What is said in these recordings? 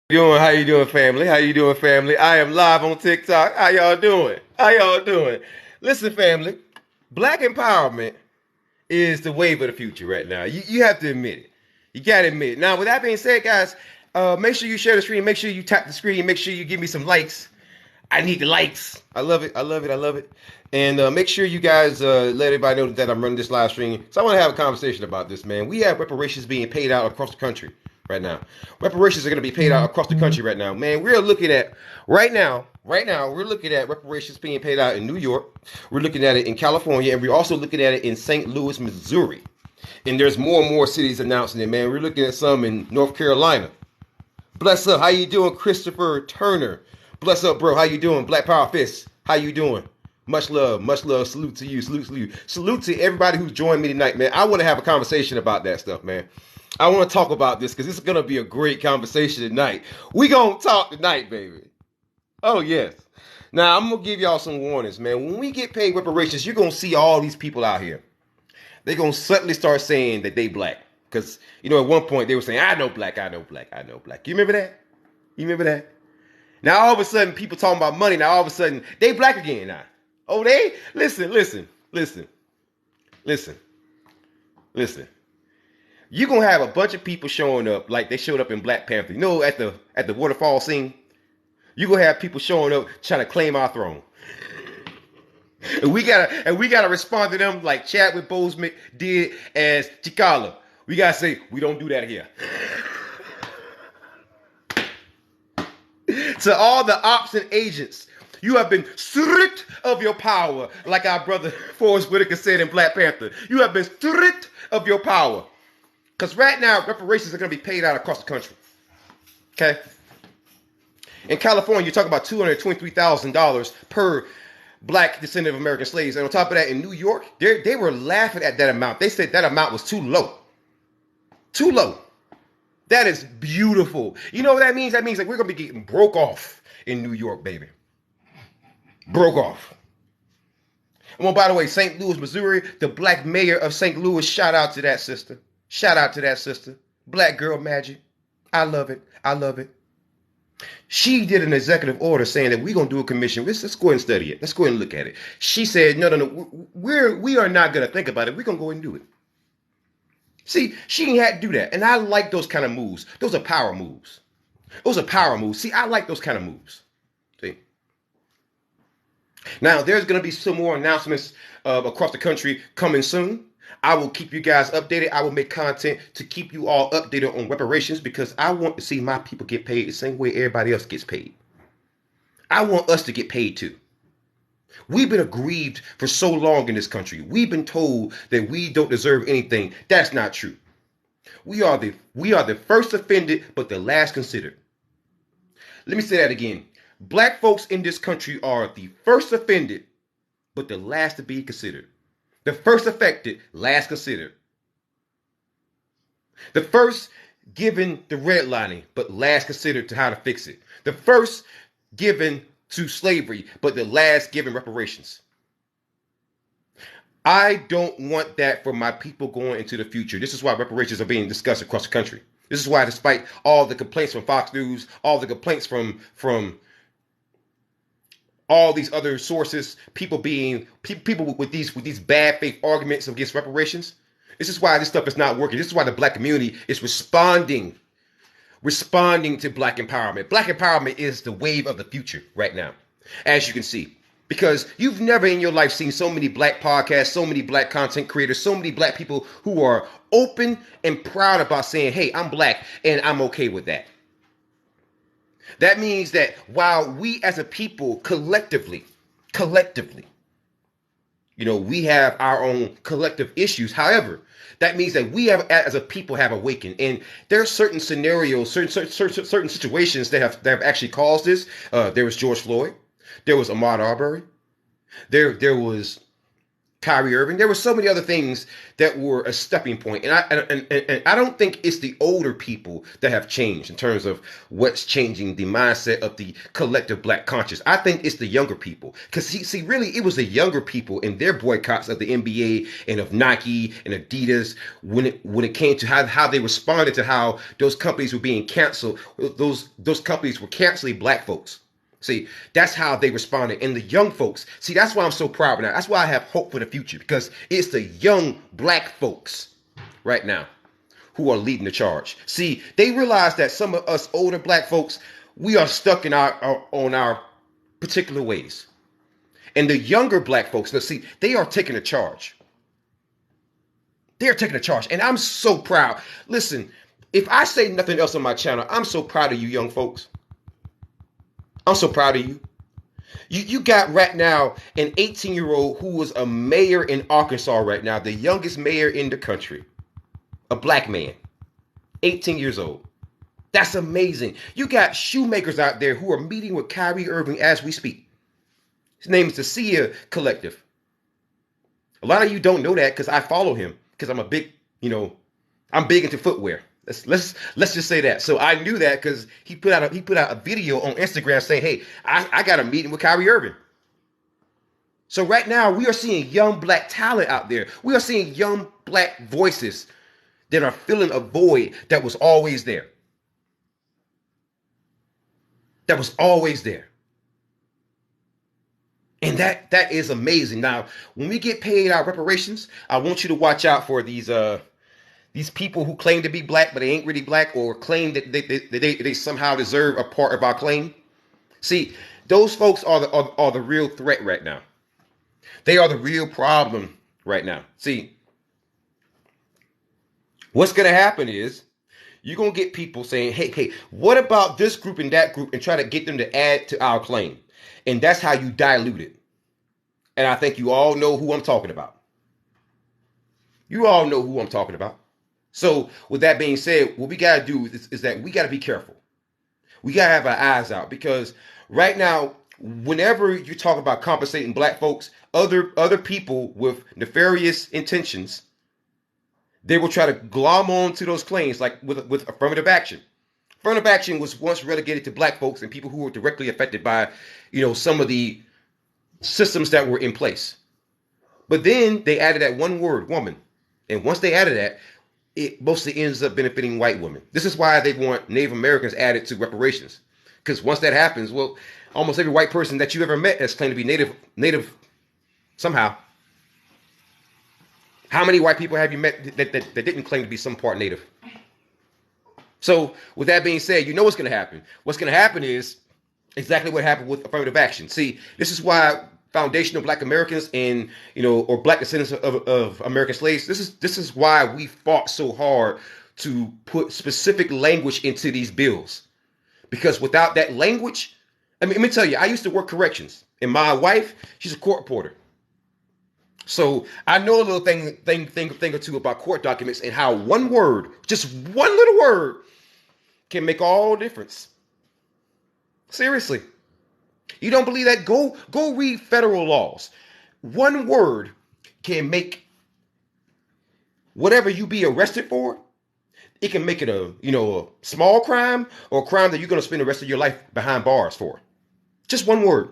Doing? How you doing, family? How you doing, family? I am live on TikTok. How y'all doing? How y'all doing? Listen, family, black empowerment is the wave of the future right now. You have to admit it. You gotta admit it. Now, with that being said, guys, make sure you share the screen. Make sure you tap the screen. Make sure you give me some likes. I need the likes. I love it. I love it. I love it. And make sure you guys let everybody know that I'm running this live stream. So I want to have a conversation about this, man. We have reparations being paid out across the country right now. Reparations are going to be paid out across the country right now, man. We're looking at we're looking at reparations being paid out in New York. We're looking at it in California, and we're also looking at it in St. Louis, Missouri. And there's more and more cities announcing it, man. We're looking at some in North Carolina. Bless up. How you doing, Christopher Turner? Bless up, bro. How you doing? Black Power Fist. How you doing? Much love. Much love. Salute to you. Salute to you. Salute to everybody who's joined me tonight, man. I want to have a conversation about that stuff, man. I want to talk about this because this is going to be a great conversation tonight. We going to talk tonight, baby. Oh, yes. Now, I'm going to give y'all some warnings, man. When we get paid reparations, you're going to see all these people out here. They're going to suddenly start saying that they black. Because, at one point they were saying, I know black, I know black, I know black. You remember that? You remember that? Now, all of a sudden, people talking about money. Now, all of a sudden, they black again now. Oh, they? Listen. You're going to have a bunch of people showing up like they showed up in Black Panther. At the waterfall scene? You're going to have people showing up trying to claim our throne. And we gotta respond to them like Chadwick Boseman did as T'Challa. We gotta say, we don't do that here. To all the ops and agents, you have been stripped of your power, like our brother Forrest Whitaker said in Black Panther. You have been stripped of your power. Because right now, reparations are going to be paid out across the country. Okay? In California, you're talking about $223,000 per black descendant of American slaves. And on top of that, in New York, they were laughing at that amount. They said that amount was too low. Too low. That is beautiful. You know what that means? That means that we're going to be getting broke off in New York, baby. Broke off. And by the way, St. Louis, Missouri, the black mayor of St. Louis, shout out to that sister. Shout out to that sister. Black girl magic. I love it. I love it. She did an executive order saying that we're going to do a commission. Let's go ahead and study it. Let's go ahead and look at it. She said, no. We are not going to think about it. We're going to go ahead and do it. See, she had to do that. And I like those kind of moves. Those are power moves. Those are power moves. See, I like those kind of moves. See? Now, there's going to be some more announcements across the country coming soon. I will keep you guys updated. I will make content to keep you all updated on reparations because I want to see my people get paid the same way everybody else gets paid. I want us to get paid too. We've been aggrieved for so long in this country. We've been told that we don't deserve anything. That's not true. We are the first offended, but the last considered. Let me say that again. Black folks in this country are the first offended, but the last to be considered. The first affected, last considered. The first given the redlining, but last considered to how to fix it. The first given to slavery, but the last given reparations. I don't want that for my people going into the future. This is why reparations are being discussed across the country. This is why, despite all the complaints from Fox News, all the complaints from all these other sources, people with these bad faith arguments against reparations, this is why this stuff is not working. This is why the black community is responding to black empowerment. Black empowerment is the wave of the future right now, as you can see. Because you've never in your life seen so many black podcasts, so many black content creators, so many black people who are open and proud about saying, hey, I'm black and I'm okay with that. That means that while we as a people collectively, we have our own collective issues. However, that means that we have, as a people, have awakened. And there are certain scenarios, certain situations that have actually caused this. There was George Floyd. There was Ahmaud Arbery. There was Kyrie Irving. There were so many other things that were a stepping point. And I don't think it's the older people that have changed in terms of what's changing the mindset of the collective black conscious. I think it's the younger people. Because see, really, it was the younger people in their boycotts of the NBA and of Nike and Adidas when it came to how they responded to how those companies were being canceled. Those companies were canceling black folks. See, that's how they responded. And the young folks, see, that's why I'm so proud now. That's why I have hope for the future, because it's the young black folks right now who are leading the charge. See, they realize that some of us older black folks, we are stuck in our particular ways. And the younger black folks, let's see, they are taking a charge. They are taking a charge. And I'm so proud. Listen, if I say nothing else on my channel, I'm so proud of you young folks. I'm so proud of you. You got right now an 18-year-old who was a mayor in Arkansas right now, the youngest mayor in the country, a black man, 18 years old. That's amazing. You got shoemakers out there who are meeting with Kyrie Irving as we speak. His name is the Sia Collective. A lot of you don't know that because I follow him because I'm a big, I'm big into footwear. Let's just say that. So I knew that because he put out a video on Instagram saying, "Hey, I got a meeting with Kyrie Irving." So right now we are seeing young black talent out there. We are seeing young black voices that are filling a void that was always there. That was always there. And that is amazing. Now, when we get paid our reparations, I want you to watch out for these people who claim to be black, but they ain't really black, or claim that they somehow deserve a part of our claim. See, those folks are the real threat right now. They are the real problem right now. See, what's going to happen is you're going to get people saying, hey, what about this group and that group, and try to get them to add to our claim. And that's how you dilute it. And I think you all know who I'm talking about. You all know who I'm talking about. So with that being said, what we got to do is that we got to be careful. We got to have our eyes out, because right now, whenever you talk about compensating black folks, other people with nefarious intentions, they will try to glom on to those claims, like with affirmative action. Affirmative action was once relegated to black folks and people who were directly affected by, some of the systems that were in place. But then they added that one word, woman. And once they added that, it mostly ends up benefiting white women. This is why they want Native Americans added to reparations. Because once that happens, well, almost every white person that you ever met has claimed to be native somehow. How many white people have you met that didn't claim to be some part native? So with that being said, you know what's going to happen. What's going to happen is exactly what happened with affirmative action. See, this is why foundational black Americans and, or black descendants of American slaves, this is why we fought so hard to put specific language into these bills. Because without that language, let me tell you, I used to work corrections, and my wife, she's a court reporter. So I know a little thing or two about court documents and how one word, just one little word, can make all the difference. Seriously. You don't believe that? Go read federal laws. One word can make whatever you be arrested for, it can make it a small crime or a crime that you're going to spend the rest of your life behind bars for. Just one word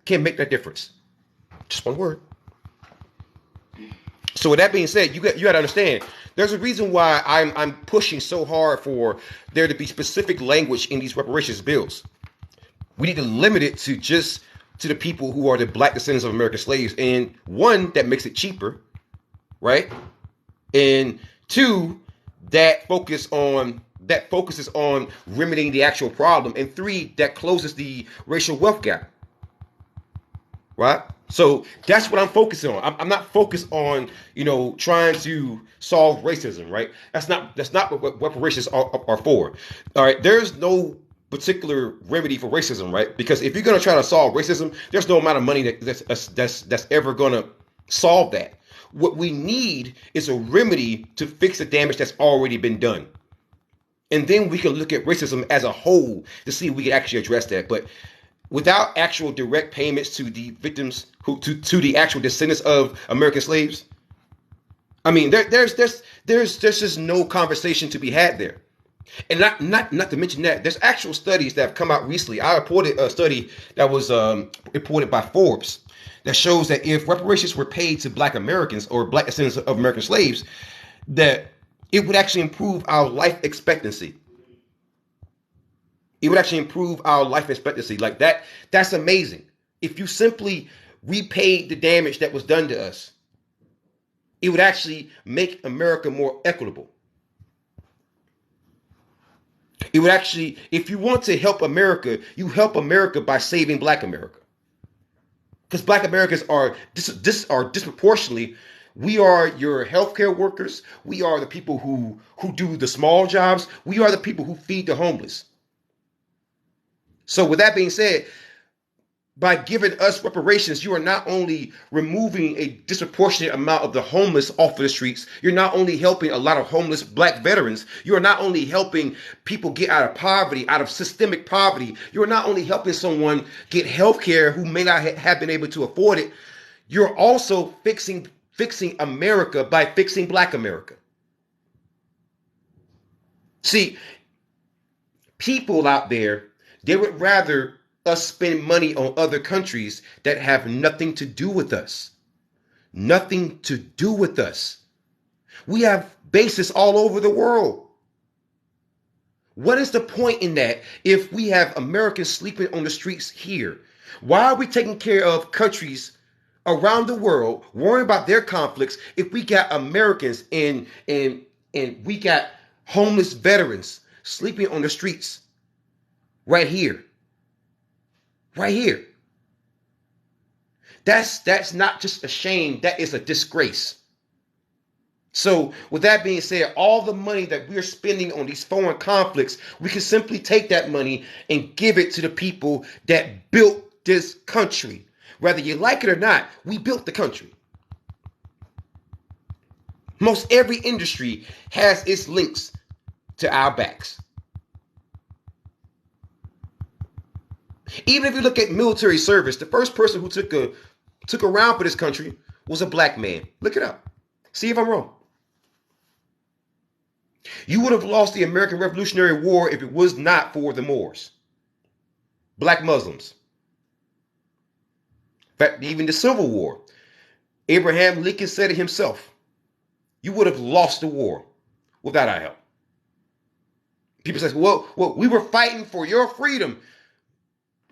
can make that difference. Just one word. So with that being said, you got to understand, there's a reason why I'm pushing so hard for there to be specific language in these reparations bills. We need to limit it to the people who are the black descendants of American slaves. And one, that makes it cheaper, right? And two, that focuses on remedying the actual problem. And three, that closes the racial wealth gap, right? So that's what I'm focusing on. I'm not focused on, trying to solve racism, right? That's not what reparations are for. All right. There's no particular remedy for racism, right? Because if you're going to try to solve racism, there's no amount of money that's ever going to solve that. What we need is a remedy to fix the damage that's already been done. And then we can look at racism as a whole to see if we can actually address that. But without actual direct payments to the victims, to the actual descendants of American slaves. I mean, there's just no conversation to be had there. And not to mention that there's actual studies that have come out recently. I reported a study that was reported by Forbes that shows that if reparations were paid to Black Americans or Black descendants of American slaves, that it would actually improve our life expectancy. It would actually improve our life expectancy. Like that, that's amazing. If you simply repaid the damage that was done to us, it would actually make America more equitable. It would actually, if you want to help America, you help America by saving Black America. Because Black Americans are disproportionately, we are your healthcare workers. We are the people who do the small jobs. We are the people who feed the homeless. So with that being said, by giving us reparations, you are not only removing a disproportionate amount of the homeless off of the streets, you're not only helping a lot of homeless Black veterans, you are not only helping people get out of poverty, out of systemic poverty, you are not only helping someone get health care who may not have been able to afford it, you're also fixing America by fixing Black America. See, people out there, they would rather us spend money on other countries that have nothing to do with us. Nothing to do with us. We have bases all over the world. What is the point in that if we have Americans sleeping on the streets here? Why are we taking care of countries around the world, worrying about their conflicts, if we got Americans and we got homeless veterans sleeping on the streets right here? Right here. That's not just a shame, that is a disgrace. So with that being said, all the money that we're spending on these foreign conflicts, we can simply take that money and give it to the people that built this country. Whether you like it or not, we built the country. Most every industry has its links to our backs. Even if you look at military service, the first person who took a round for this country was a Black man. Look it up. See if I'm wrong. You would have lost the American Revolutionary War if it was not for the Moors, Black Muslims. In fact, even the Civil War, Abraham Lincoln said it himself. You would have lost the war without our help. People say, well, we were fighting for your freedom.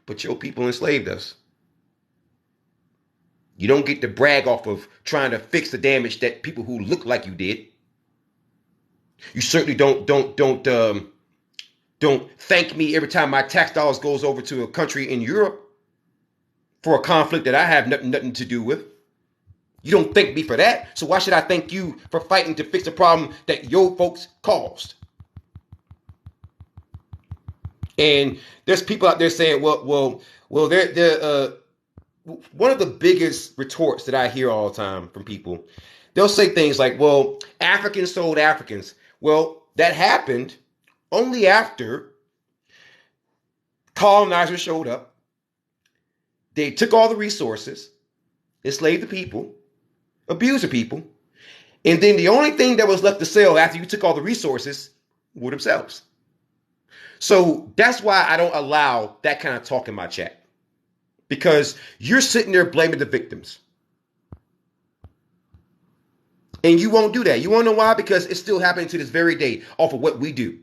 But your people enslaved us. You don't get to brag off of trying to fix the damage that people who look like you did. You certainly don't thank me every time my tax dollars goes over to a country in Europe for a conflict that I have nothing to do with. You don't thank me for that. So why should I thank you for fighting to fix a problem that your folks caused? And there's people out there saying, well, they're one of the biggest retorts that I hear all the time from people. They'll say things like, well, Africans sold Africans. Well, that happened only after colonizers showed up. They took all the resources, enslaved the people, abused the people, and then the only thing that was left to sell after you took all the resources were themselves. So that's why I don't allow that kind of talk in my chat. Because you're sitting there blaming the victims. And you won't do that. You want to know why? Because it's still happening to this very day off of what we do.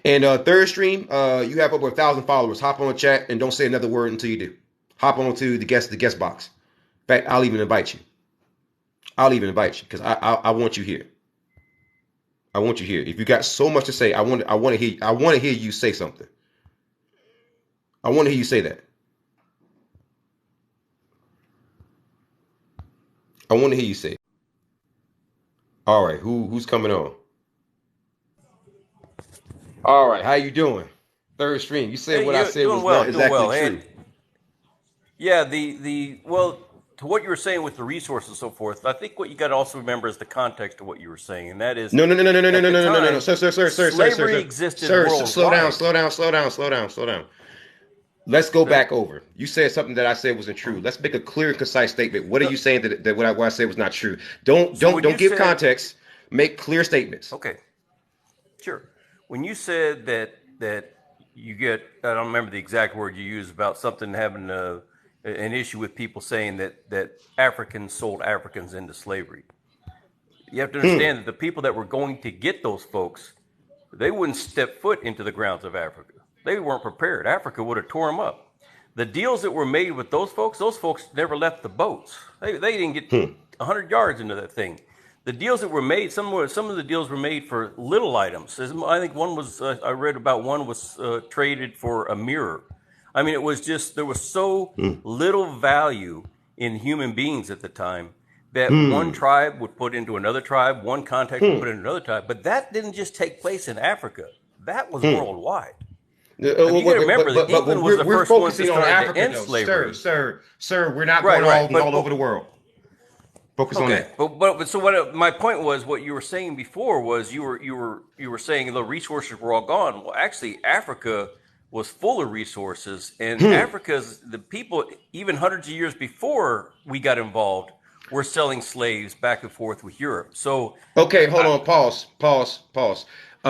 And Third Stream, you have over 1,000 followers. Hop on the chat and don't say another word until you do. Hop on to the guest box. In fact, I'll even invite you. I'll even invite you because I want you here. I want you here. If you got so much to say, I want to hear you say something. I want to hear you say that. I want to hear you say it. All right, who's coming on? All right, how you doing? Third Stream. You said what I said was not exactly true. Yeah, well, to what you were saying with the resources and so forth, I think what you got to also remember is the context of what you were saying, and that is no, sir, slavery existed worldwide. Slow down. let's go Go ahead. back over. You said something that I said wasn't true. Let's make a clear and concise statement. What are you saying that what I said was not true? Don't So don't when you don't give said, context. Make clear statements. okay, sure. When you said that you get, I don't remember the exact word you used about something having an issue with people saying that Africans sold Africans into slavery. You have to understand that the people that were going to get those folks, they wouldn't step foot into the grounds of Africa. They weren't prepared. Africa would have tore them up. The deals that were made with those folks never left the boats. They didn't get 100 yards into that thing. The deals that were made, some of the deals were made for little items. I think one was, I read about one was traded for a mirror. I mean, it was just, there was so little value in human beings at the time that one tribe would put into another tribe, one contact would put into another tribe. But that didn't just take place in Africa. That was worldwide. I mean, you got to remember that England was the first ones that started to end slavery. Sir, we're not Right, going right. all over the world. Focus on Okay, that. but so what? My point was what you were saying before was you were saying the resources were all gone. Well, actually, Africa was full of resources, and the people even hundreds of years before we got involved were selling slaves back and forth with Europe. So Okay, hold on. Pause.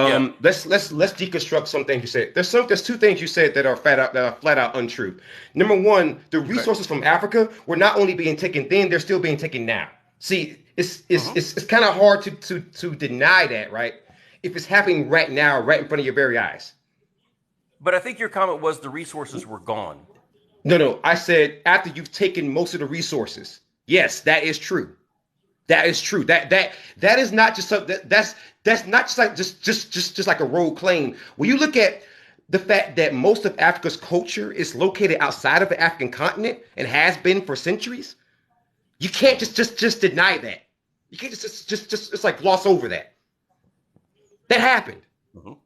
yeah, Let's deconstruct some things you said. There's two things you said that are flat out untrue. Number one, the resources from Africa were not only being taken then, they're still being taken now. See, it's kind of hard to deny that, right? If it's happening right now, right in front of your very eyes. but I think your comment was the resources were gone. No, I said after you've taken most of the resources. Yes, that is true. That is true. That is not just something that's not just like a rogue claim. When you look at the fact that most of Africa's culture is located outside of the African continent and has been for centuries, you can't just deny that. You can't just like gloss over that. That happened. Mhm.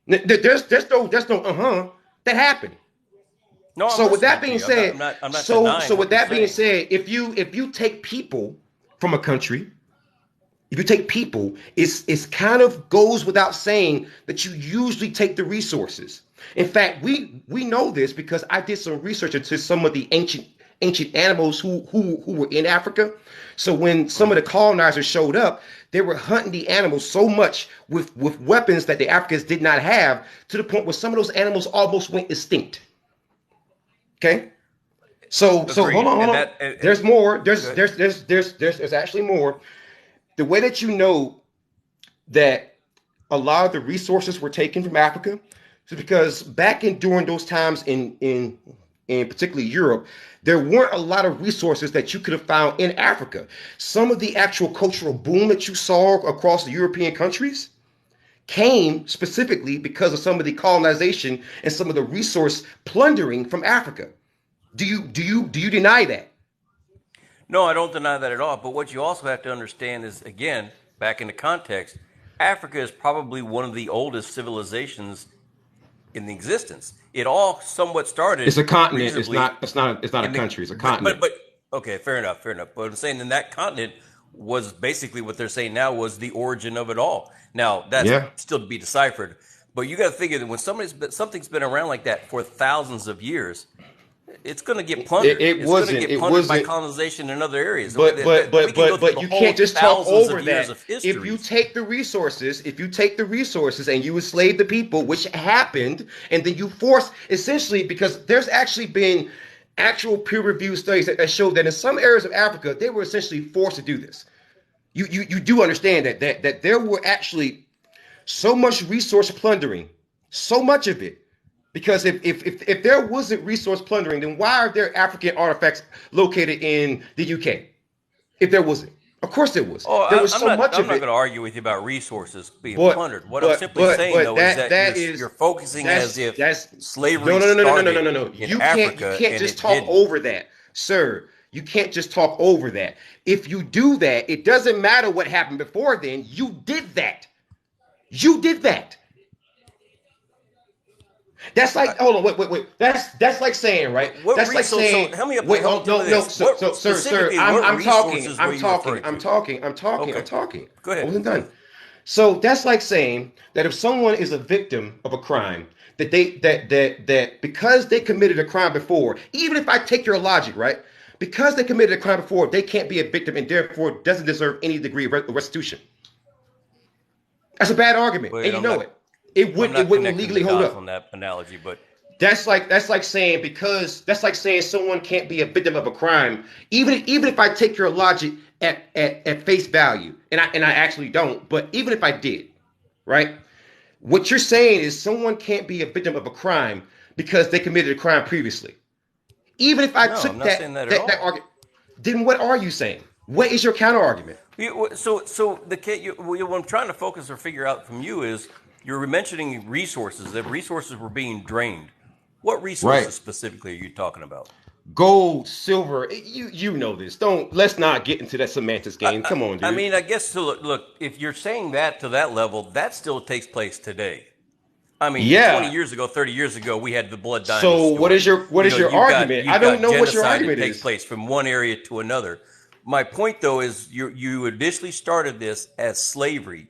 There's no that happened. No, I'm So with that listening to being you. said, I'm not so denying so what with you're that being saying. said, if you take people from a country, if you take people, it's kind of goes without saying that you usually take the resources. In fact, we know this because I did some research into some of the ancient animals who were in Africa. So when some of the colonizers showed up, they were hunting the animals so much with weapons that the Africans did not have, to the point where some of those animals almost went extinct. Okay. So hold Agreed. on, hold And on. that There's more. go ahead. There's actually more. The way that you know that a lot of the resources were taken from Africa is because back in during those times in particularly Europe, there weren't a lot of resources that you could have found in Africa. Some of the actual cultural boom that you saw across the European countries came specifically because of some of the colonization and some of the resource plundering from Africa. Do you deny that? No, I don't deny that at all. But what you also have to understand is, again, back into context, Africa is probably one of the oldest civilizations in existence. It all somewhat It's started a continent. reasonably It's not a in the, country. It's a continent. but okay, fair enough. But I'm saying in that continent was basically what they're saying now was the origin of it all. Now that's Yeah. still to be deciphered. But you got to figure that when something's been around like that for thousands of years, it's going to get plundered. It It's going to wasn't. get It plundered by wasn't. colonization in other areas. But We can go through the you whole can't just talk thousands over of years that. of If you histories. take the resources, and you enslave the people, which happened, and then you force essentially, because there's actually been actual peer-reviewed studies that show that in some areas of Africa they were essentially forced to do this. You do understand that there were actually so much resource plundering, so much of it. Because if there wasn't resource plundering, then why are there African artifacts located in the UK? If there wasn't, of course there was. Oh, There was I'm so not. much I'm of not it. going to argue with you about resources being But plundered. What I'm simply saying, though, is that you're focusing as if that's slavery no. started in You Africa can't and just it talk didn't. over that, sir. You can't just talk over that. If you do that, it doesn't matter what happened before then. You did that. You did that. That's like, hold on, wait. That's like saying, right? What That's like resource? So saying, help me up. wait, Help oh me no, do no, this. What sir, specifically? I'm What talking, resources were you referring I'm to? talking. I Okay. wasn't done. So that's like saying that if someone is a victim of a crime, that because they committed a crime before, even if I take your logic, right? Because they committed a crime before, they can't be a victim and therefore doesn't deserve any degree of restitution. That's a bad argument, Wait, and you I'm know not. it. I'm It not wouldn't connecting the legally hold dots up. on that analogy, but That's like saying because that's like saying someone can't be a victim of a crime, even if I take your logic at face value, and I actually don't, but even if I did, right? What you're saying is someone can't be a victim of a crime because they committed a crime previously. Even if I no, I'm took not saying that at that all. argument, then what are you saying? What is your counter argument? What I'm trying to focus or figure out from you is you're mentioning resources. That resources were being drained. What Right. resources specifically are you talking about? Gold, silver, you know this. Don't let's not get into that semantics game. Come on, I dude. mean, I guess so. Look, if you're saying that to that level, that still takes place today. I mean, 20 Yeah. years ago, 30 years ago, we had the blood diamond So story. what is your argument? I You've don't got know what your genocide that argument takes is. place from one area to another. My point, though, is you initially started this as slavery,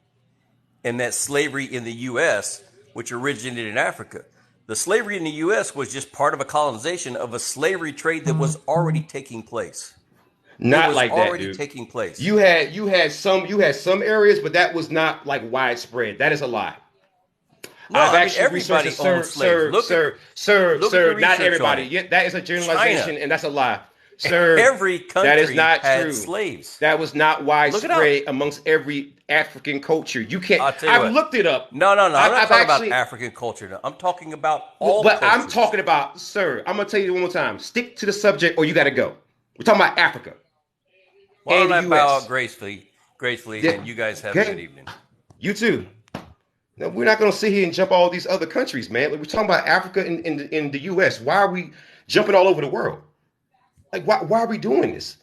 and that slavery in the U.S., which originated in Africa. The slavery in the U.S. was just part of a colonization of a slavery trade that was already taking place. It Not was like that, already dude. taking place. You had some areas, but that was not like widespread. That is a lie. No, I've I mean actually researched it, everybody sir, owned slaves. sir, sir, sir, Look at the sir. Not research on everybody. it. Yeah, that is a China, generalization, and that's a lie, sir. every That is country not had true. slaves. That was not Look it up. widespread amongst every African culture. You can't. I'll tell you I've what. looked it up. No. I'm not I've talking about actually. African culture. No. I'm talking about all But I'm cultures. talking about, sir. I'm gonna tell you one more time. Stick to the subject, or you got to go. We're talking about Africa Why and don't the I bow out U.S. gracefully, Yeah. and you guys have a good Okay. evening. You too. Now, we're not going to sit here and jump all these other countries, man. Like, we're talking about Africa and in the U.S. Why are we jumping all over the world? Like, why are we doing this?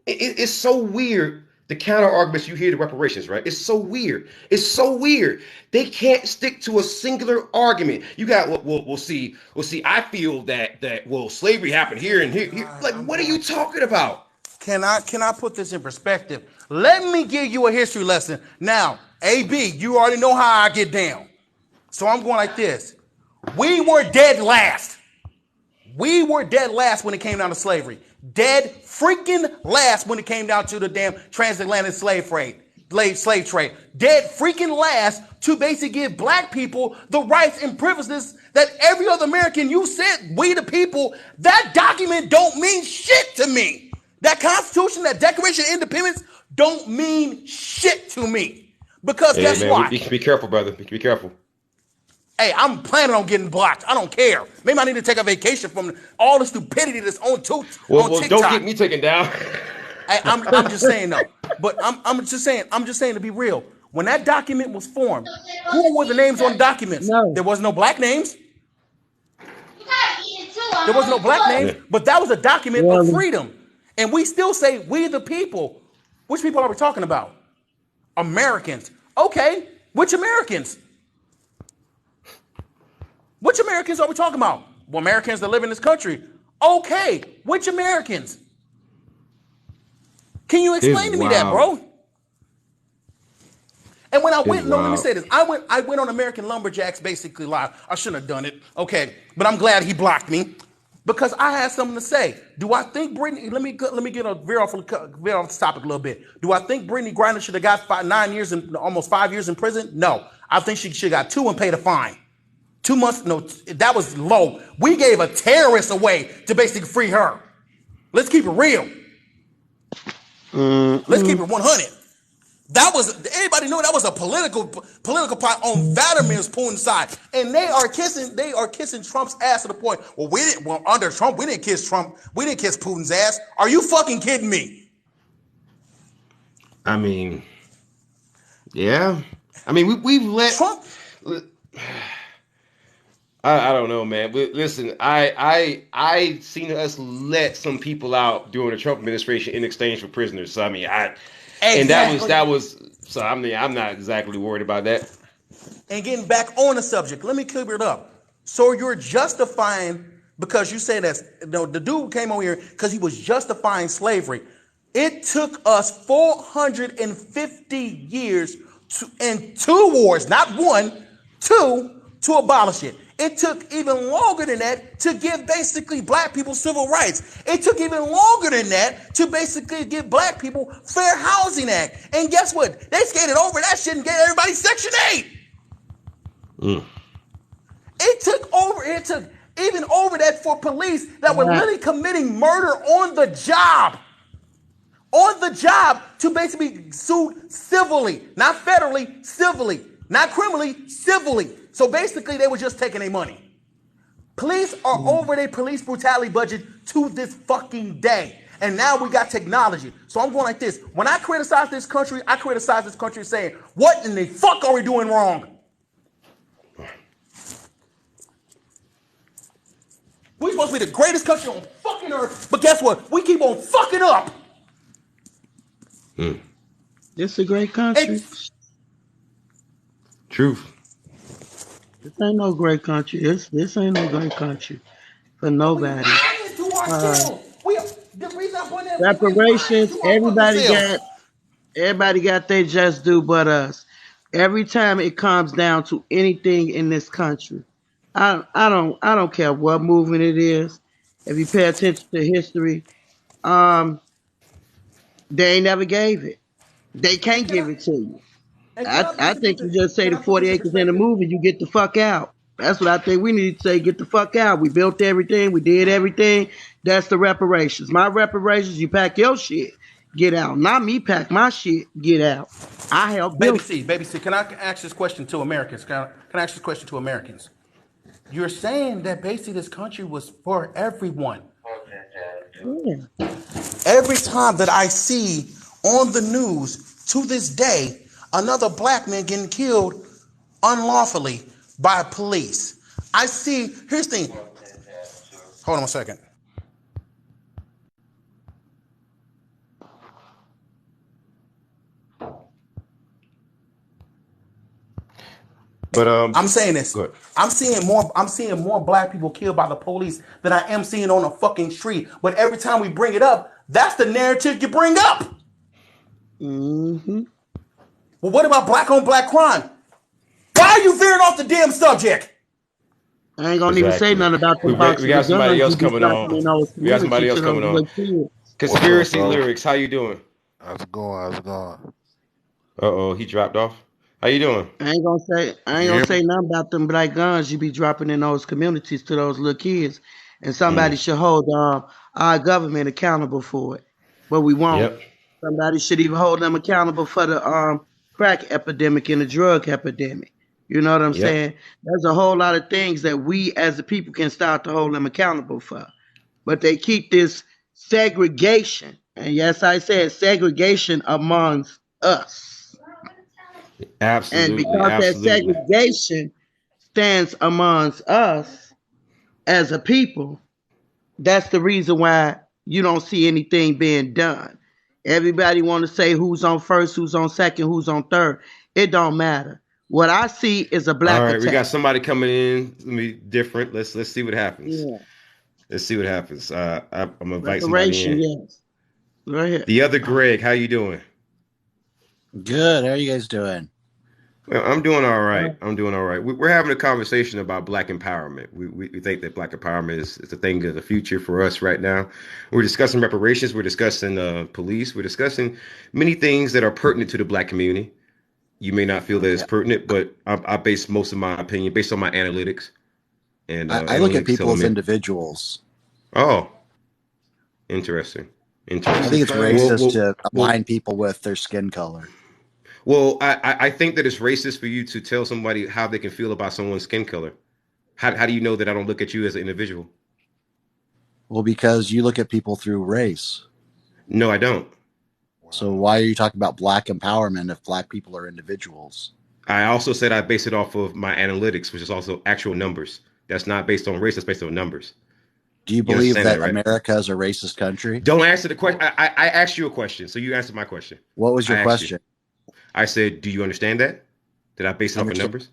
It's so weird. The counter arguments you hear to reparations, right? It's so weird. It's so weird. They can't stick to a singular argument. You got we'll see. We'll see. I feel that slavery happened here and here. Like, I'm what are you going. talking about? Can I put this in perspective? Let me give you a history lesson. Now, AB, you already know how I get down. So I'm going like this. We were dead last. We were dead last when it came down to slavery. Dead freaking last when it came down to the damn transatlantic slave trade. Dead freaking last to basically give black people the rights and privileges that every other American. You said we the people. That document don't mean shit to me. That Constitution, that Declaration of Independence don't mean shit to me. Because Hey, guess man, what? be careful, brother. Be careful. Hey, I'm planning on getting blocked. I don't care. Maybe I need to take a vacation from all the stupidity that's on Well, don't TikTok. get me taken down. Hey, I'm just saying though. But I'm just saying to be real. When that document was formed, who were the names on the documents? No. There was no black names. There was no black names, Yeah. but that was a document of Really? freedom. And we still say we the people. Which people are we talking about? Americans. Okay, which Americans? Which Americans are we talking about? Well, Americans that live in this country. Okay, which Americans? Can you explain to me that, wild. bro? And when I It's went, no, let me wild. say this. I went on American Lumberjacks basically live. I shouldn't have done it. Okay, but I'm glad he blocked me because I had something to say. Do I think Brittany? Let me get a veer off the topic a little bit. Do I think Brittany Griner should have got 9 years and almost 5 years in prison? No, I think she should have got 2 and paid a fine. 2 months? No, that was low. We gave a terrorist away to basically free her. Let's keep it real. Let's keep it 100. That was everybody know that was a political part on Vladimir's Putin's side, and they are kissing Trump's ass to the point. Well, under Trump we didn't kiss Trump, we didn't kiss Putin's ass. Are you fucking kidding me? I mean, yeah. I mean, we've let. Trump. I don't know, man. But listen, I seen us let some people out during the Trump administration in exchange for prisoners. So I mean, and that was. So I mean, I'm not exactly worried about that. And getting back on the subject, let me clear it up. So you're justifying because you say that the dude came over here because he was justifying slavery. It took us 450 years in 2 wars, not 1, 2, to abolish it. It took even longer than that to give basically black people civil rights. It took even longer than that to basically give black people Fair Housing Act. And guess what? They skated over that shit and gave everybody Section 8. It took even over that for police that were literally committing murder on the job. On the job to basically be sued civilly, not federally, civilly, not criminally, civilly. So basically, they were just taking their money. Police are over their police brutality budget to this fucking day. And now we got technology. So I'm going like this. When I criticize this country saying, what in the fuck are we doing wrong? We're supposed to be the greatest country on fucking earth, but guess what? We keep on fucking up. It's a great country. Truth. This ain't no great country. This ain't no great country for nobody. Reparations. Everybody got their just due, but us. Every time it comes down to anything in this country, I don't care what movement it is. If you pay attention to history, they ain't never gave it. They can't give it to you. I think you just say the 40 acres in the movie, you get the fuck out. That's what I think we need to say, get the fuck out. We built everything. We did everything. That's the reparations. My reparations, you pack your shit, get out. Not me pack my shit, get out. I help build. Baby C, can I ask this question to Americans? Can I ask this question to Americans? You're saying that basically this country was for everyone. Yeah. Every time that I see on the news to this day, another black man getting killed unlawfully by police. I see, here's the thing. Hold on a second. But I'm saying this. Good. I'm seeing more black people killed by the police than I am seeing on a fucking street. But every time we bring it up, that's the narrative you bring up. Mm-hmm. Well, what about black on black crime? Why are you veering off the damn subject? I ain't gonna even say nothing about the we got somebody else coming on. We got somebody else coming on. Conspiracy lyrics. How you doing? How's it going? Uh-oh, he dropped off. How you doing? I ain't gonna say nothing about them black guns you be dropping in those communities to those little kids, and somebody should hold our government accountable for it, but we won't. Yep. Somebody should even hold them accountable for the crack epidemic and the drug epidemic. You know what I'm saying? There's a whole lot of things that we as a people can start to hold them accountable for, but they keep this segregation, and yes, I said segregation amongst us. Absolutely. And because that segregation stands amongst us as a people, that's the reason why you don't see anything being done. Everybody want to say who's on first, who's on second, who's on third. It don't matter. What I see is a black attack. We got somebody coming in different. Let's see what happens. Yeah. Let's see what happens. I'm gonna invite somebody in. Yes. Right here. The other Greg, how you doing? Good. How are you guys doing? Well, I'm doing all right. We're having a conversation about black empowerment. We think that black empowerment is the thing of the future for us right now. We're discussing reparations. We're discussing police. We're discussing many things that are pertinent to the black community. You may not feel that it's pertinent, but I base most of my opinion based on my analytics. And I look at people as individuals. Oh, interesting. I think it's racist to align people with their skin color. Well, I think that it's racist for you to tell somebody how they can feel about someone's skin color. How do you know that I don't look at you as an individual? Well, because you look at people through race. No, I don't. So why are you talking about black empowerment if black people are individuals? I also said I base it off of my analytics, which is also actual numbers. That's not based on race. That's based on numbers. Do you believe that right? America is a racist country? Don't answer the question. I asked you a question, so you answered my question. What was your question? I said, do you understand that? Did I base it off of numbers?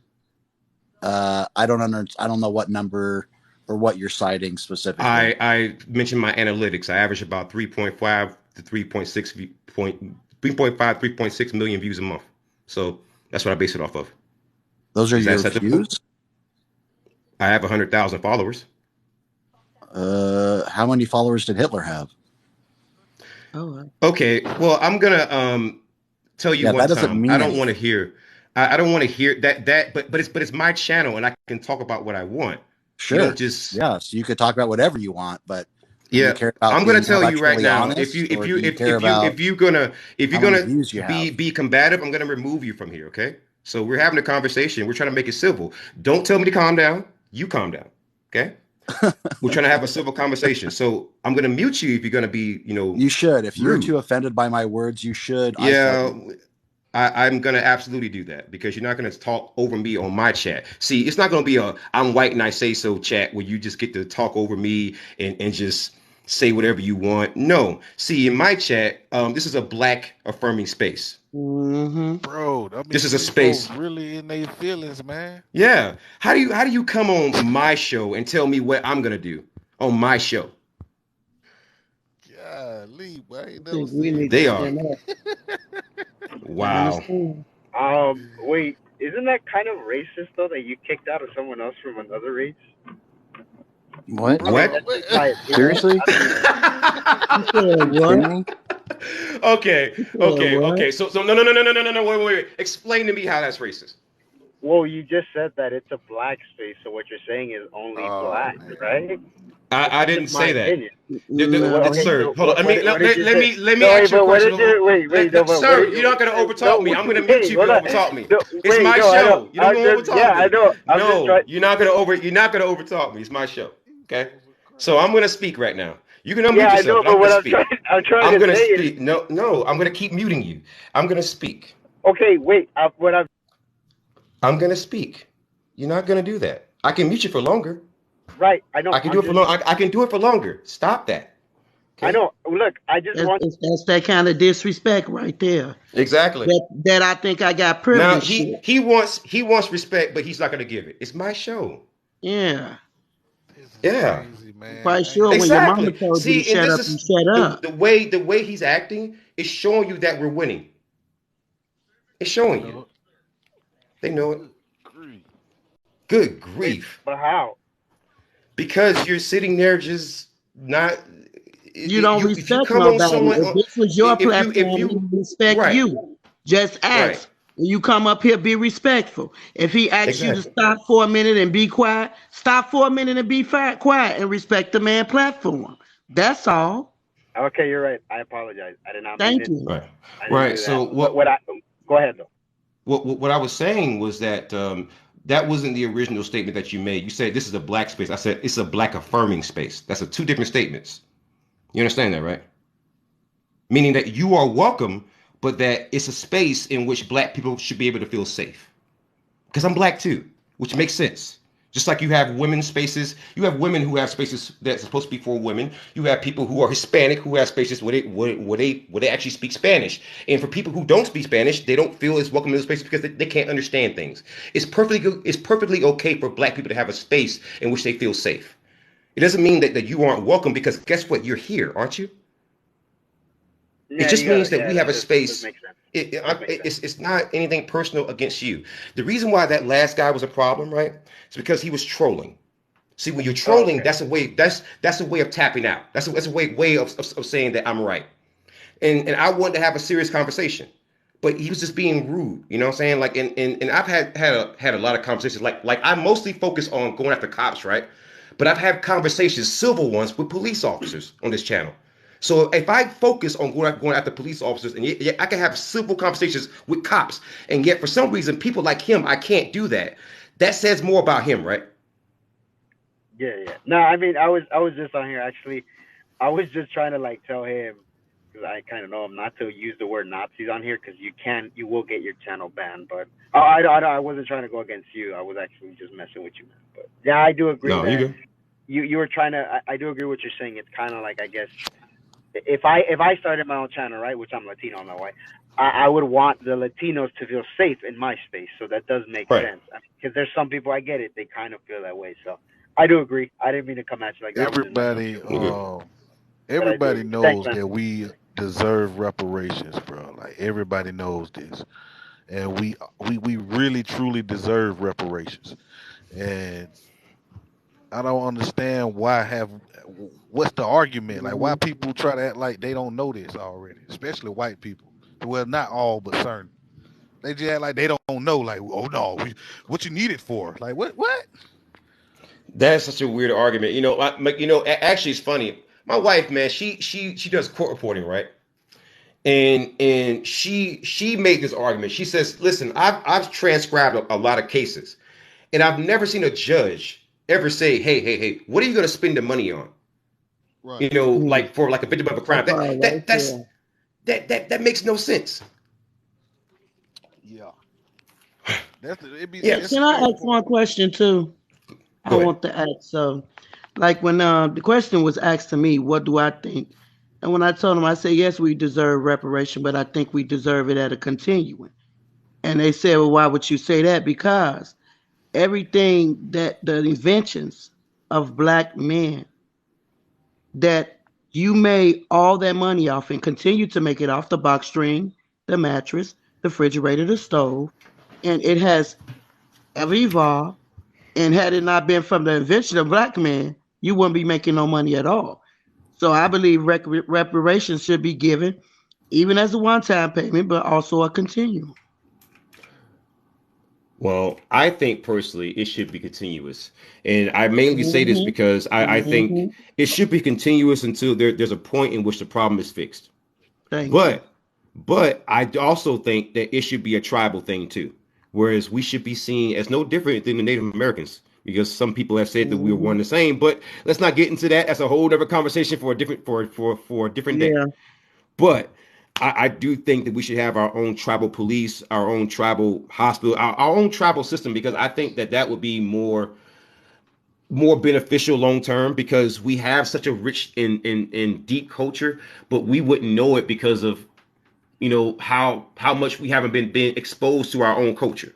I don't know what number or what you're citing specifically. I mentioned my analytics. I average about 3.5 to 3.6 million views a month. So That's what I base it off of. Those are Is that your acceptable? views? I have 100,000 followers. How many followers did Hitler have? Oh, Okay, well, I'm gonna tell you Yeah, one that doesn't time. mean I don't want to anything. hear. I don't want to hear that. But it's my channel, and I can talk about what I want. You Sure. don't just. Yes, you could talk about whatever you want, but do you Yeah, care about I'm gonna being tell you right intellectually now. honest, or do you care If about you're how many gonna views you have? be combative, I'm gonna remove you from here. Okay? So we're having a conversation. We're trying to make it civil. Don't tell me to calm down. You calm down. Okay? We're trying to have a civil conversation. So I'm gonna mute you if you're gonna be, You should. If you're rude. too offended by my words, you should Yeah, isolate me. I'm gonna absolutely do that because you're not gonna talk over me on my chat. See, it's not gonna be a "I'm white and I say so" chat where you just get to talk over me and just say whatever you want. No, see, in my chat, this is a black affirming space. mm-hmm. Bro, I This mean, is a these folks space. really in their feelings, man. Yeah. How do you come on my show and tell me what I'm gonna do on my show? Golly, boy, I ain't I never think we seen need to They that. are. stand up. I Wow. understand. Wait, isn't that kind of racist though that you kicked out of someone else from another race? What? I mean, What? that's just my opinion. Seriously? You said You what? kidding me? Okay, You said okay, what? okay. So no, wait. Explain to me how that's racist. Well, you just said that it's a black space, so what you're saying is only Oh, black, man. right? I That's didn't just my say that. opinion. No. Okay, Sir, so hold on. what did you say? Let me No, wait, ask you a but what question. did you wait? No, but what Sir, did you're not gonna overtalk me. I'm gonna mute wait, you if hold you on. overtalk me. No, It's my I know. show. You don't I'm gonna just, overtalk I me. know. I'm just No, trying. you're not gonna overtalk me. It's my show. Okay? So I'm gonna speak right now. You can unmute Yeah, I yourself, know, but I'm but gonna what speak. I'm trying I'm to gonna say is, speak. No, I'm gonna keep muting you. I'm gonna speak. okay, wait. I'm gonna speak. You're not gonna do that. I can mute you for longer. Right, I know. I can do it for long. I can do it for longer. Stop that. Okay? I know. Look, I just want. That's that kind of disrespect right there. Exactly. That I think I got Now privilege. shit. he wants respect, but he's not gonna give it. It's my show. Yeah. This is Yeah. crazy, man. Quite I sure ain't- when your mama Exactly. told you See, to and shut this up, you is shut up. the way he's acting is showing you that we're winning. It's showing you. No, They know it. grief. Good grief. But how? Because you're sitting there just not. You don't If you respect come on nobody. someone, If this was your platform, if he you would respect right, you. Just right, ask. When you come up here, be respectful. If he asks you to exactly. stop for a minute and be quiet, stop for a minute and be quiet and respect the man platform. That's all. Okay, you're right. I apologize. I did not mean Thank it. you. Right, I didn't right. do So that. But go ahead though. what I was saying was that that wasn't the original statement that you made. You said this is a black space. I said it's a black affirming space. That's two different statements. You understand that, right? Meaning that you are welcome, but that it's a space in which black people should be able to feel safe. Because I'm black too, which makes sense. Just like you have women's spaces, you have women who have spaces that's supposed to be for women. You have people who are Hispanic who have spaces where they actually speak Spanish. And for people who don't speak Spanish, they don't feel as welcome in those spaces because they can't understand things. It's perfectly okay for black people to have a space in which they feel safe. It doesn't mean that you aren't welcome because guess what? You're here, aren't you? Yeah, It just means that we have a does space. make sense. It's not anything personal against you. The reason why that last guy was a problem, right? It's because he was trolling. See, when you're trolling, okay. that's a way of tapping out. That's a way of saying that I'm right. And I wanted to have a serious conversation, but he was just being rude. You know what I'm saying? Like, and I've had a lot of conversations. Like I mostly focus on going after cops, right? But I've had conversations, civil ones, with police officers on this channel. So if I focus on going after police officers, and yet I can have civil conversations with cops, and yet for some reason people like him, I can't do that. That says more about him, right? Yeah. No, I mean, I was just on here actually. I was just trying to like tell him, because I kind of know him, not to use the word Nazis on here because you will get your channel banned. But I wasn't trying to go against you. I was actually just messing with you, man. But yeah, I do agree No, you that good. you were trying to. I do agree with what you're saying. It's kind of like, I guess, if I started my own channel, right, which I'm Latino, no way, I would want the Latinos to feel safe in my space. So that does make Right. sense. Because there's some people, I get it, they kind of feel that way. So I do agree. I didn't mean to come at you like that. Everybody Thanks, knows man. that we deserve reparations, bro. Like everybody knows this. and we really truly deserve reparations. And I don't understand what's the argument? Like, why people try to act like they don't know this already, especially white people. Well, not all, but certain. They just act like they don't know. Like, oh no, what you need it for? Like, what? That's such a weird argument. Actually, it's funny. My wife, man, she does court reporting, right? And she made this argument. She says, "Listen, I've transcribed a lot of cases, and I've never seen a judge ever say, hey, what are you going to spend the money on? Right. Like for like a victim of a crime. That makes no sense." Yeah. Can I ask one question too? I want to ask. So, like when the question was asked to me, what do I think? And when I told them, I said, yes, we deserve reparation, but I think we deserve it at a continuing. And they said, well, why would you say that? Because everything that the inventions of black men that you made all that money off and continue to make it off the box spring, the mattress, the refrigerator, the stove, and it has ever evolved. And had it not been from the invention of black men, you wouldn't be making no money at all. So I believe reparations should be given, even as a one-time payment, but also a continuum. Well, I think personally it should be continuous. And I mainly say this because I think it should be continuous until there's a point in which the problem is fixed. But I also think that it should be a tribal thing too. Whereas we should be seen as no different than the Native Americans, because some people have said that we were one and the same. But let's not get into that. That's a whole other conversation for a different day. But I do think that we should have our own tribal police, our own tribal hospital, our own tribal system, because I think that would be more beneficial long term, because we have such a rich and deep culture, but we wouldn't know it because of how much we haven't been exposed to our own culture.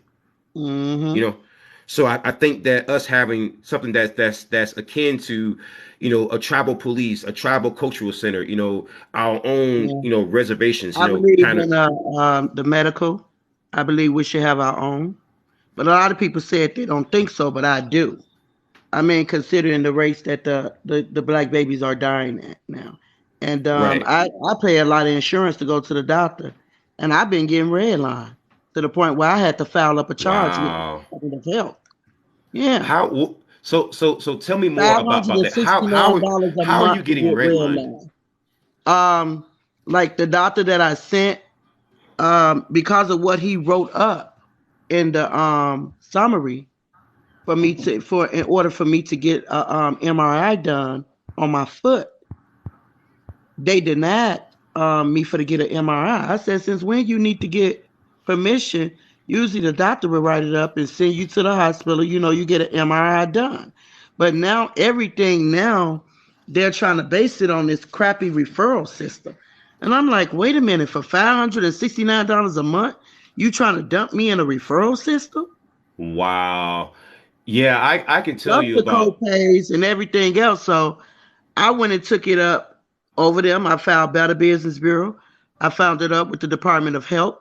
So I think that us having something that's akin to a tribal police, a tribal cultural center, our own reservations. I believe in the medical. I believe we should have our own, but a lot of people said they don't think so, but I do. I mean, considering the race that the black babies are dying at now. And Right. I pay a lot of insurance to go to the doctor, and I've been getting red line to the point where I had to file up a charge Wow. with the Department of Health. Yeah, So tell me more about that. $569 a How are you month to getting get red red line? line. Like the doctor that I sent, because of what he wrote up in the summary in order for me to get a MRI done on my foot, they denied me to get an MRI. I said, since when you need to get permission? Usually the doctor will write it up and send you to the hospital. You get an MRI done. But now they're trying to base it on this crappy referral system. And I'm like, wait a minute, for $569 a month, you trying to dump me in a referral system? Wow. Yeah, I can tell Plus you the about. co-pays and everything else. So I went and took it up over them. I filed Better Business Bureau. I found it up with the Department of Health.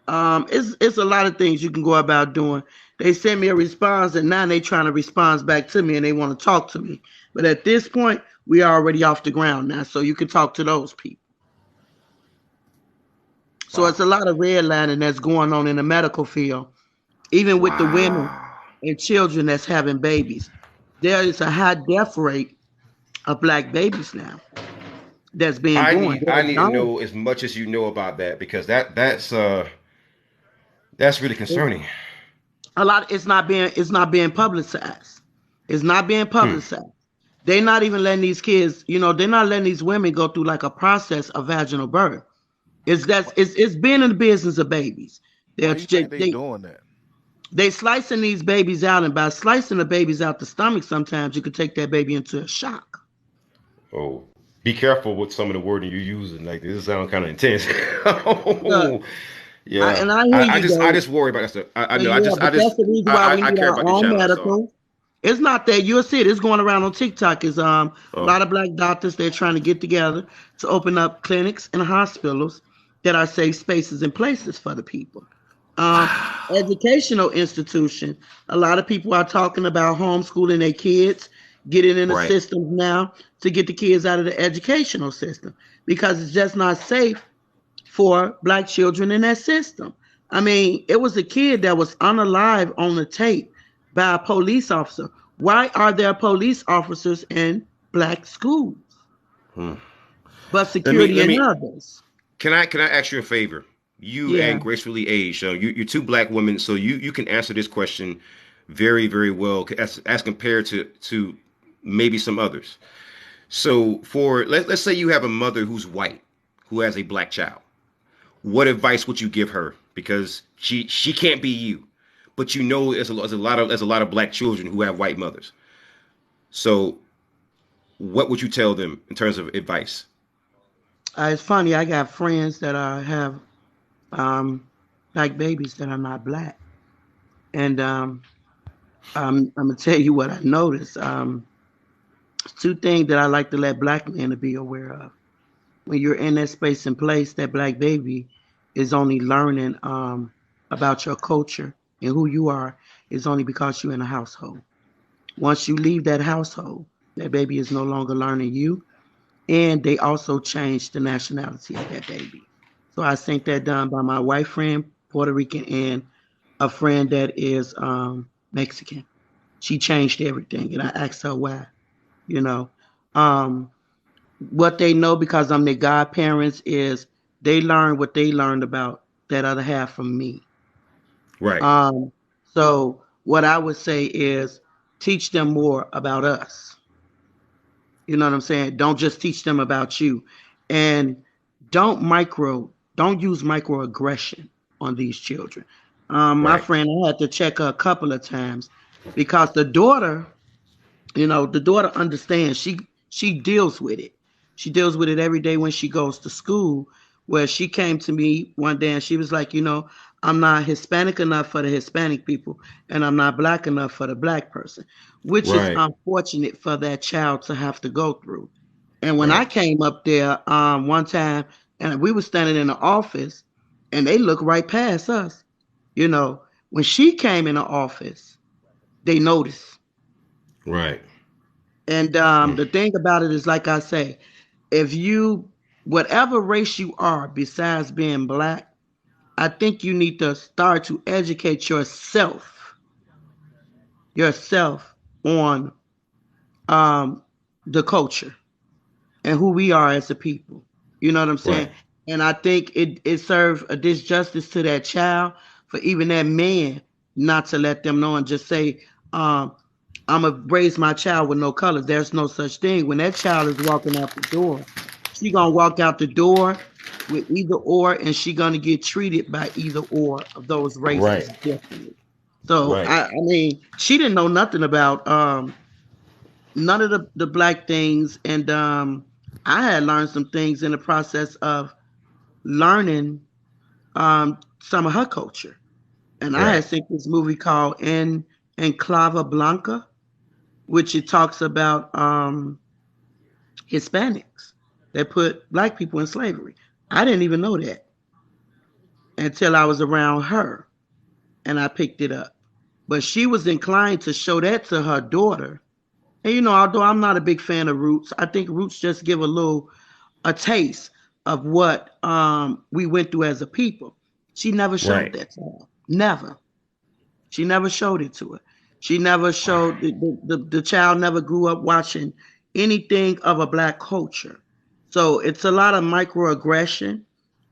It's a lot of things you can go about doing. They send me a response, and now they trying to respond back to me, and they want to talk to me. But at this point, we are already off the ground now, so you can talk to those people. So it's a lot of redlining that's going on in the medical field, even with the women and children that's having babies. There is a high death rate of black babies now that's being born. I need to know as much as you know about that, because that's really concerning. A lot. It's not being publicized. It's not being publicized. They're not even letting these kids. They're not letting these women go through like a process of vaginal birth. It's been in the business of babies. Why you think they doing that? They slicing these babies out, and by slicing the babies out the stomach, sometimes you could take that baby into a shock. Oh, be careful with some of the wording you're using. Like, this sounds kind of intense. Yeah, I just worry about that stuff. I know. But that's the reason why we need care our about own this channel. medical. It's not that you'll see it. It's going around on TikTok. Is a lot of black doctors, they're trying to get together to open up clinics and hospitals that are safe spaces and places for the people. Educational institution. A lot of people are talking about homeschooling their kids, getting in the Right. systems now to get the kids out of the educational system because it's just not safe for black children in that system. I mean, it was a kid that was unalive on the tape by a police officer. Why are there police officers in black schools, but security let in me. others? Can I ask you a favor? You Yeah. and gracefully age. So you're two black women, so you can answer this question very very well as compared to maybe some others. So for let's say you have a mother who's white who has a black child. What advice would you give her? Because she can't be you, but you know there's a lot of black children who have white mothers. So what would you tell them in terms of advice? It's funny. I got friends that have black babies that are not black, and I'm gonna tell you what I noticed. Two things that I like to let black men to be aware of. When you're in that space and place, that black baby is only learning about your culture and who you are is only because you're in a household. Once you leave that household, that baby is no longer learning you, and they also change the nationality of that baby. So I think that done by my white friend, Puerto Rican, and a friend that is Mexican. She changed everything, and I asked her why. You know, um, what they know because I'm their godparents is they learned what they learned about that other half from me. Right. Um, so what I would say is teach them more about us. You know what I'm saying? Don't just teach them about you. And don't use microaggression on these children. My Right. friend, I had to check her a couple of times because the daughter understands. She deals with it. She deals with it every day when she goes to school. Where she came to me one day and she was like, I'm not Hispanic enough for the Hispanic people, and I'm not black enough for the black person, which is Right. unfortunate for that child to have to go through. And when I Right. came up there one time, and we were standing in the office, and they looked right past us. When she came in the office, they noticed. Right. And Mm. the thing about it is, like I say, if you, whatever race you are, besides being black, I think you need to start to educate yourself on um, the culture and who we are as a people. You know what I'm saying? Right. And I think it served a disjustice to that child for even that man not to let them know and just say, um, I'm gonna raise my child with no color. There's no such thing. When that child is walking out the door, she gonna walk out the door with either or, and she gonna get treated by either or of those races Right. differently. So Right. I mean, she didn't know nothing about none of the black things, and I had learned some things in the process of learning some of her culture. And I had Right. seen this movie called In Clava Blanca, which it talks about Hispanics that put black people in slavery. I didn't even know that until I was around her and I picked it up. But she was inclined to show that to her daughter. And although I'm not a big fan of Roots, I think Roots just give a taste of what we went through as a people. She never showed Right. that to her. Never. She never showed it to her. She never showed the child never grew up watching anything of a black culture. So it's a lot of microaggression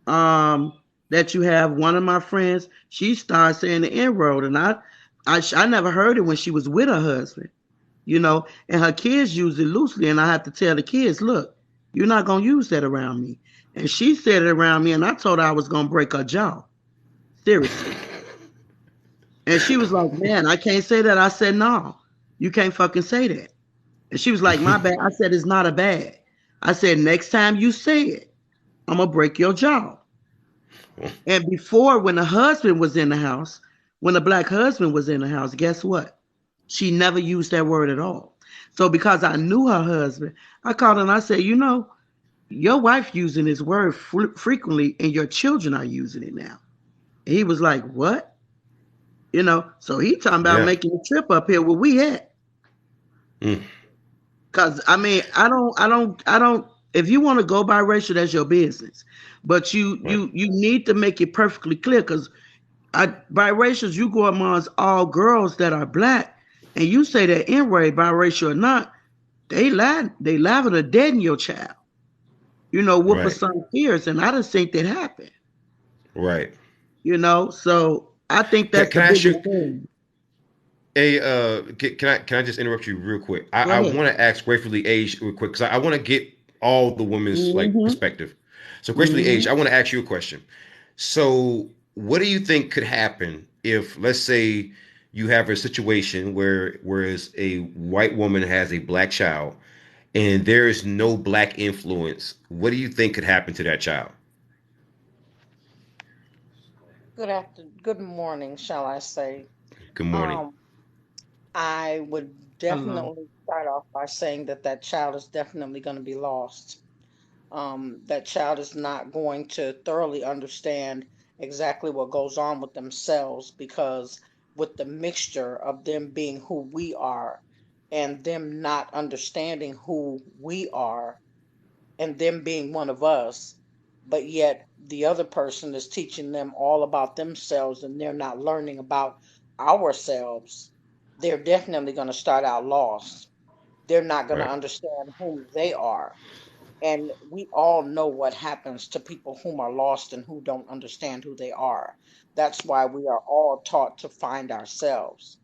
that you have. One of my friends, she started saying the N word, and I never heard it when she was with her husband, and her kids use it loosely, and I have to tell the kids, look, you're not gonna use that around me. And she said it around me, and I told her I was gonna break her jaw. Seriously. And she was like, man, I can't say that. I said, no, you can't fucking say that. And she was like, my bad. I said, it's not a bad. I said, next time you say it, I'm going to break your jaw. And before, when the husband was in the house, when the black husband was in the house, guess what? She never used that word at all. So because I knew her husband, I called her and I said, your wife using this word frequently and your children are using it now. He was like, what? So he talking about Yeah. making a trip up here where we at. Mm. Cause I don't. If you want to go biracial, that's your business. But you Right. you you need to make it perfectly clear. Cause biracials, you go amongst all girls that are black, and you say they're N-ray, biracial or not, they lie. They liable to deaden your child. Whoop Right. some fears, and I just think that happened. Right. So I think Can, that's the can I ask biggest you? thing. Hey, can I just interrupt you real quick? Go I ahead. want to ask Gratefully Age real quick because I want to get all the women's like Mm-hmm. perspective. So Gratefully Age, Mm-hmm. I want to ask you a question. So what do you think could happen if, let's say, you have a situation whereas a white woman has a black child and there is no black influence? What do you think could happen to that child? Good morning, shall I say. Good morning. Um, I would Hello. definitely start off by saying that that child is definitely going to be lost. That child is not going to thoroughly understand exactly what goes on with themselves because with the mixture of them being who we are and them not understanding who we are and them being one of us, but yet the other person is teaching them all about themselves and they're not learning about ourselves, they're definitely going to start out lost. They're not going to Right. understand whom they are. And we all know what happens to people whom are lost and who don't understand who they are. That's why we are all taught to find ourselves.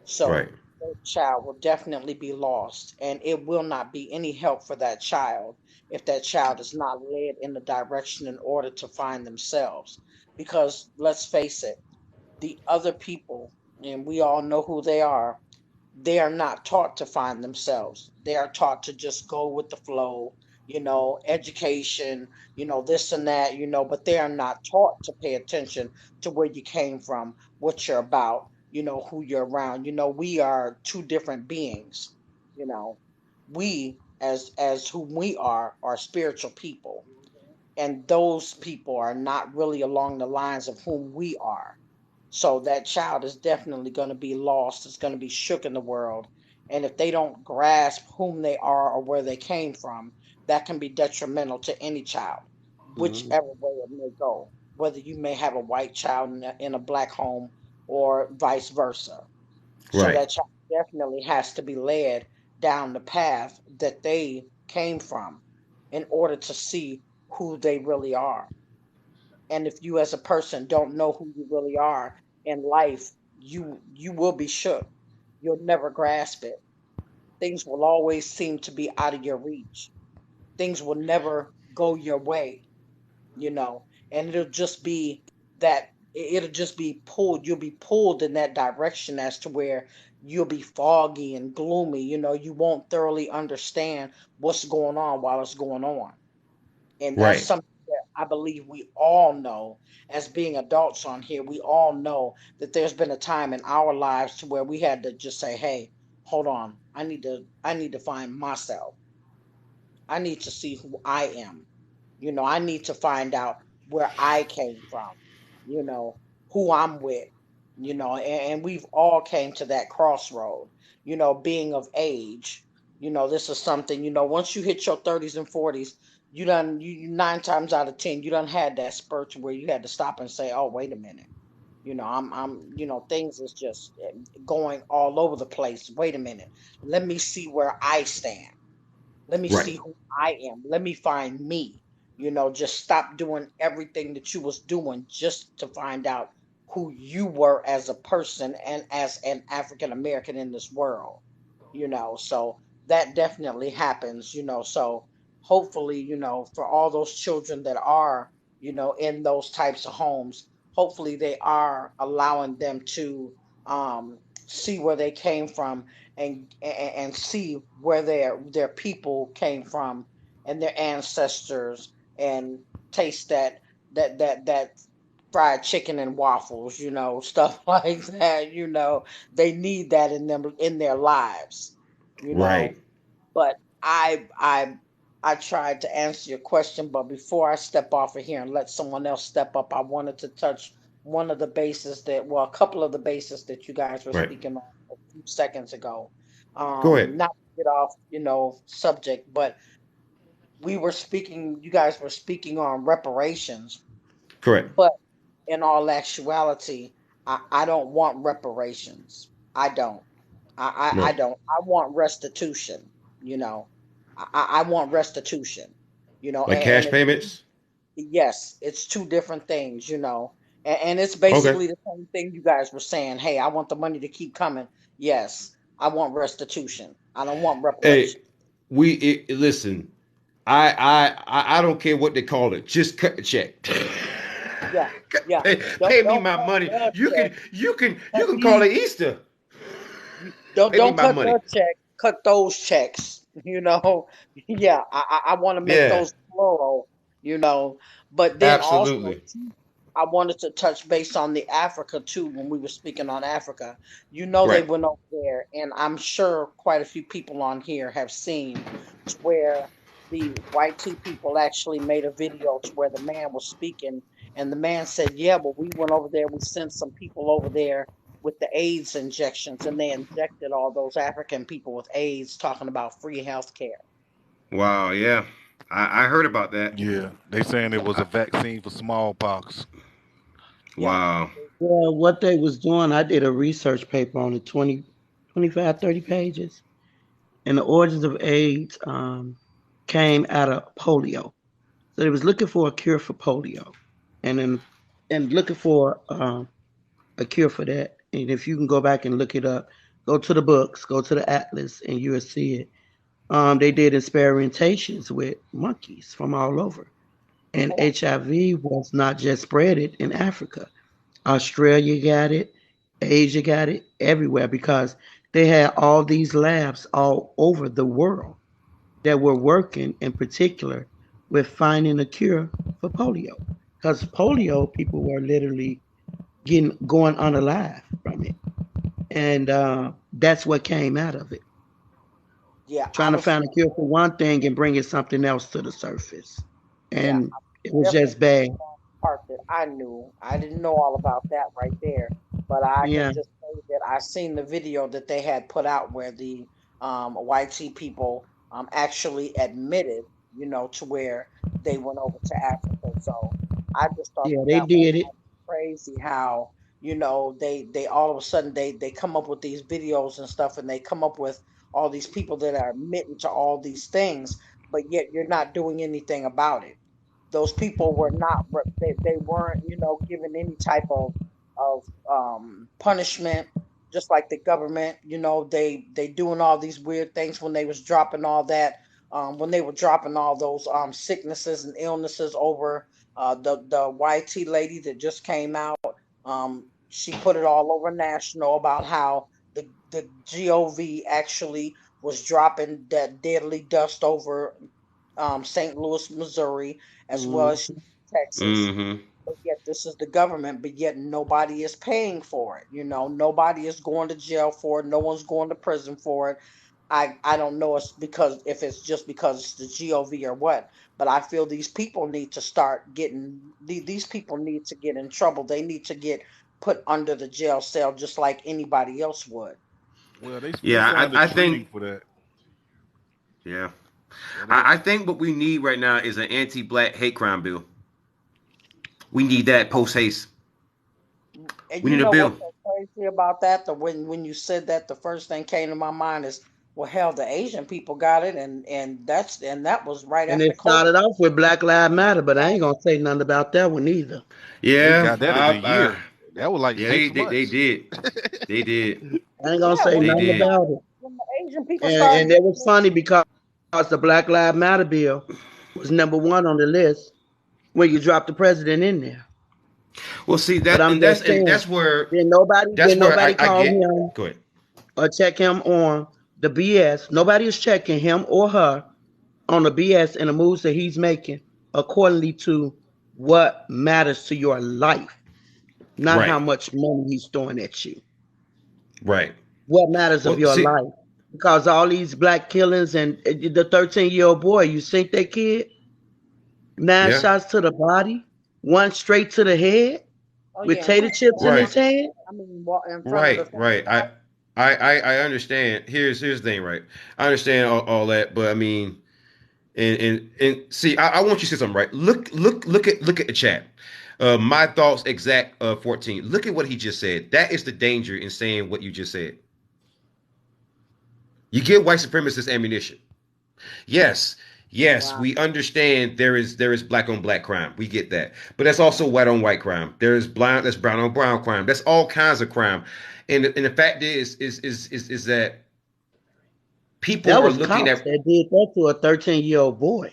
Right. So that child will definitely be lost, and it will not be any help for that child if that child is not led in the direction in order to find themselves. Because let's face it, the other people, and we all know who they are not taught to find themselves. They are taught to just go with the flow, education, this and that, but they are not taught to pay attention to where you came from, what you're about, who you're around. We are two different beings, you know. We as whom we are spiritual people. And those people are not really along the lines of whom we are. So that child is definitely going to be lost. It's going to be shook in the world. And if they don't grasp whom they are or where they came from, that can be detrimental to any child, Mm-hmm. whichever way it may go. Whether you may have a white child in a black home or vice versa. So Right. that child definitely has to be led down the path that they came from in order to see who they really are. And if you as a person don't know who you really are in life, you will be shook. You'll never grasp it. Things will always seem to be out of your reach. Things will never go your way, you know. And that it'll just be pulled. You'll be pulled in that direction as to where you'll be foggy and gloomy, you won't thoroughly understand what's going on while it's going on. And that's Right. something that I believe we all know as being adults on here. We all know that there's been a time in our lives to where we had to just say, "Hey, hold on. I need to find myself. I need to see who I am. I need to find out where I came from, who I'm with, and we've all came to that crossroad, being of age. This is something, once you hit your 30s and 40s, nine times out of 10, you done had that spurt to where you had to stop and say, oh, wait a minute. Things is just going all over the place. Wait a minute. Let me see where I stand. Let me Right. see who I am. Let me find me. Just stop doing everything that you was doing just to find out who you were as a person and as an African American in this world. So that definitely happens, so hopefully, for all those children that are, in those types of homes, hopefully they are allowing them to see where they came from and see where their people came from and their ancestors and taste that fried chicken and waffles, stuff like that, they need that in their lives, you know. Right. But I tried to answer your question, but before I step off of here and let someone else step up, I wanted to touch one of the bases a couple of the bases that you guys were Right. speaking on a few seconds ago. Go ahead. Not to get off, subject, but you guys were speaking on reparations, Correct. but in all actuality, I don't want reparations. I don't. I Right. don't. I want restitution. I want restitution. Like And cash payments. yes, it's two different things. And it's Okay. basically the same thing you guys were saying. Hey, I want the money to keep coming. Yes, I want restitution. I don't want Hey, reparations. listen. I don't care what they call it. Just cut the check. Yeah, yeah. Pay me Don't my cut money. the You check. can call it Easter. Don't Pay me my cut money. the check. Cut those checks. Yeah. I want to make Yeah, those plural. But then also absolutely. I wanted to touch base on the Africa too when we were speaking on Africa. They Right. went over there, and I'm sure quite a few people on here have seen to where the white tea people actually made a video to where the man was speaking, and the man said, "Yeah, but we went over there. We sent some people over there with the AIDS injections, and they injected all those African people with AIDS, talking about free health care." Wow. Yeah. I heard about that. Yeah, they saying it was a vaccine for smallpox. Yeah. Wow. Well, what they was doing, I did a research paper on it, 20, 25, 30 pages. And the origins of AIDS came out of polio. So they was looking for a cure for polio. And looking for a cure for that. And if you can go back and look it up, go to the books, go to the atlas, and you will see it. They did experimentations with monkeys from all over. And HIV was not just spread it in Africa. Australia got it, Asia got it, everywhere because they had all these labs all over the world that were working in particular with finding a cure for polio. Because polio, people were literally going unalive from it. And that's what came out of it. Yeah, Trying to find a cure for one thing and bringing something else to the surface. And it was just bad. part that I knew. I didn't know all about that right there, but I Yeah. can just say that I seen the video that they had put out where the YT people actually admitted, to where they went over to Africa. So I just thought Yeah, that they that was did it. crazy how they all of a sudden they come up with these videos and stuff, and they come up with all these people that are admitting to all these things, but yet you're not doing anything about it. Those people were not they weren't given any type of punishment, just like the government. They doing all these weird things when they was dropping all that, when they were dropping all those sicknesses and illnesses over the YT lady that just came out. She put it all over national about how the GOV actually was dropping that deadly dust over St. Louis, Missouri, as well as Texas. Mm-hmm. But yet this is the government, but yet nobody is paying for it. Nobody is going to jail for it. No one's going to prison for it. I don't know if it's just because it's the GOV or what, but I feel these people need to start getting these people need to get in trouble. They need to get put under the jail cell just like anybody else would. Well, they Yeah, signed a I treaty think. for that. Yeah, Yeah, they, I think what we need right now is an anti-black hate crime bill. We need that post haste. And We you need a know bill. what's so crazy about that? When you said that, the first thing came to my mind is, well, hell, the Asian people got it, and that was right And after it COVID. started off with Black Lives Matter, but I ain't gonna say nothing about that one either. they Yeah, got that in a year. That was like yeah, 6 they months. did. They did. I ain't gonna Yeah, say when They nothing did. about it. the Asian people And started it was funny because the Black Lives Matter bill was number one on the list when you dropped the president in there. Well, see But I'm just saying, that's where did nobody I call get. him Go ahead. or check him on the BS? Nobody is checking him or her on the BS and the moves that he's making accordingly to what matters to your life, not how Right, much money he's throwing at you. right. What matters of Well, your see, life. Because all these black killings and the 13-year-old boy, you think that kid? 9 yeah, shots to the body, 1 straight to the head. Oh with yeah, in tater front of chips the in Right, his family. hand. I mean, in front of the right, family. right. I understand. Here's the thing, right? I understand all that, but I mean, and see, I want you to say something, right? Look at the chat. My thoughts exact 14. Look at what he just said. That is the danger in saying what you just said. You give white supremacists ammunition. Yes, yes, Wow. we understand there is black on black crime. We get that. But that's also white on white crime. That's brown on brown crime. That's all kinds of crime. And the fact is that people That are was looking cops at that did that to a 13-year-old boy,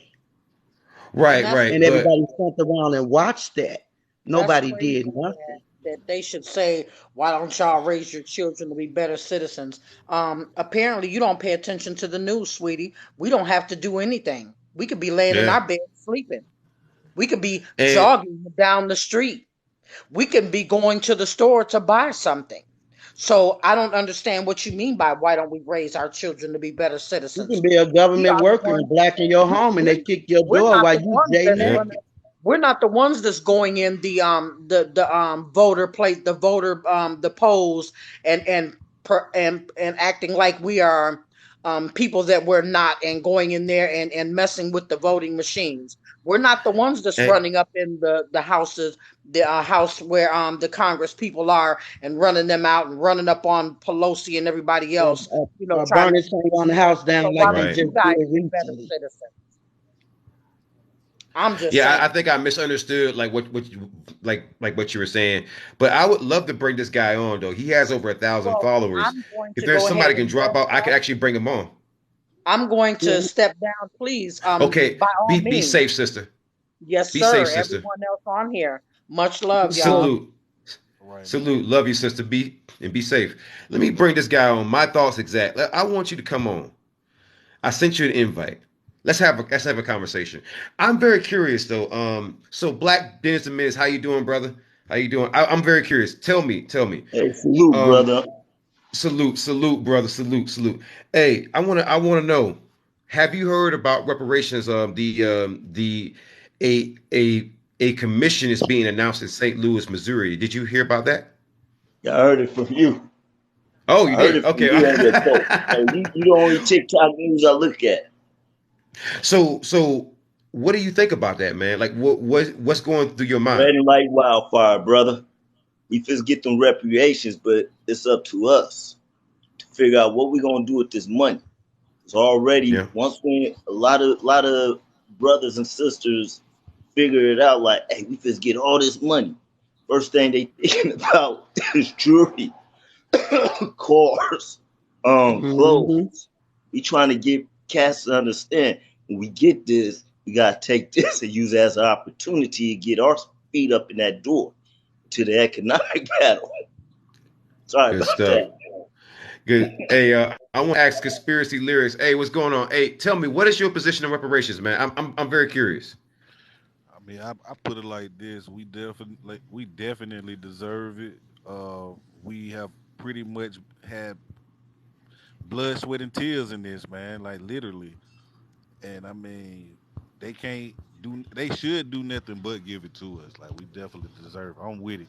And right, that's right, and but everybody sat around and watched that. that's Nobody crazy did that nothing. they should say, "Why don't y'all raise your children to be better citizens?" Apparently, you don't pay attention to the news, sweetie. We don't have to do anything. We could be laying in yeah. our bed sleeping. We could be And jogging down the street. We can be going to the store to buy something. So I don't understand what you mean by why don't we raise our children to be better You can citizens? be a We government are the worker ones. and black in your We, home, and we're, they kick your we're door not while the you ones jay that's yeah. gonna. naked. We're not the ones that's going in the voter plate, the voter the polls, and acting like we are people that we're not, and going in there and messing with the voting machines. We're not the ones that's And, running up in the houses, the house where the Congress people are, and running them out and running up on Pelosi and everybody Or, else. or, You know, or trying to burning keep us someone in check. house So down why like don't they right. you just guys did be better recently. citizens? I'm just Yeah, I saying. think I misunderstood like what you like what you were saying. But I would love to bring this guy on though. He has over 1,000 Well, followers. I'm going If to there's go ahead somebody can and drop drop out, I could off. actually bring him on. I'm going to Mhm. step down, please. Okay, By all be means. safe, sister. Yes, Be safe, sir. sister. Everyone else on here. Much love, Yeah. y'all. Salute. All right, man. Salute. Love you, sister. Be safe. Let me bring this guy on. My thoughts exact. I want you to come on. I sent you an invite. Let's have a conversation. I'm very curious though. So Black Dennis the Menace, how you doing, brother? How you doing? I'm very curious. Tell me. Hey, salute, Um, brother. salute, brother. Salute. Hey, I wanna know. Have you heard about reparations? The a commission is being announced in St. Louis, Missouri. Did you hear about that? I heard it from you. Oh, you I heard did. it from Okay. you on your post. So you the only TikTok news I look at. So what do you think about that, man? Like what's going through your mind? Spreading like wildfire, brother. We just get them reparations, but it's up to us to figure out what we're gonna do with this money. It's already Yeah. once we a lot of brothers and sisters figure it out, like, hey, we just get all this money. First thing they thinking about is jewelry, cars, Mhm. clothes. We trying to get cats to understand when we get this, we gotta take this and use it as an opportunity to get our feet up in that door to the economic battle. Sorry Good about stuff. that. Good. Hey, I want to ask conspiracy lyrics. Hey, what's going on? Hey, tell me, what is your position on reparations, man? I'm very curious. I mean, I put it like this: we definitely deserve it. We have pretty much had blood, sweat, and tears in this, man. Like literally, and I mean, they can't do. They should do nothing but give it to us. Like we definitely deserve it. I'm with it.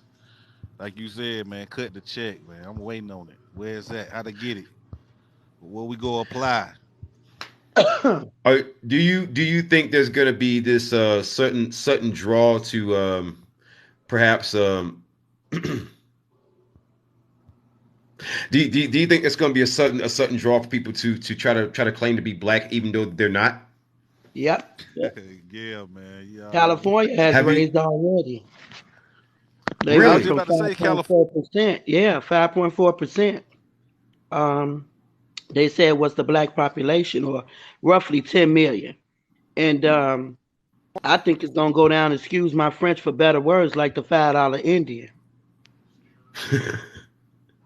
Like you said, man, cut the check, man. I'm waiting on it. Where's that? How to get it? Where we go apply? Do you think there's gonna be this certain draw to perhaps do you think it's gonna be a certain draw for people to try to claim to be black even though they're not? Yep. Yeah, man. You already. California has Have you raised already. They I was went really? just from about to say California. 5.4%. Yeah, 5.4%. Um, they said was the black population, or roughly 10 million. And I think it's gonna go down. Excuse my French for better words, like the $5 Indian.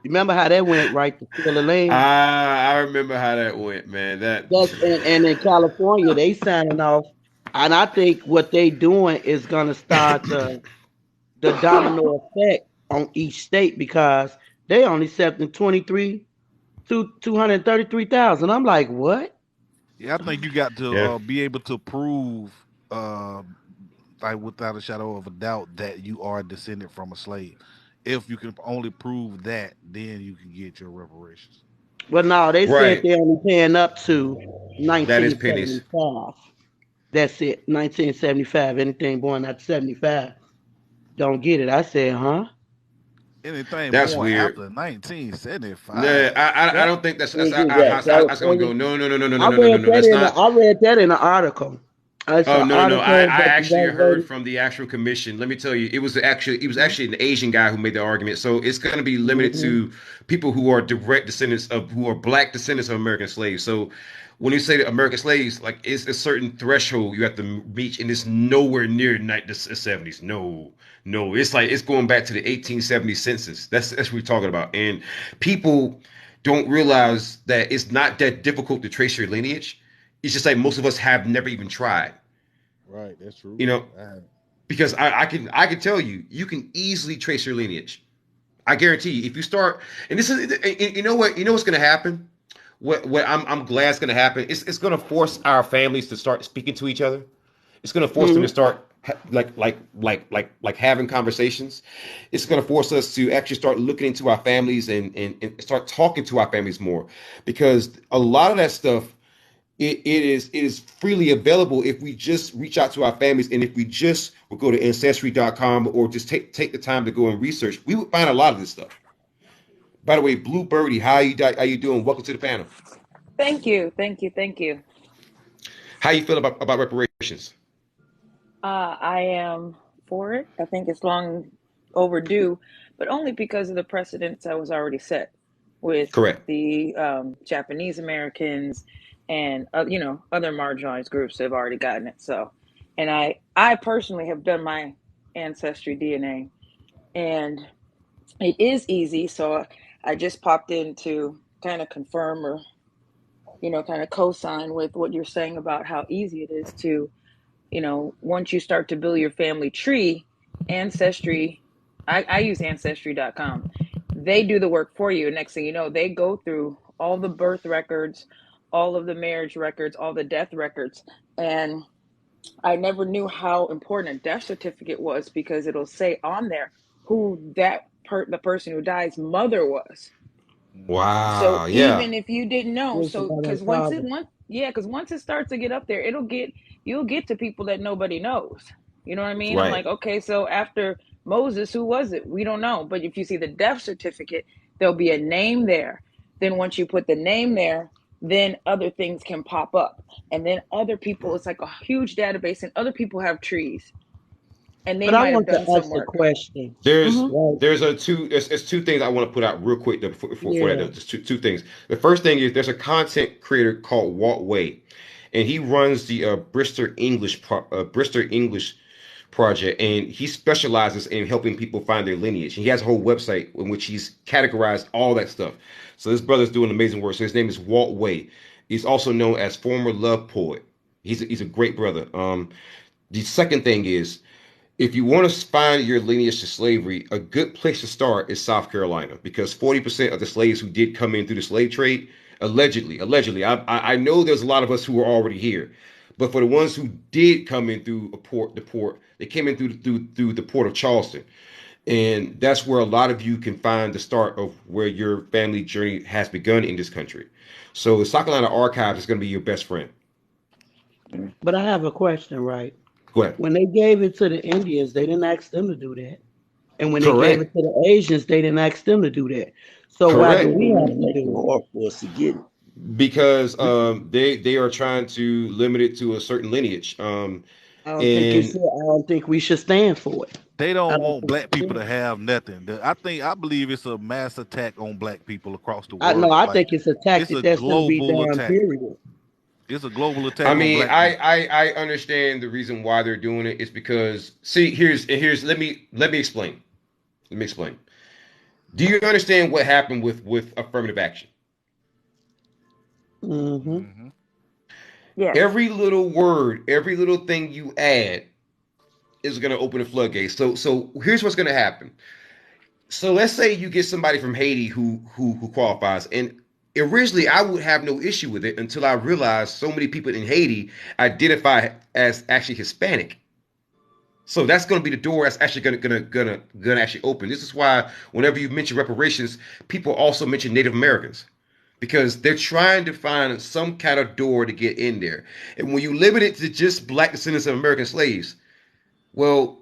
Remember how that went, right? To steal the land. I remember how that went, man. That That's and in California they signing off, and I think what they doing is gonna start the domino effect on each state because they only accepting 233,000. I'm like, what? Yeah, I think you got to yeah. be able to prove uh, like without a shadow of a doubt that you are descended from a slave. If you can only prove that, then you can get your reparations. Well, no, they said Right. they only paying up to That is pennies. 1975. That's it, 1975. Anything born after 75 don't get it. I said, huh? Anything That's born weird. after No, 1975. That, I don't think that's. was I was gonna go. No, no, no, no, no, no, I no, no, no, read no. that That's in the not. I read that in an article. It's Oh an no, no, no! article I that the actually young heard lady. from the actual commission. Let me tell you, it was actually an Asian guy who made the argument. So it's going to be limited Mhm. to people who are direct descendants of who are black descendants of American slaves. So when you say that American slaves, like it's a certain threshold you have to reach, and it's nowhere near the 70s. No, no, it's like it's going back to the 1870 census. That's what we're talking about, and people don't realize that it's not that difficult to trace your lineage. It's just like most of us have never even tried. Right, that's true. You know, because I can tell you, you can easily trace your lineage. I guarantee you, if you start, and this is, you know what's going to happen. What I'm glad is going to happen. It's going to force our families to start speaking to each other. It's going to force them to Mhm. start like having conversations. It's going to force us to actually start looking into our families and start talking to our families more, because a lot of that stuff it is freely available if we just reach out to our families, and if we just would go to ancestry.com or just take the time to go and research, we would find a lot of this stuff. By the way, Blue Birdie, how you doing? Welcome to the panel. Thank you, thank you, thank you. How you feel about reparations? I am for it. I think it's long overdue, but only because of the precedents that was already set with Correct. the Japanese Americans and other marginalized groups that have already gotten it. So, and I personally have done my ancestry DNA, and it is easy. So I just popped in to kind of confirm or kind of co-sign with what you're saying about how easy it is to once you start to build your family tree. Ancestry, I use ancestry.com. They do the work for you. Next thing you know, they go through all the birth records, all of the marriage records, all the death records. And I never knew how important a death certificate was, because it'll say on there who the person who dies mother was. So Wow. Yeah. even if you didn't know, This is so not a because problem. because once it starts to get up there, you'll get to people that nobody knows. You know what I mean? I'm Right. like, okay, so after Moses, who was it? We don't know. But if you see the death certificate, there'll be a name there. Then once you put the name there, then other things can pop up. And then other people, it's like a huge database, and other people have trees and they But I might have want to done some ask a work. question. There's Hmm. Right? there's two things I want to put out real quick for that. Yeah. There's two things. The first thing is there's a content creator called Walt Way, and he runs the Bristol English project, and he specializes in helping people find their lineage. He has a whole website in which he's categorized all that stuff. So this brother's doing amazing work. So his name is Walt Way. He's also known as former love poet. He's a great brother. The second thing is, if you want to find your lineage to slavery, a good place to start is South Carolina, because 40% of the slaves who did come in through the slave trade, allegedly, I know there's a lot of us who are already here, but for the ones who did come in through the port, they came in through the port of Charleston, and that's where a lot of you can find the start of where your family journey has begun in this country. So the South Carolina Archives is going to be your best friend. But I have a question, right? Go ahead. When they gave it to the Indians, they didn't ask them to do that. And when they gave it Correct. to the Asians, they didn't ask them to do that. So why do Yeah, Correct. they we have want to to make it do it? hard for us to get it. Because they are trying to limit it to a certain lineage. And I don't think we should stand for it. They I don't don't want think black we people to should. have nothing. I believe it's a mass attack on black people across the I know. world. I Like think it's a it's tactic a that's going to be global done. attack. Period. It's a global I attack on mean, black people. I understand the reason why they're doing it is because, see, here's let me explain. Let me explain. Do you understand what happened with affirmative action? Hmm. Hmm. Yes. Every little word, every little thing you add is going to open the floodgates. So here's what's going to happen. So let's say you get somebody from Haiti who qualifies, and originally I would have no issue with it until I realized so many people in Haiti identify as actually Hispanic. So that's going to be the door that's actually gonna actually open. This is why whenever you mention reparations, people also mention Native Americans because they're trying to find some kind of door to get in there. And when you limit it to just black descendants of American slaves, well,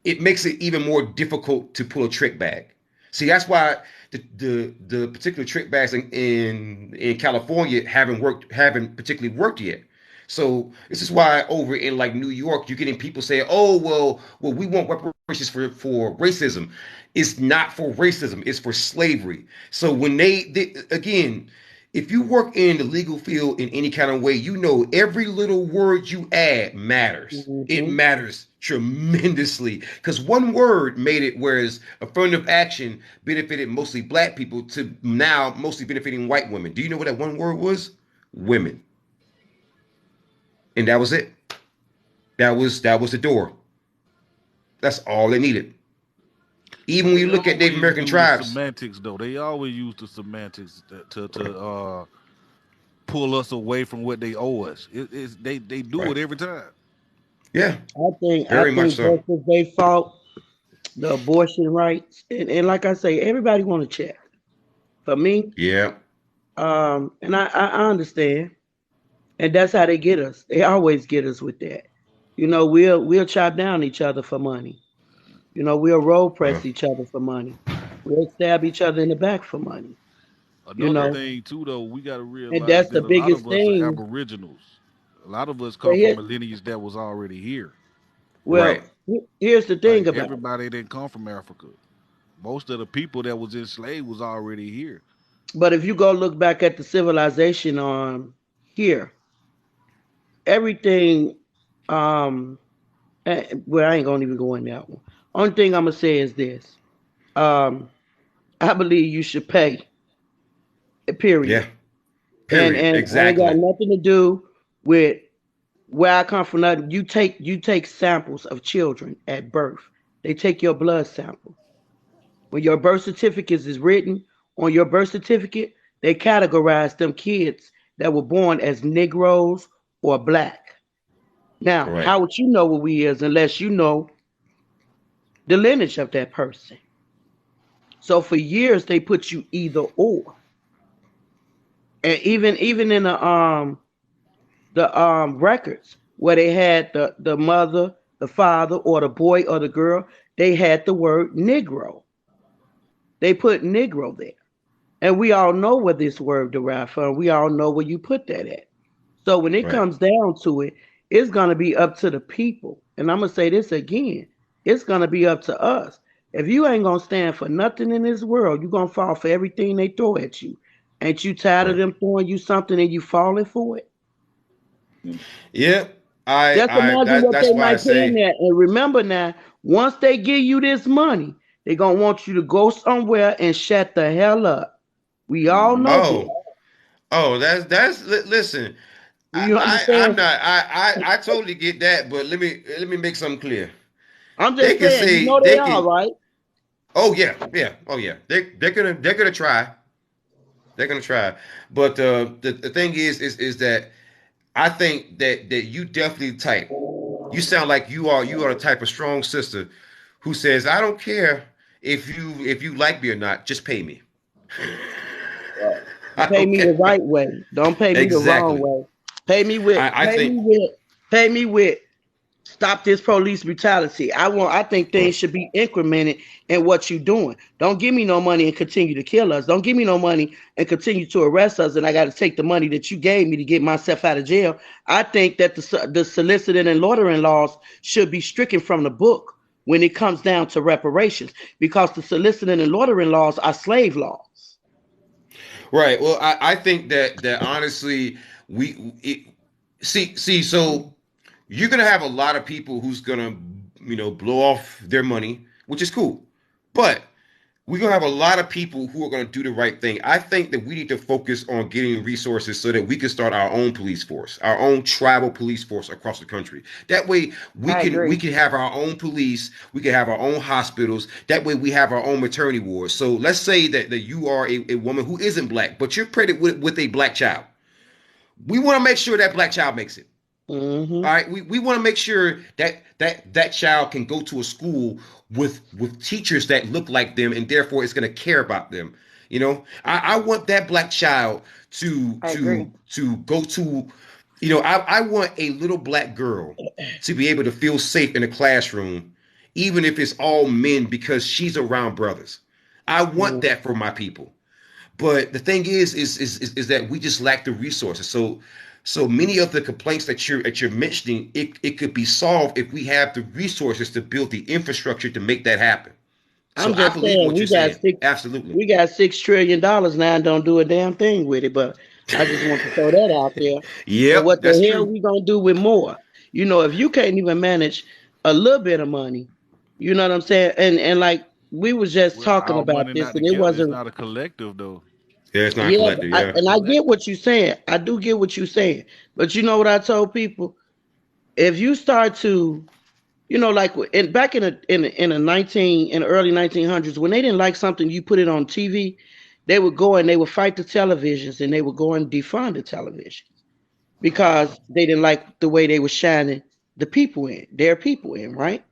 it makes it even more difficult to pull a trick bag. See, that's why the particular trick bags in California haven't particularly worked yet. So this is why over in like New York, you're getting people saying, "Oh, well, we want reparations for racism." It's not for racism; it's for slavery. So when they again, if you work in the legal field in any kind of way, you know every little word you add matters. It matters tremendously because one word made it whereas affirmative action benefited mostly black people to now mostly benefiting white women. Do you know what that one word was? Women. And that was it. That was the door. That's all they needed. Even when you look at Native American tribes. Semantics, though. They always use the semantics to pull us away from what they owe us. They do it every time. Yeah. I think much so. versus they fought the abortion rights. And like I say, everybody want to check. For me, yeah. And I understand. And that's how they get us. They always get us with that. You know, we'll chop down each other for money. You know, we'll roll press each other for money. We'll stab each other in the back for money. Another thing too, though, we got to realize and that's the biggest a lot of us thing. are Aboriginals. A lot of us come from a lineage that was already here. Well, here's the thing about everybody didn't come from Africa. Most of the people that was enslaved was already here. But if you go look back at the civilization here, everything, well, I ain't gonna even go in that one. Only thing I'm gonna say is this: I believe you should pay. Period. Yeah. Period. And exactly. it ain't got nothing to do with where I come from. Nothing. You take samples of children at birth. They take your blood sample. When your birth certificate is written on your birth certificate, they categorize them kids that were born as Negroes or black. Now, how would you know what we is unless you know the lineage of that person? So for years they put you either or. And even in the records where they had the mother, the father, or the boy or the girl, they had the word Negro. They put Negro there. And we all know where this word derived from. We all know where you put that at. So when it comes down to it, it's going to be up to the people. And I'm going to say this again. It's going to be up to us. If you ain't going to stand for nothing in this world, you're going to fall for everything they throw at you. Ain't you tired of them throwing you something and you falling for it? Yeah. Just imagine what they might put in there. And remember now, once they give you this money, they're going to want you to go somewhere and shut the hell up. We all know this. Oh, listen. I totally get that, but let me make something clear. I'm just saying, you know they are, right? Oh yeah. They're gonna try. They're gonna try. But the thing is that I think that you definitely type. You sound like you are the type of strong sister who says, I don't care if you like me or not, just pay me. Pay me the right way. Don't pay me the wrong way. Pay me with pay me with stop this police brutality. I think things should be incremented in what you're doing. Don't give me no money and continue to kill us. Don't give me no money and continue to arrest us, and I got to take the money that you gave me to get myself out of jail. I think that the soliciting and loitering laws should be stricken from the book when it comes down to reparations, because the soliciting and loitering laws are slave laws. Right. Well, I think that honestly, so you're gonna have a lot of people who's gonna, blow off their money, which is cool, but we're gonna have a lot of people who are gonna do the right thing. I think that we need to focus on getting resources so that we can start our own police force, our own tribal police force across the country. That way we can have our own police, we can have our own hospitals. That way we have our own maternity wards. So let's say that you are a woman who isn't black, but you're pregnant with a black child. We want to make sure that black child makes it. All right, we want to make sure that child can go to a school with teachers that look like them, and therefore it's going to care about them. You know, I want that black child to go to, you know, I want a little black girl to be able to feel safe in a classroom, even if it's all men, because she's around brothers. I want that for my people. But the thing is that we just lack the resources. So many of the complaints that you're mentioning, it could be solved if we have the resources to build the infrastructure to make that happen. So I'm just saying, Absolutely. We got $6 trillion now and don't do a damn thing with it. But I just want to throw that out there. Yeah, what the that's hell true. we gonna do with more? You know, if you can't even manage a little bit of money, you know what I'm saying? And like we was just talking Our about money this, not and it together. It's wasn't. not a collective though. Yeah, it's not Yeah, collective. Yeah. I get what you're saying. I do get what you're saying. But you know what I told people? If you start to, you know, like back in the early 1900s, when they didn't like something, you put it on TV, they would go and they would fight the televisions and they would go and defund the television because they didn't like the way they were shining their people in, right?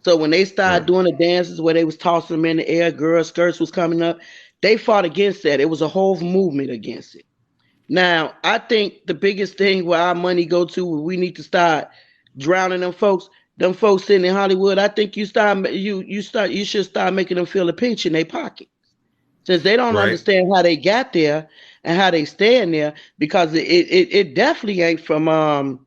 So when they started doing the dances where they was tossing them in the air, girls' skirts was coming up, they fought against that. It was a whole movement against it. Now, I think the biggest thing where our money go to, where we need to start drowning them folks sitting in Hollywood. I think you should start making them feel a pinch in their pocket, since they don't understand how they got there and how they staying there, because it definitely ain't from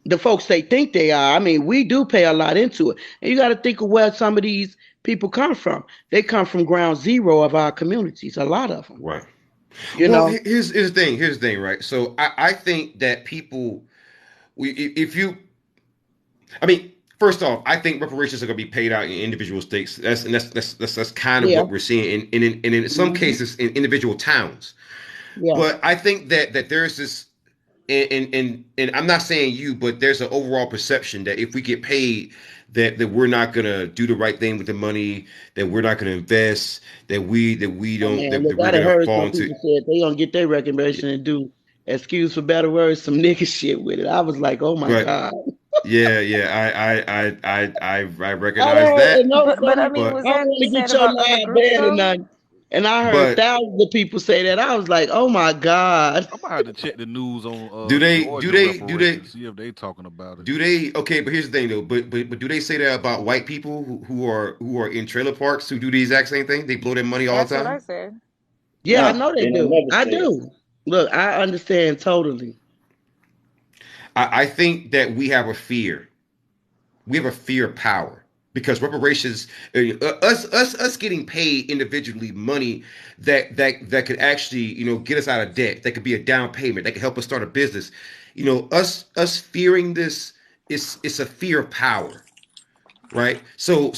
the folks they think they are. I mean, we do pay a lot into it, and you got to think of where some of these people come from. They come from ground zero of our communities. A lot of them, Right. You well, know. here's the thing. Here's the thing, right? So I think that people, first off, I think reparations are going to be paid out in individual states. That's kind of what we're seeing, and in some cases in individual towns. Yeah. But I think that there's this, and I'm not saying you, but there's an overall perception that if we get paid, that we're not gonna do the right thing with the money, that we're not gonna invest, that we don't, that we're gonna fall into. People said they gonna get their recognition and do, excuse for better words, some nigga shit with it. I was like, oh my God. Yeah, I recognize that. But I mean, was I that want to said get your about other live groups bad though? tonight. And I heard thousands of people say that. I was like, "Oh my God!" I'm gonna have to check the news on. Do they see if they talking about it? Do they? Okay, but here's the thing though. But do they say that about white people who are in trailer parks who do the exact same thing? They blow their money all the time. That's what I said. Yeah, I know they do. I do. Look, I understand totally. I think that we have a fear. We have a fear of power. Because reparations, us getting paid individually money that could actually, you know, get us out of debt, that could be a down payment, that could help us start a business. You know, us fearing this it's a fear of power, right? So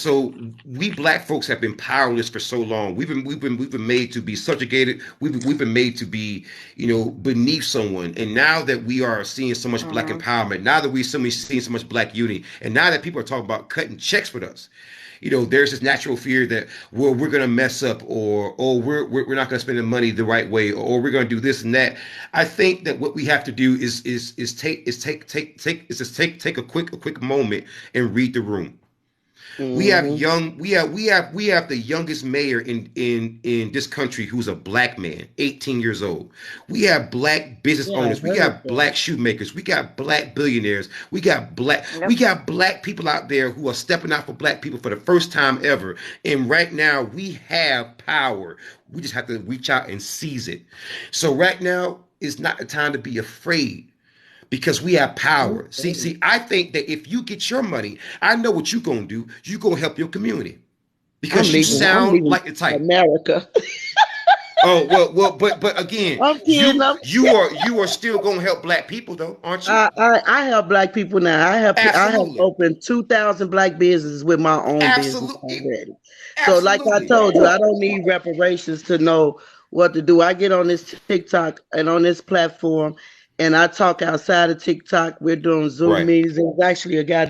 we black folks have been powerless for so long. We've been made to be subjugated. We've been made to be, you know, beneath someone. And now that we are seeing so much black empowerment, now that we're seeing so much black unity, and now that people are talking about cutting checks with us, you know, there's this natural fear that, well, we're gonna mess up, or we're not gonna spend the money the right way, or we're gonna do this and that. I think that what we have to do is take a quick moment and read the room. We have the youngest mayor in this country who's a black man, 18 years old. We have black business owners. We got black shoemakers. We got black billionaires. We got black people out there who are stepping out for black people for the first time ever. And right now we have power. We just have to reach out and seize it. So right now is not the time to be afraid. Because we have power. See, I think that if you get your money, I know what you're gonna do. You're gonna help your community. Because you sound like the type. America. Oh well, but again, I'm kidding. you are still gonna help black people though, aren't you? I help black people now. I have opened 2,000 black businesses with my own business already. So like I told you, I don't need reparations to know what to do. I get on this TikTok and on this platform, and I talk outside of TikTok. We're doing Zoom meetings. There's actually a guy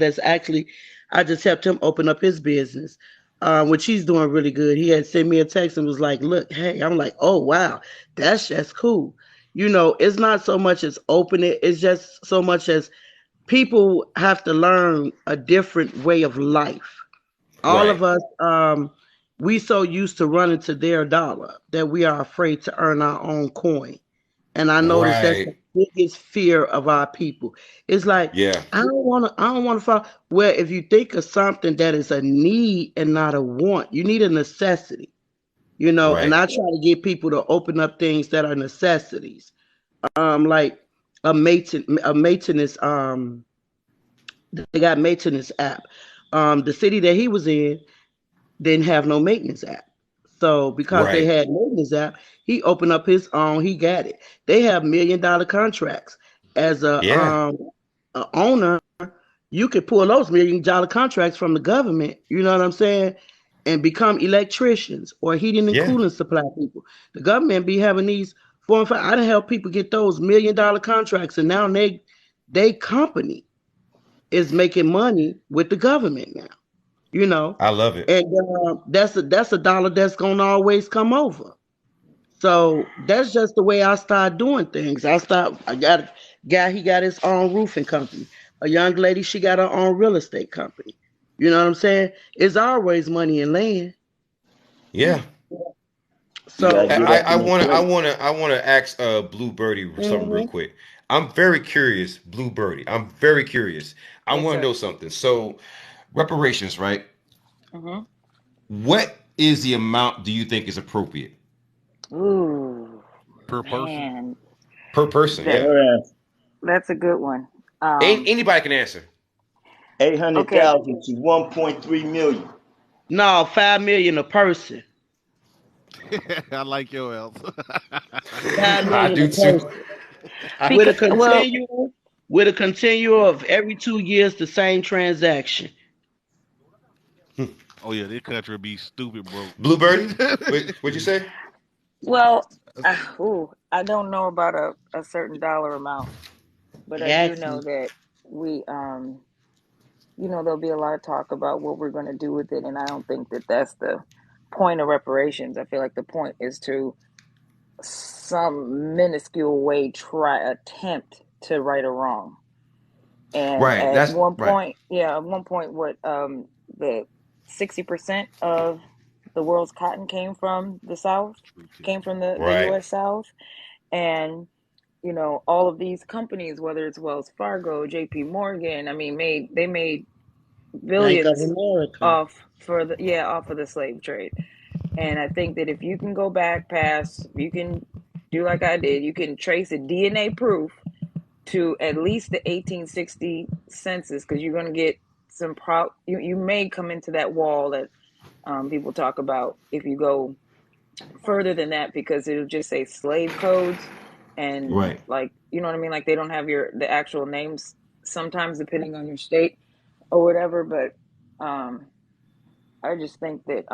I just helped him open up his business, which he's doing really good. He had sent me a text and was like, look, hey, I'm like, oh, wow, that's just cool. It's not so much as open it, it's just so much as people have to learn a different way of life. All Right. of us, we so used to running to their dollar that we are afraid to earn our own coin. And I noticed that's the Right. biggest fear of our people. It's like Yeah. I don't want to fall. Well, if you think of something that is a need and not a want, you need a necessity. And Right. I try to get people to open up things that are necessities. Like a maintenance. They got maintenance app. The city that he was in didn't have no maintenance app. So because they Right. had maintenance app, he opened up his own. He got it. They have $1 million contracts. As Yeah. a owner, you could pull those $1 million contracts from the government. You know what I'm saying? And become electricians or heating and Yeah. cooling supply people. The government be having these 4 and 5. I done help people get those $1 million contracts, and now they company is making money with the government now. You know, I love it. and that's a dollar that's gonna always come over. So that's just the way I start doing things. I got a guy, he got his own roofing company. A young lady, she got her own real estate company. You know what I'm saying? It's always money in land. Yeah. You gotta So I get I up I in that wanna I place. wanna I wanna ask Blue Birdie something real mhm. quick. I'm very curious, Blue Birdie. I'm very curious. I Yes, want to sir. know something. So, reparations, right? Hmm. What is the amount do you think is appropriate Ooh, Per person. man, per person? Let that Yeah. her answer. that's a good one. Anybody can answer. Eight hundred Okay, thousand to 1.3 million. No, 5 million a person. I like your else. Five I million do a too. person. With a because well, continual with a continual of every 2 years the same transaction. Oh yeah, this country be stupid broke. Blue Birdie, what'd you say? well, I don't know about a certain dollar amount, but He I do asked know me. that we there'll be a lot of talk about what we're going to do with it, and I don't think that that's the point of reparations. I feel like the point is to some minuscule way try attempt to right a wrong. And Right. at That's one right. point, yeah, at one point, what the 60% of the world's cotton came from the South, came from the Right. U.S. South, and all of these companies, whether it's Wells Fargo, J.P. Morgan, I mean, made Bank of billions America. off of the slave trade. And I think that if you can go back past, you can do like I did, you can trace a DNA proof to at least the 1860 census, because you're going to get you may come into that wall that people talk about if you go further than that, because it'll just say slave codes, and Right. like, you know what I mean, like they don't have the actual names sometimes depending on your state or whatever. But um I just think that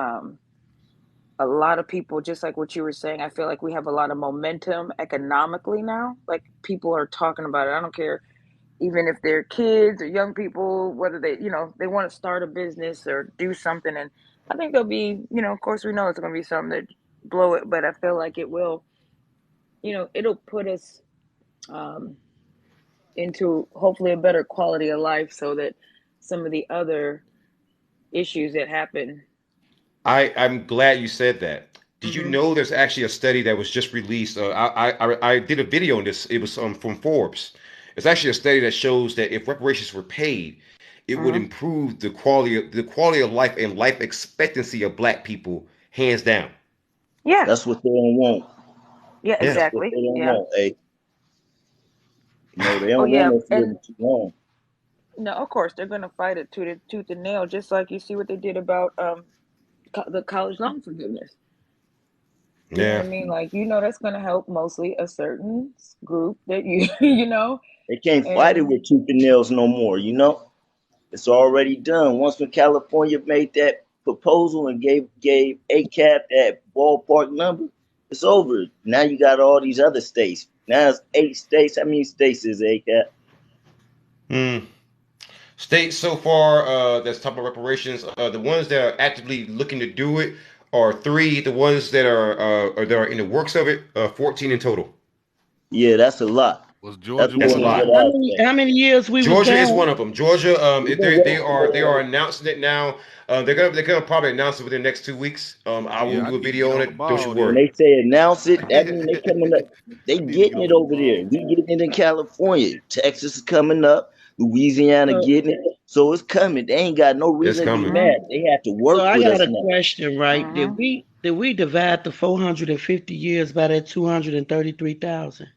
a lot of people, just like what you were saying, I feel like we have a lot of momentum economically now. Like people are talking about it. I don't care, even if they're kids or young people, whether they want to start a business or do something. And I think there'll be, of course, we know it's going to be something that blow it, but I feel like it will, it'll put us um, into hopefully a better quality of life, so that some of the other issues that happen. I'm glad you said that. Did you Hmm. know there's actually a study that was just released? I did a video on this. It was from Forbes. It's actually a study that shows that if reparations were paid, it would Hmm. improve the quality of life and life expectancy of Black people, hands down. Yeah. That's what they don't want. Yeah, Yeah. That's what exactly. they don't Yeah. want. Hey, they Oh don't yeah. want us And living too long. no, of course they're going to fight it to the tooth and nail, just like you see what they did about the college loan forgiveness. You know what Yeah. I mean? Like, that's going to help mostly a certain group that you. They can't fight it And with tooth and nails no more. It's already done. Once when California made that proposal and gave ACAP that ballpark number, it's over. Now you got all these other states. Now it's 8 states. How many states is ACAP? Hmm. States so far that's talking about reparations, the ones that are actively looking to do it are three. The ones that are in the works of it, 14 in total. Yeah, that's a lot. Was That's Georgia That's a one more of than lot. them? what I How many years we was Georgia is down? one of them. Georgia, they are think. announcing it now. They're gonna probably announce it within the next 2 weeks. I will Yeah, I do a need to get video on on the it. Don't you ball When then. worry. they say announce it, that means they coming up. They I need to get getting it on the over there. ball. We getting it in California. Texas is coming up. Louisiana So, getting it. So it's coming. They ain't got no It's reason to be coming. mad. Mm-hmm. They have to so work I with got us a now. question, right? Mm-hmm. Did we divide the 450 years by that 233,000?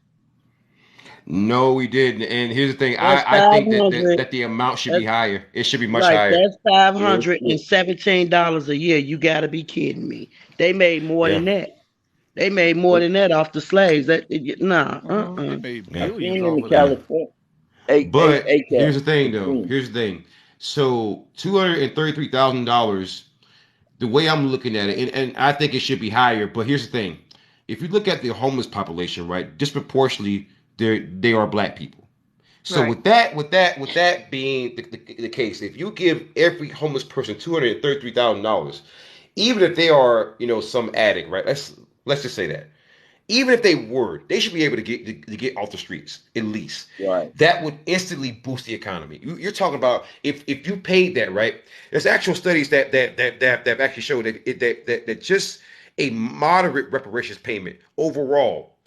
No, we didn't. And here's the thing. That's I think that, 500. that the amount should be That's higher. It should be much right. higher. That's five Yeah, hundred and $17 a year. You got to be kidding me. They made more Yeah. than that. They made more than that off the slaves. Nah. Mm-hmm. They made Yeah. we billions ain't in off the of that. Yeah. California. Hey, But Cat. here's the thing, though. Kareem. Here's the thing. So $233,000. The way I'm looking at it, and I think it should be higher. But here's the thing: if you look at the homeless population, right, disproportionately, they are black people. So Right. with that being the case, if you give every homeless person $233,000, even if they are, some addict, right? Let's just say that. Even if they were, they should be able to get off the streets at least. Right. That would instantly boost the economy. You're talking about if you paid that, right? There's actual studies that actually show that just a moderate reparations payment overall,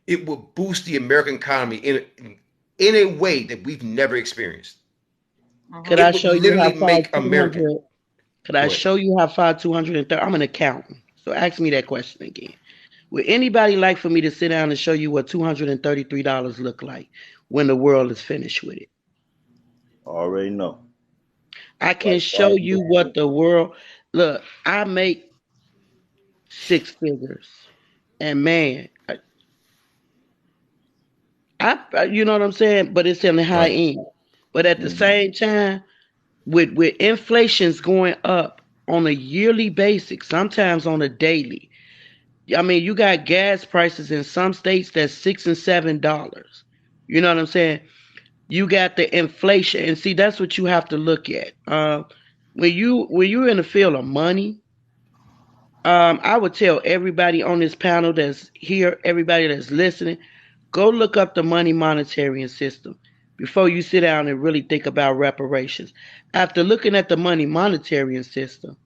it will boost the American economy in a way that we've never experienced. Could It I would show you how literally far make 200? America. Could I Go ahead. show you how far 230? I'm an accountant, so ask me that question again. Would anybody like for me to sit down and show you what $233 look like when the world is finished with it? Already know. I can Right. show you what the world. Look, I make 6 figures, and man, you know what I'm saying. But it's in the high Right. end. But at the Mhm. same time, with inflation's going up on a yearly basis, sometimes on a daily. I mean, you got gas prices in some states that's $6 and $7. You know what I'm saying? You got the inflation, and see that's what you have to look at. When you're in the field of money, I would tell everybody on this panel that's here, everybody that's listening, go look up the money monetary system before you sit down and really think about reparations. After looking at the money monetary system,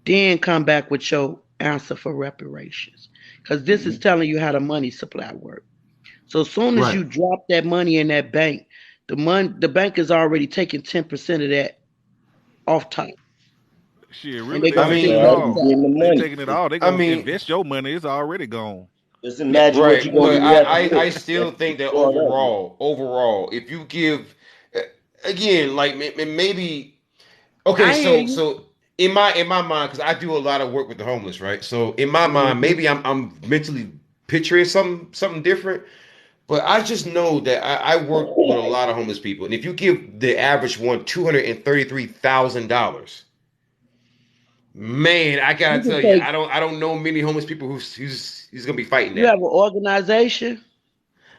then come back with your answer for reparations. Because this is telling you how the money supply works. So as soon as Right. you drop that money in that bank, the bank is already taking 10% of that off top. Shit, And really, they're they I gonna taking send it the mean, other Already all. getting side. the They money. taking it all. They I gonna mean, invest your money. It's already gone. Just imagine what right. you're gonna But do I after this. still think that Start up. overall, if you give again, like maybe okay, I hear you. so in my mind, because I do a lot of work with the homeless, right? So in my mind, Hmm. maybe I'm mentally picturing something different. But I just know that I work with a lot of homeless people, and if you give the average one $233,000, man, I You gotta can tell you, take. I don't know many homeless people who's gonna be fighting You have that. an organization.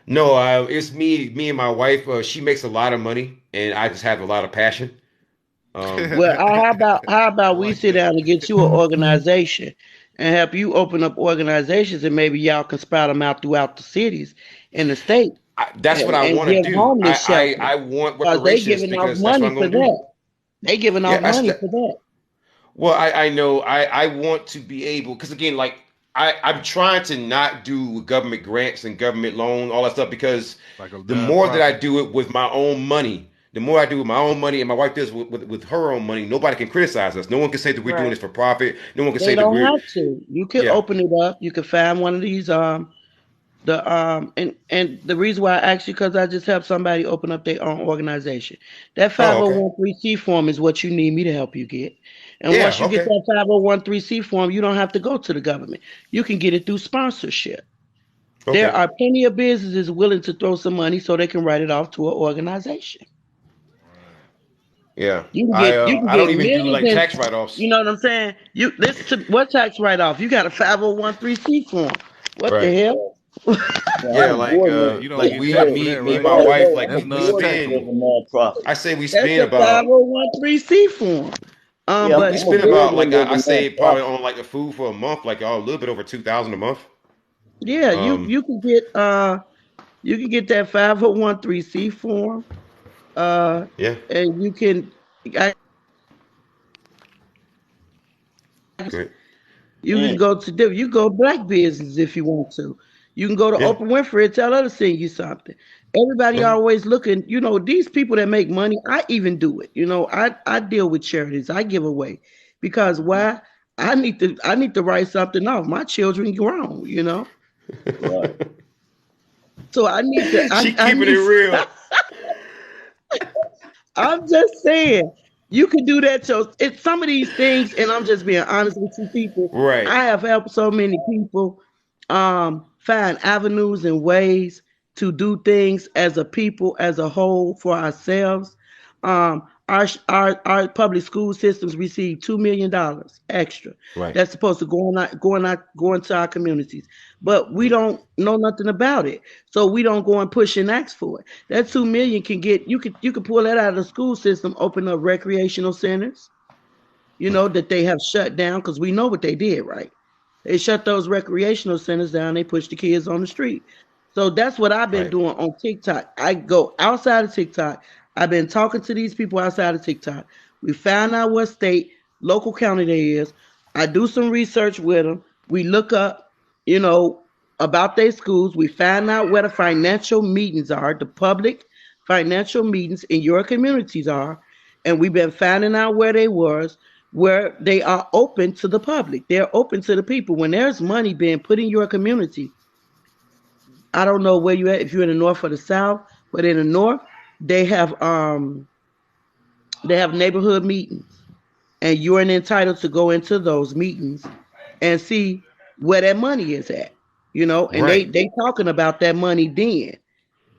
No, it's me and my wife. She makes a lot of money, and I just have a lot of passion. Um, Well, how about I we like sit that. down and get you an organization and help you open up organizations, and maybe y'all can sprout them out throughout the cities in the state that's what I and want to give do. homeless shelter I want because they reparations giving off because that's what money I'm for gonna do. that. They giving Yeah, off money for that. well, I know I want to be able because again, like I'm trying to not do government grants and government loan, all that stuff because Like a the more that I nonprofit. do it with my own money, the more I do with my own money, and my wife does with her own money, nobody can criticize us. No one can say that we're doing Right. this for profit. No one can They say that don't we're have to. You can yeah. open it up. You can find one of these and the reason why I asked you because I just helped somebody open up their own organization. That Oh, okay. 501(c) form is what you need me to help you get. And Yeah, once you get okay. that 501(c) form, you don't have to go to the government. You can get it through sponsorship. There Okay. are plenty of businesses willing to throw some money so they can write it off to an organization. Yeah. You can I get you uh can I get don't even do millions like in. tax write-offs. You know what I'm saying? You listen to what tax write off? You got a 501(c) form. What the Right. hell? Now, Yeah, I'm a board member. You don't like But get we taxed for me that, me and right? my y'all wife know like I'm That's a we board member non-taxable. of a nonprofit. I say we That's spend a about 501(c) form. Yeah, we But I'm a spend board about like member of I a say probably nonprofit. on like the food for a month, like a little bit over 2,000 a month. yeah, you Um you can get You can get that 501(c) form, uh, Yeah. and you can. I, Great. You can go to you go black business if you want to. You can go to Yeah. Oprah Winfrey and tell her to sing you something. Everybody Yeah. always looking, these people that make money, I even do it. I deal with charities. I give away because why? I need to write something off. My children grown. Right. So I need to She I keeping it need real. I'm just saying, you can do that. So it's some of these things, and I'm just being honest with you people. Right. I have helped so many people find avenues and ways to do things as a people, as a whole, for ourselves. Our public school systems receive $2 million extra. Right. That's supposed to go into our communities, but we don't know nothing about it, so we don't go and push and ask for it. That 2 million you could pull that out of the school system, open up recreational centers, that they have shut down because we know what they did, right? They shut those recreational centers down. They pushed the kids on the street. So that's what I've been Right. doing on TikTok. I go outside of TikTok. I've been talking to these people outside of TikTok. We find out what state, local county they is. I do some research with them. We look up, you know, about their schools. We find out where the financial meetings are, the public financial meetings in your communities are. And we've been finding out where they are open to the public. They're open to the people. When there's money being put in your community, I don't know where you at, if you're in the north or the south, but in the north, they have neighborhood meetings, and you're entitled to go into those meetings and see where that money is at, and they Right. they talking about that money then.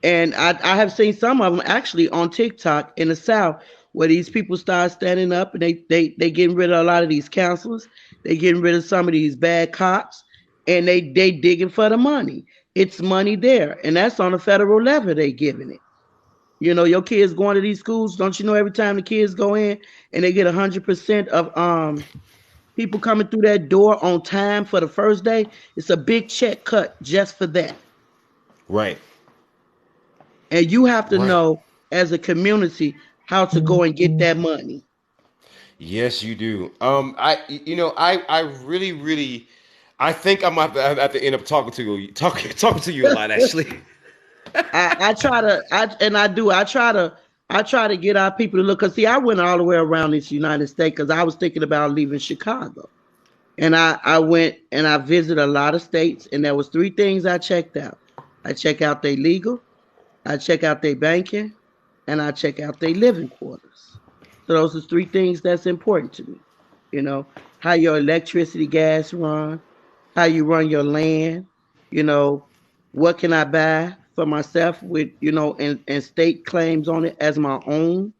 And I have seen some of them actually on TikTok in the South where these people start standing up and they getting rid of a lot of these counselors. They getting rid of some of these bad cops, and they digging for the money. It's money there, and that's on a federal level they giving it. Your kids going to these schools. Don't you know every time the kids go in and they get 100% of people coming through that door on time for the first day, it's a big check cut just for that. Right. And you have to Right. know as a community how to go and get that money. Yes, you do. I really, really, I think I'm have to end up talking to you a lot, actually. I try to I try to get our people to look, because see, I went all the way around this United States because I was thinking about leaving Chicago. And I went and I visited a lot of states, and there was three things I checked out. I check out their legal, I check out their banking, and I check out their living quarters. So those are three things that's important to me. How your electricity, gas run, how you run your land, you know, what can I buy for myself with, and state claims on it as my own.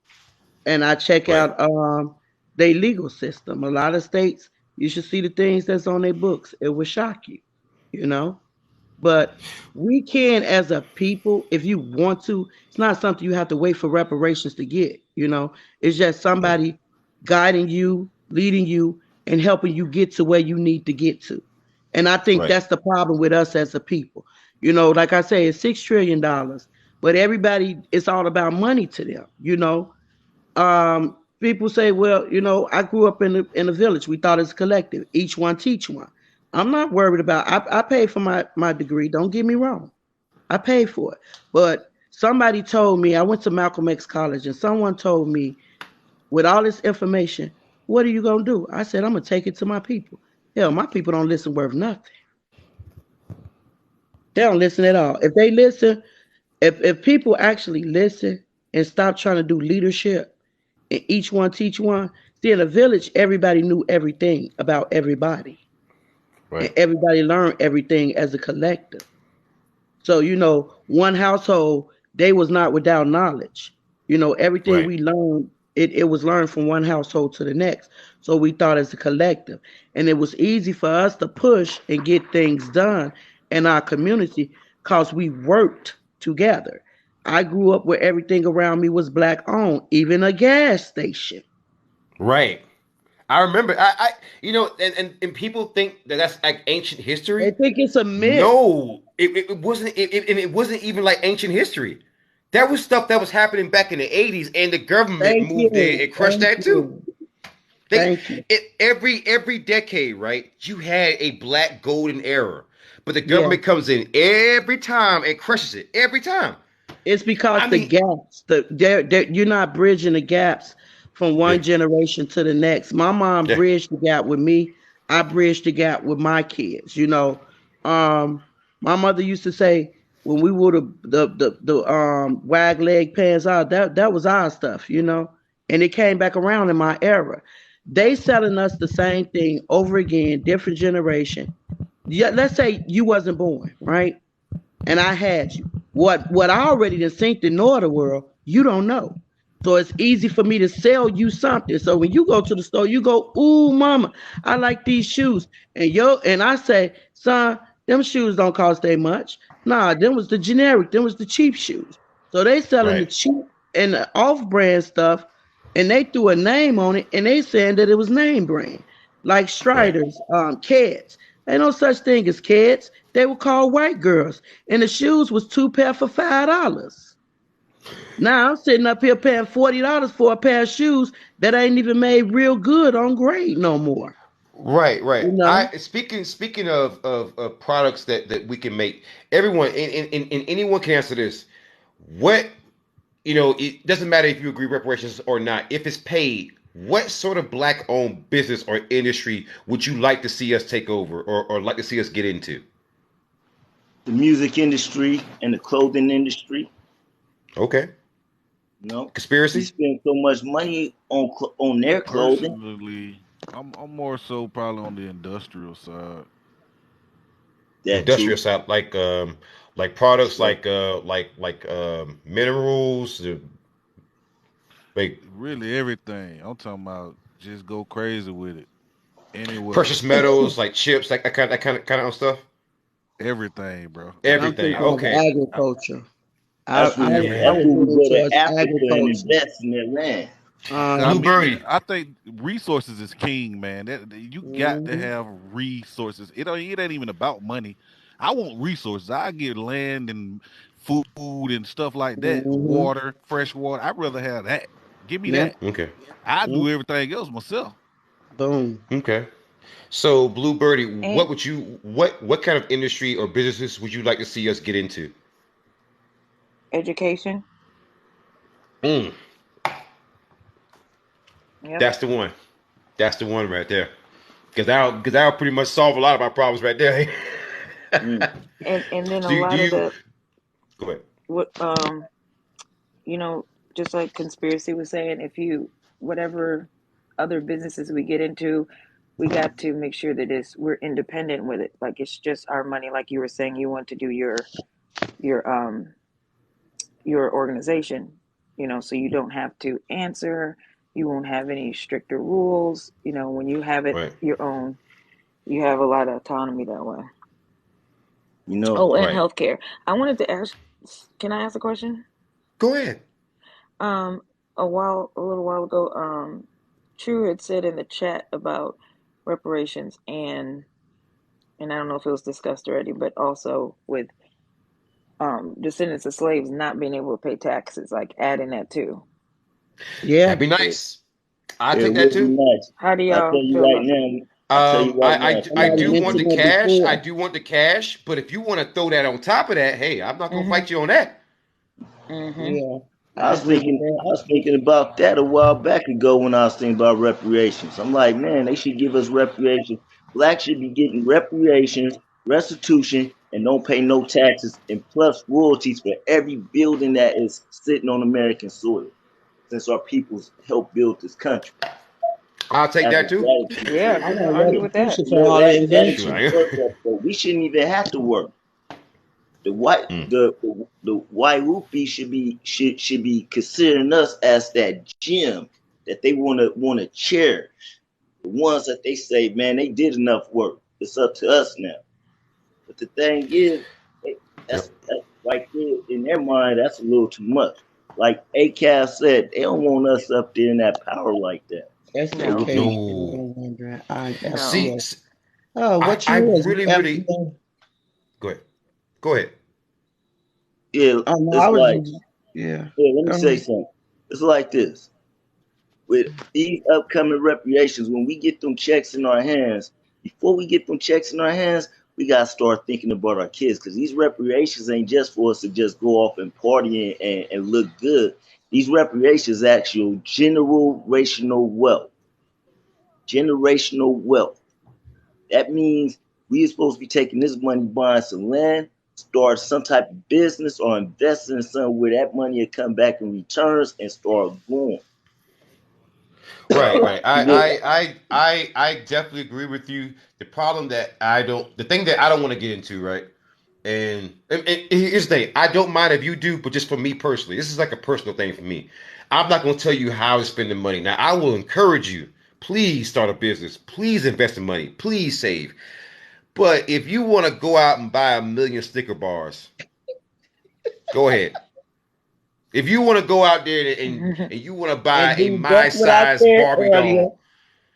And I check Right. out their legal system. A lot of states, you should see the things that's on their books. It will shock you, you know. But we can, as a people, if you want to, it's not something you have to wait for reparations to get. It's just somebody guiding you, leading you, and helping you get to where you need to get to. And I think Right. that's the problem with us as a people. Like I say, it's $6 trillion, but everybody, it's all about money to them. People say, well, I grew up in a village. We thought it's collective. Each one teach one. I'm not worried about. I paid for my degree. Don't get me wrong. I paid for it. But somebody told me, I went to Malcolm X College, and someone told me, with all this information, what are you gonna do? I said, I'm gonna take it to my people. Hell, my people don't listen worth nothing. They don't listen at all. If they listen, if people actually listen and stop trying to do leadership and each one teach one, see, in a village, everybody knew everything about everybody. And Right. everybody learned everything as a collective. So, one household, they was not without knowledge. Everything Right. we learned, it was learned from one household to the next. So we thought as a collective. And it was easy for us to push and get things done in our community because we worked together. I grew up where everything around me was black owned, even a gas station. Right. I remember. You know, and people think that that's like ancient They history. think it's a myth. No, it wasn't. And it wasn't even like ancient history. That was stuff that was happening back in the 80s, and the government Thank moved in you. and crushed Thank that too. you. Thank you. Every decade, right? You had a black golden era, but the Yeah. government comes in every time and crushes it every time. It's because I the mean, gaps, you're not bridging the gaps from one yeah, generation to the next. My mom yeah, bridged the gap with me. I bridged the gap with my kids. My mother used to say when we wore the wag leg pants out, that was our stuff, and it came back around in my era. They selling us the same thing over again, different generation. Yeah, let's say you wasn't born, right? And I had you. What I already done seen the know of the world, you don't know. So it's easy for me to sell you something. So when you go to the store, you go, ooh, mama, I like these shoes. And I say, son, them shoes don't cost that much. Nah, them was the generic, them was the cheap shoes. So they selling the right, cheap and the off-brand stuff, and they threw a name on it, and they saying that it was name brand, like right. Strider's, Keds. Ain't no such thing as Keds. They were called white girls, and the shoes was 2 pair for $5. Now I'm sitting up here paying $40 for a pair of shoes that ain't even made real good on grade no more. Right, right. You know? Speaking of products that we can make, everyone and anyone can answer this. What it doesn't matter if you agree reparations or not. If it's paid, what sort of black-owned business or industry would you like to see us take over or like to see us get into? The music industry and the clothing industry. Okay. You know, we Conspiracy? spend so much money on their clothing. Personally, I'm more so probably on the industrial side. That Industrial too. side, like products So like minerals, like Really, everything. I'm talking about just go crazy with it. Anywhere, precious metals, like chips, like that kind of stuff. everything, bro. I'm Everything. thinking of Okay. agriculture. that's I where Yeah, we, man. that's would where we put it go to towards Africa and agriculture. invest in their land. I Blue Uh-huh. mean, Birdie. I think resources is king, man. You got to hmm have resources. It ain't even about money. I want resources. I get land and food and stuff like that. hmm Water, fresh water. I'd rather have that. Give me Yeah. that. Okay. I Mm. do everything else myself. Boom. Okay. So, Blue Birdie, And what kind of industry or businesses would you like to see us get into? education. Mm, Yep. that's the one. That's the one right there. Because that'll pretty much solve a lot of our problems right there. Mm. And then a do lot of you the go ahead? what you know, just like conspiracy was saying, if you whatever other businesses we get into, we got to make sure that we're independent with it. Like it's just our money. Like you were saying, you want to do your your organization, so you don't have to answer. You won't have any stricter rules. When you have it Right, your own, you have a lot of autonomy that way. You know, Oh, and right. healthcare. I wanted to ask, can I ask a question? Go ahead. Um, a little while ago, True had said in the chat about reparations and I don't know if it was discussed already, but also with descendants of slaves not being able to pay taxes, like adding that too. Yeah. That'd be It, nice. I it take that would be too. nice. how do I tell y'all you feel right about that? now. I tell you right now. I Somebody do want the mentioned that cash. I before. do want the cash. But if you want to throw that on top of that, hey, I'm not gonna Mm-hmm. fight you on that. Mm-hmm. Yeah. I I was agree with thinking, that. I was thinking about that a while back ago when I was thinking about reparations. I'm like, man, they should give us reparations. Blacks should be getting reparations, restitution, and don't pay no taxes, and plus royalties for every building that is sitting on American soil, since our peoples helped build this country I'll take as that a too. gratitude. Yeah, I I got can't argue with that. restitution You for know all the that Shoot, should inventions. I work us, but we shouldn't even have to work. The white Mm, the white rupee should be considering us as that gem that they wanna cherish. The ones that they say, man, they did enough work. It's up to us now. But the thing is, yep. that's right there in their mind. That's a little too much. Like ACAS said, they don't want us up there in that power like that. That's the No, case. No. no. See, FCA. Oh, I, what I year is it? really FCA? go ahead. Go ahead. Yeah, Oh no, I it's was like, just yeah. let me say something. It's like this. With these upcoming reparations, when we get them checks in our hands, before we get them checks in our hands, we gotta start thinking about our kids, because these reparations ain't just for us to just go off and party and look good. These reparations actual generational wealth. Generational wealth. That means we are supposed to be taking this money, buying some land, start some type of business, or investing in something where that money will come back in returns and start growing. Right, right. Yeah. I definitely agree with you. The thing that I don't want to get into, right? And here's the thing, I don't mind if you do, but just for me personally, this is like a personal thing for me. I'm not going to tell you how to spend the money. Now, I will encourage you. Please start a business. Please invest in money. Please save. But if you want to go out and buy 1,000,000 sticker bars, go ahead. If you want to go out there and you want to buy And a dude, that's my what I size said Barbie earlier. doll,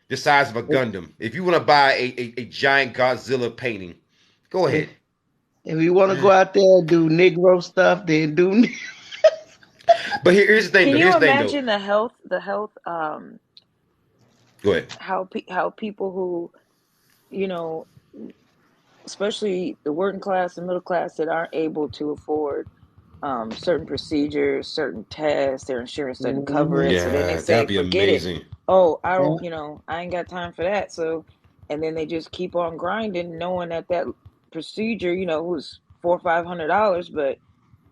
the size of a Gundam, if you want to buy a giant Godzilla painting, go ahead. If you want to go out there and do Negro stuff, then do. But here's the thing. Can Though. you Here's the thing, though. imagine the health, Go ahead. how people who, you know, especially the working class and middle class that aren't able to afford certain procedures, certain tests, their insurance doesn't cover it. So then they Yeah, say, that'd be forget it. amazing. Oh, I Yeah. don't, I ain't got time for that. So, and then they just keep on grinding, knowing that procedure, was $400-500, but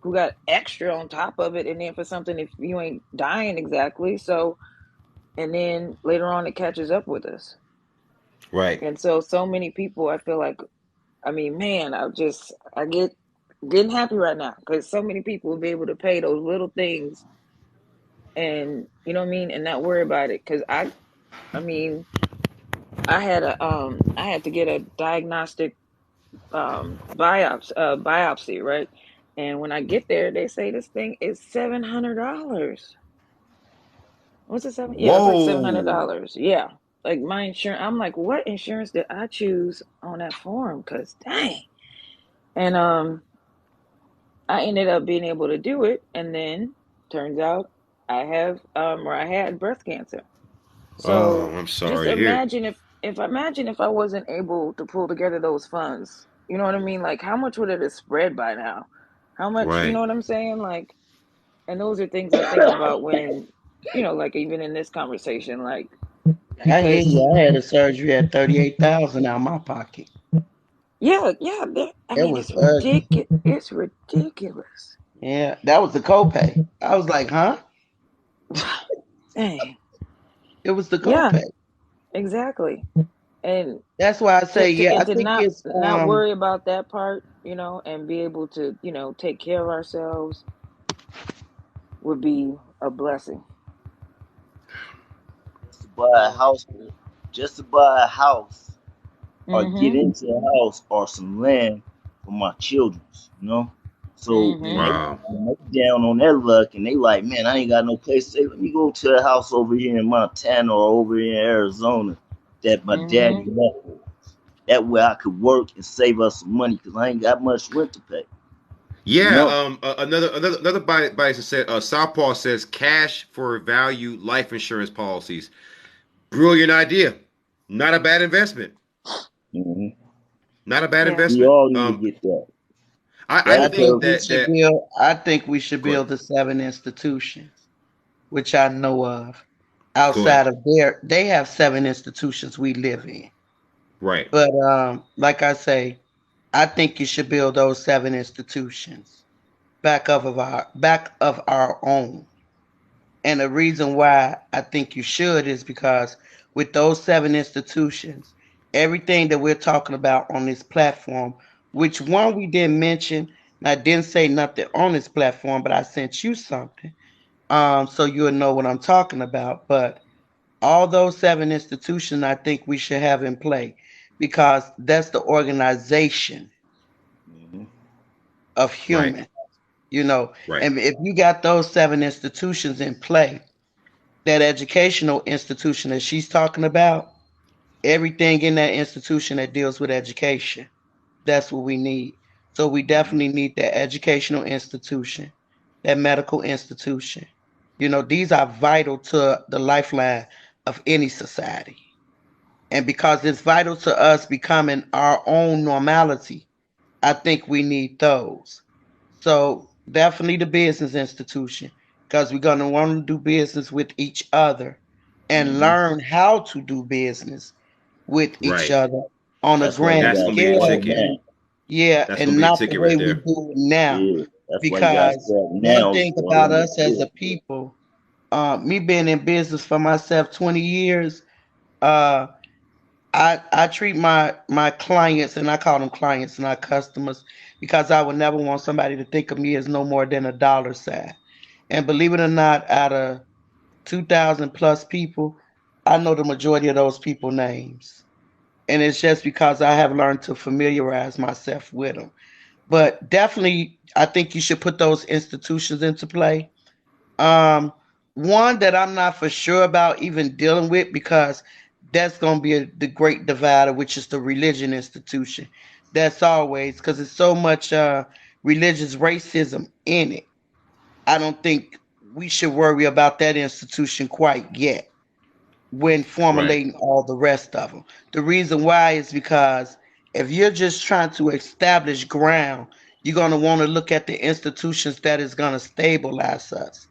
who got extra on top of it, and then for something if you ain't dying exactly. So, and then later on it catches up with us. Right. And so many people, I feel like, I mean, man, I getting happy right now because so many people will be able to pay those little things, and you know what I mean, and not worry about it. Because I mean, I had to get a diagnostic biopsy, right? And when I get there, they say this thing is $700. What's it, seven? Yeah, it's like Whoa. $700. Yeah, like my insurance. I'm like, what insurance did I choose on that form? Cause dang. And I ended up being able to do it, and then turns out I had breast cancer. Oh, So I'm just sorry to hear. imagine if I wasn't able to pull together those funds. You know what I mean? Like how much would it have spread by now? How much, you know Right. what I'm saying? Like, and those are things I think about when, like even in this conversation, like I hear because you. I had a surgery at 38,000 out of my pocket. yeah, I It mean was it's ugly. ridiculous. It's ridiculous. Yeah, that was the copay. I was like, huh? Dang. It was the Yeah, copay. exactly. And That's why I say, yeah, I to think not it's worry about that part, and be able to, take care of ourselves would be a blessing. Just to buy a house, just to buy a house or get Mhm. into a house or some land for my children. So Mhm. they Wow. down on their luck and they like, man, I ain't got no place to stay. Let me go to a house over here in Montana or over here in Arizona that my daddy Mhm. left for us. That way I could work and save us some money because I ain't got much rent to pay. You Yeah. know? Another bias said. Southpaw says cash for value life insurance policies. Brilliant idea. Not a bad investment. hmm Not a bad Yeah. We investment. all need to get that. I I That'll think think tell. we that should that. build I think we should Go ahead. build the 7 institutions, which I know of. Go ahead. Outside of they have 7 institutions we live in. Right. But like I say, I think you should build those 7 institutions back of our own. And the reason why I think you should is because with those 7 institutions, everything that we're talking about on this platform, which one we didn't mention, and I didn't say nothing on this platform, but I sent you something, so you'll know what I'm talking about. But all those 7 institutions, I think we should have in play because that's the organization hmm of Right. human, you know. Right. And if you got those 7 institutions in play, that educational institution that she's talking about, everything in that institution that deals with education, that's what we need. So we definitely need that educational institution, that medical institution. You know, these are vital to the lifeline of any society. And because it's vital to us becoming our own normality, I think we need those. So definitely the business institution, because we're going to want to do business with each other and Hmm. learn how to do business with each Right. other on a That's why you grand That's got gonna be the to scale. start ticket. now. Yeah, That's gonna and be the not the ticket way right we there. do it now. Yeah, that's why you got to Because start one now. thing So about I'm us as a people, me being in business for myself 20 years, uh, I treat my clients, and I call them clients, not customers, because I would never want somebody to think of me as no more than a dollar sign. And believe it or not, out of 2,000 plus people, I know the majority of those people names. And it's just because I have learned to familiarize myself with them. But definitely, I think you should put those institutions into play. Um, One that I'm not for sure about even dealing with, because that's going to be the great divider, which is the religion institution. That's always because there's so much religious racism in it. I don't think we should worry about that institution quite yet when Right. formulating all the rest of them. The reason why is because if you're just trying to establish ground, you're going to want to look at the institutions that is going to stabilize us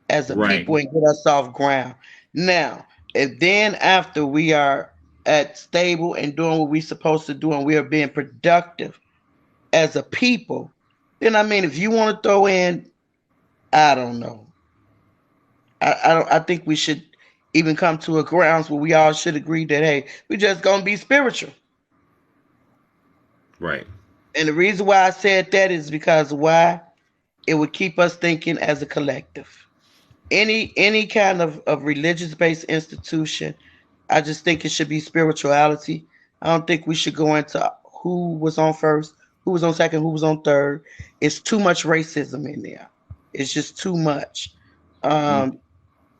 as a Right. people and get us off ground. Now, if then after we are at stable and doing what we're supposed to do and we are being productive as a people, then I mean, if you want to throw in, I don't know, I think we should even come to a grounds where we all should agree that hey, we just gonna be spiritual. Right. And the reason why I said that is because why it would keep us thinking as a collective. Any kind of religious based institution, I just think it should be spirituality. I don't think we should go into who was on first, who was on second, who was on third. It's too much racism in there. It's just too much. hmm Um,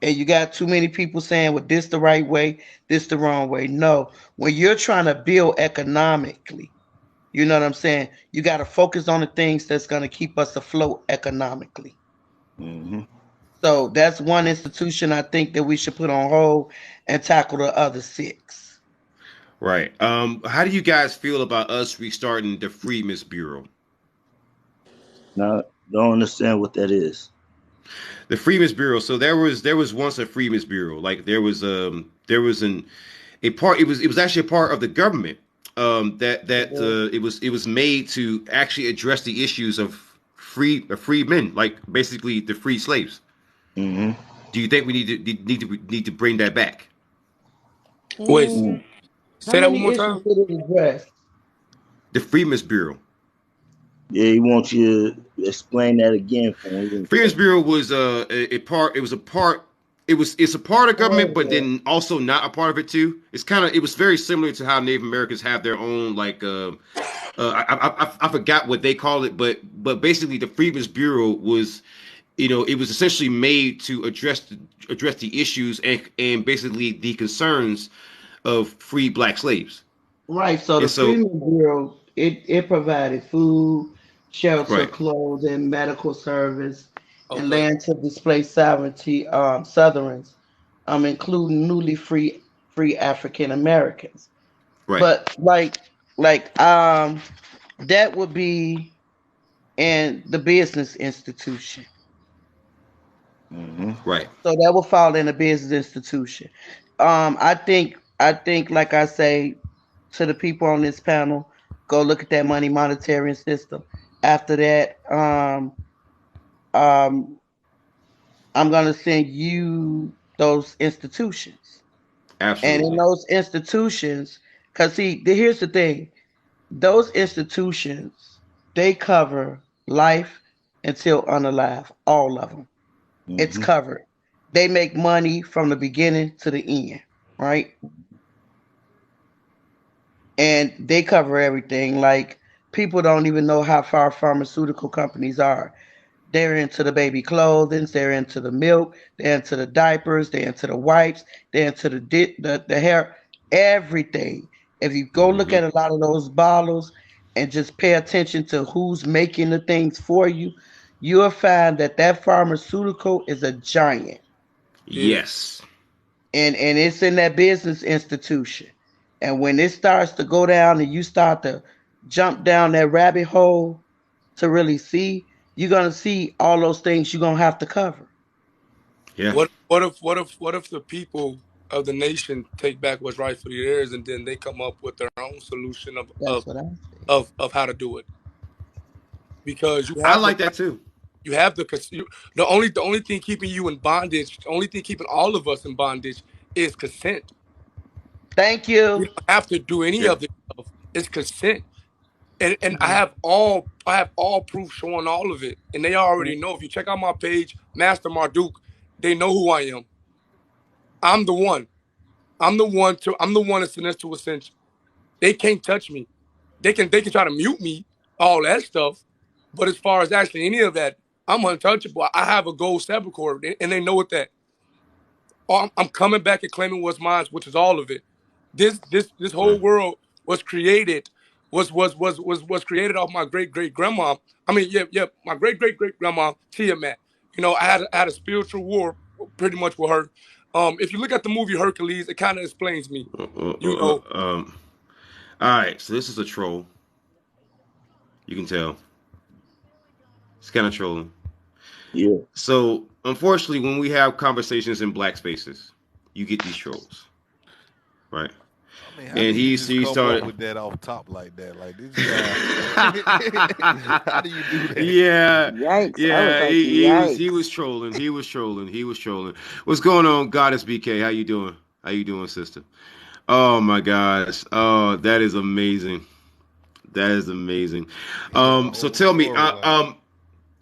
and you got too many people saying, well, this the right way, this the wrong way. No, when you're trying to build economically, you know what I'm saying? You got to focus on the things that's going to keep us afloat economically. hmm So that's one institution I think that we should put on hold and tackle the other six. Right. How do you guys feel about us restarting the Freedmen's Bureau? Now, don't understand what that is. The Freedmen's Bureau. So there was once a Freedmen's Bureau. Like there was an a part. It was actually a part of the government. It was made to actually address the issues of free men, like basically the free slaves. Hmm Do you think we need to bring that back? Wait, Mm, how say that one many more issues time. did it address? The Freedmen's Bureau. Yeah, he wants you to explain that again for him. He didn't Freedom's get Bureau was a part. It was a part. It's a part of government, but Oh, then also not a part of it too. It was very similar to how Native Americans have their own like I forgot what they call it, but basically the Freedmen's Bureau was, it was essentially made to address the issues and basically the concerns of free black slaves. right. So the And so Freedmen Bureau it provided food, shelter, right, clothing, medical service, and Okay. land to displaced sovereignty Southerns, including newly free African Americans. right, But like that would be in the business institution. hmm right, So that will fall in a business institution. I think like I say to the people on this panel, go look at that money monetary system. After that, um, I'm gonna send you those institutions, and in absolutely, those institutions, cause see, here's the thing: those institutions they cover life until unalive, all of them. It's hmm covered. They make money from the beginning to the end, right? And they cover everything. Like people don't even know how far pharmaceutical companies are. They're into the baby clothing, they're into the milk, they're into the diapers, they're into the wipes, they're into the hair, everything. If you go look Mm-hmm. at a lot of those bottles and just pay attention to who's making the things for you, you'll find that that pharmaceutical is a giant, Yeah. Yes. and it's in that business institution. And when it starts to go down and you start to jump down that rabbit hole to really see, you're gonna see all those things you're gonna have to cover. Yeah. What if the people of the nation take back what's rightfully theirs, and then they come up with their own solution of That's of what I say. of how to do it? Because you I have the like that too. you have the the only thing keeping you in bondage, the only thing keeping all of us in bondage is consent. Thank You you. don't have to do any Yeah. of this stuff. It's consent. And I Mhm. have all proof showing all of it. And they already know. If you check out my page, Master Marduk, they know who I am. I'm the one. I'm the one that's Sinestro Ascension. They can't touch me. They can try to mute me, all that stuff. But as far as actually any of that, I'm untouchable. I have a gold sepulchre, and they know what that. I'm coming back and claiming what's mine, which is all of it. This whole Right. world was created was created off my great grandma. I mean, yeah, my great grandma Tiamat. I had a spiritual war pretty much with her. If you look at the movie Hercules, it kind of explains me. Uh, uh, You uh, know, uh, um. All right. So this is a troll. You can tell. It's kind of trolling. Yeah. So unfortunately, when we have conversations in black spaces, you get these trolls, right? I mean, how do And you he just he come started. up with that off top like that? Like this guy. How do you do that? Yeah, Yikes. I was yeah. like, He was yikes. trolling. He was trolling. What's going on, Goddess BK? How you doing? How you doing, sister? Oh my gosh. Oh, that is amazing. That is amazing. He got a So whole tell me, storyline.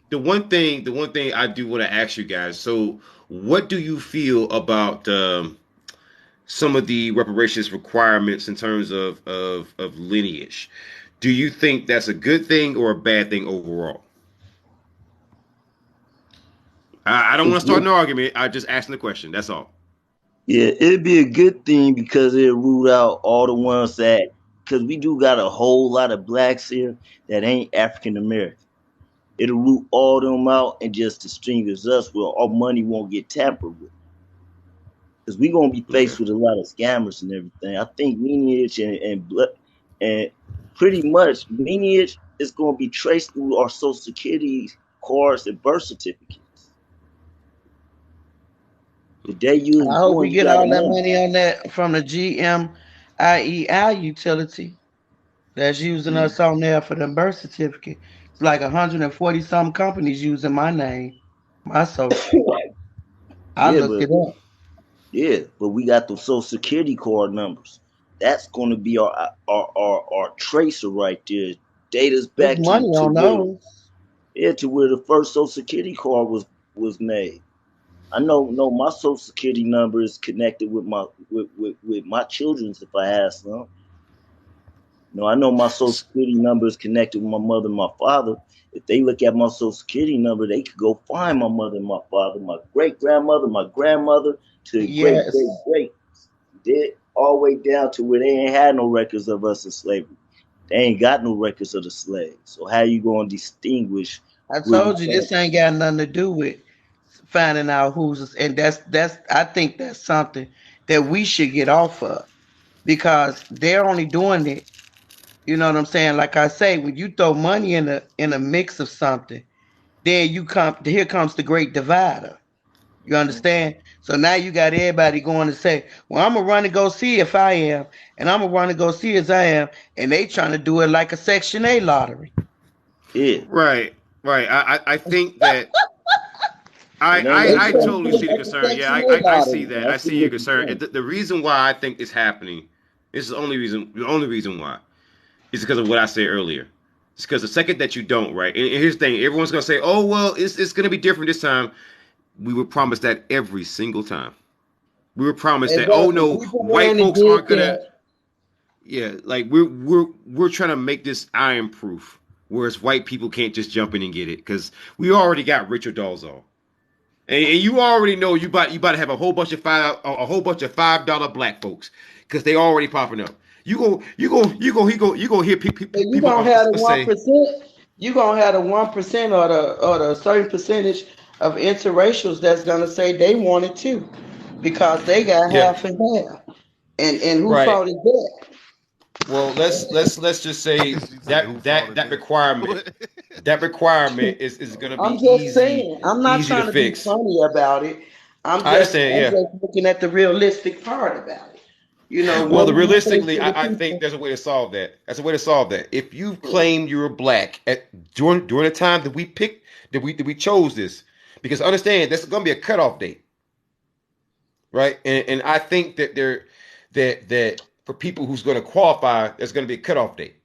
the one thing I do want to ask you guys. So, what do you feel about some of the reparations requirements in terms of lineage? Do you think that's a good thing or a bad thing overall? I don't want to start an argument. I just asking the question. That's all. Yeah, it'd be a good thing because it'll root out all the ones that, because we do got a whole lot of blacks here that ain't African American. It'll root all them out and just distinguish us where our money won't get tampered with. Because we're going to be Okay. faced with a lot of scammers and everything. I think lineage and pretty much lineage is going to be traced through our social security cards and birth certificates. The day you was I hope we born, you get got to all that know. money on that from the GMIEI utility that's using Yeah, us on there for the birth certificate. It's like 140 some companies using my name, my social. I yeah, looked but it up. yeah, but we got the social security card numbers. That's going to be our tracer right there. Data's There's back money to on where those. to where the first social security card was made. I know my social security number is connected with with my children's if I have some. No, I know my social security number is connected with my mother and my father. If they look at my social security number, they could go find my mother and my father, my great grandmother, my grandmother, to the great Yes. great great, did all the way down to where they ain't had no records of us in slavery. They ain't got no records of the slaves. So how you gonna distinguish I where we told you from? this ain't got nothing to do with finding out and that's I think that's something that we should get off of because they're only doing it. You know what I'm saying? Like I say, when you throw money in a mix of something, then here comes the great divider. You understand? So now you got everybody going to say, well, I'm gonna run and go see if I am, and I'm gonna run and go see as I am, and they trying to do it like a Section 8 lottery. Yeah, Right. Right. I think that I, it ain't I They no I trying to totally do different. see it the like a concern. Yeah, Section I, 8 I, I see lottery. that. I I see see your what you're concern. saying. The reason why I think it's happening, this is the only reason why, is because of what I said earlier. It's because the second that you don't, right? And here's the thing, everyone's gonna say, oh well, it's gonna be different this time. We were promised that every single time. We were promised that, oh Exactly. no, People white ran and folks did aren't gonna, that. yeah, like we're trying to make this iron proof. whereas white people can't just jump in and get it because we already got Richard Dolezal. And you already know you about to have a whole bunch of $5 black folks because they already popping up. You go hear people. You gonna have the 1%. You gonna have the 1% or the certain percentage of interracials that's gonna say they want it too, because they got half and half. And who fault is that? Well, let's just say that requirement is going to be I'm just easy. saying. I'm not easy trying to be fix. funny about it. I'm just looking at the realistic part about it. You know. Well, realistically, I think there's a way to solve that. That's a way to solve that. If you claim you're black during the time that we picked, that we chose this, because understand there's going to be a cutoff date, right? And I think that for people who's going to qualify, there's going to be a cutoff date,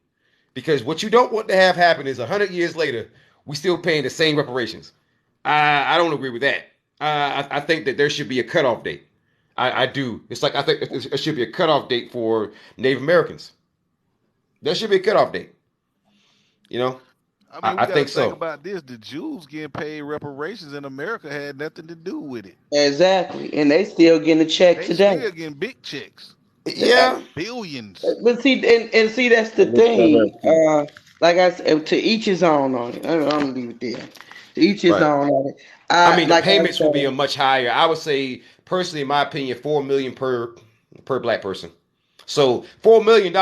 because what you don't want to have happen is 100 years later we still paying the same reparations. I don't agree with that. I think that there should be a cutoff date. I do. It's like I think there should be a cutoff date for Native Americans. There should be a cutoff date. You know, I mean, I think so. Think about this: the Jews getting paid reparations in America had nothing to do with it. Exactly, and they still getting a check today. Still getting big checks. Yeah, billions. But see, and see, that's the thing. Like I said, to each his own on it. I'm gonna leave it there. To each his own on it. I mean, the payments will be a much higher. I would say, personally, in my opinion, $4 million per black person. So $4 million.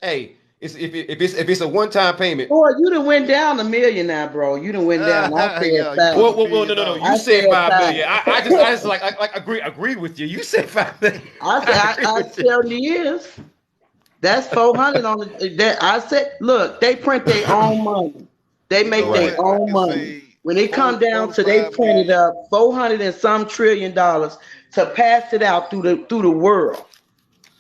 Hey, if it's a one-time payment. Boy, you done went down $1 million now, bro. You done went down. I said 5. Well, no. You said 5 million. I just like agree with you. You said 5 million. I 70 years. That's 400 on that. I said, look, they print their own money. They make their own money. When it come down to they printed up $400 and some trillion to pass it out through the world.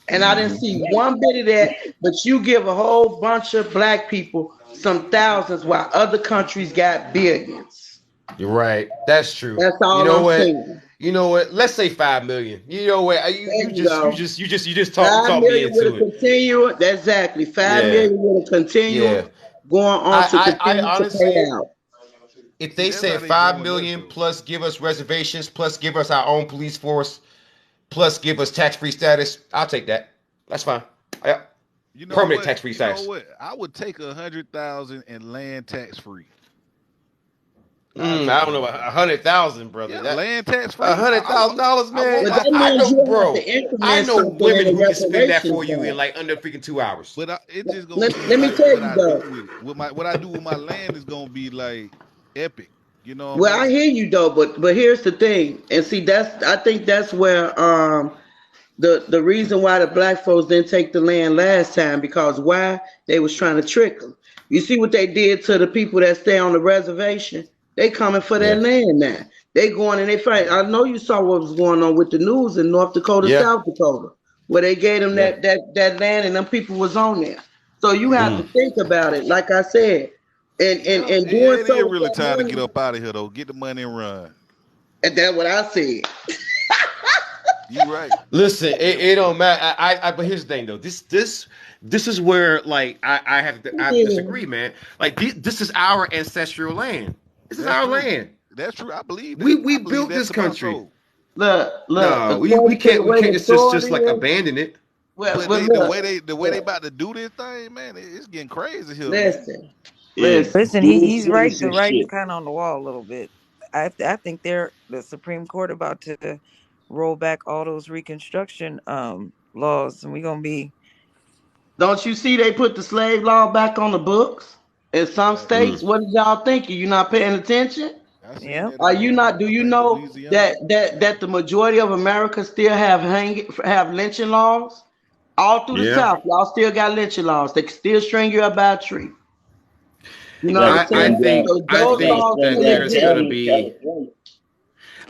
And I didn't see one bit of that, but you give a whole bunch of black people some thousands while other countries got billions. You're right. That's true. That's all I'm saying. You know what? Let's say 5 million. You know what? You just talk me into it. Continue. Exactly. 5 million will continue going on to continue to pay out. If they said 5 million plus give us reservations, plus give us our own police force, plus give us tax-free status, I'll take that. That's fine. Permanent tax-free status. You know what? I would take 100,000 and land tax-free. I don't know, 100,000, brother. Yeah, land tax-free. $100,000, man. I know, bro. I know women who can spend that for you in like under freaking 2 hours. But it just gonna let me tell you though. What I do with my land is gonna be like epic. You know. Well, I hear you though, but here's the thing, and see, I think that's where the reason why the black folks didn't take the land last time, because why? They was trying to trick them. You see what they did to the people that stay on the reservation? They coming for that land now. They going and they fight. I know you saw what was going on with the news in North Dakota, South Dakota, where they gave them that land and them people was on there. So you have to think about it, like I said. And doing so, it's really time to get up out of here though. Get the money and run. And that's what I said. You right. Listen, it don't matter. But here's the thing though. This is where like I disagree, man. Like this is our ancestral land. This is our land. That's true. I believe we built this country. Look. No, we can't just like abandon it. Well, the way they about to do this thing, man, it's getting crazy here. Listen, he's right. The writing's kind of on the wall a little bit. I think the Supreme Court about to roll back all those Reconstruction laws, and we're gonna be. Don't you see they put the slave law back on the books in some states? What did y'all think? Are you not paying attention? Yeah. Are you not? Do you know that the majority of America still have lynching laws? All through the South, y'all still got lynching laws. They can still string you up by a tree. You know what I'm saying?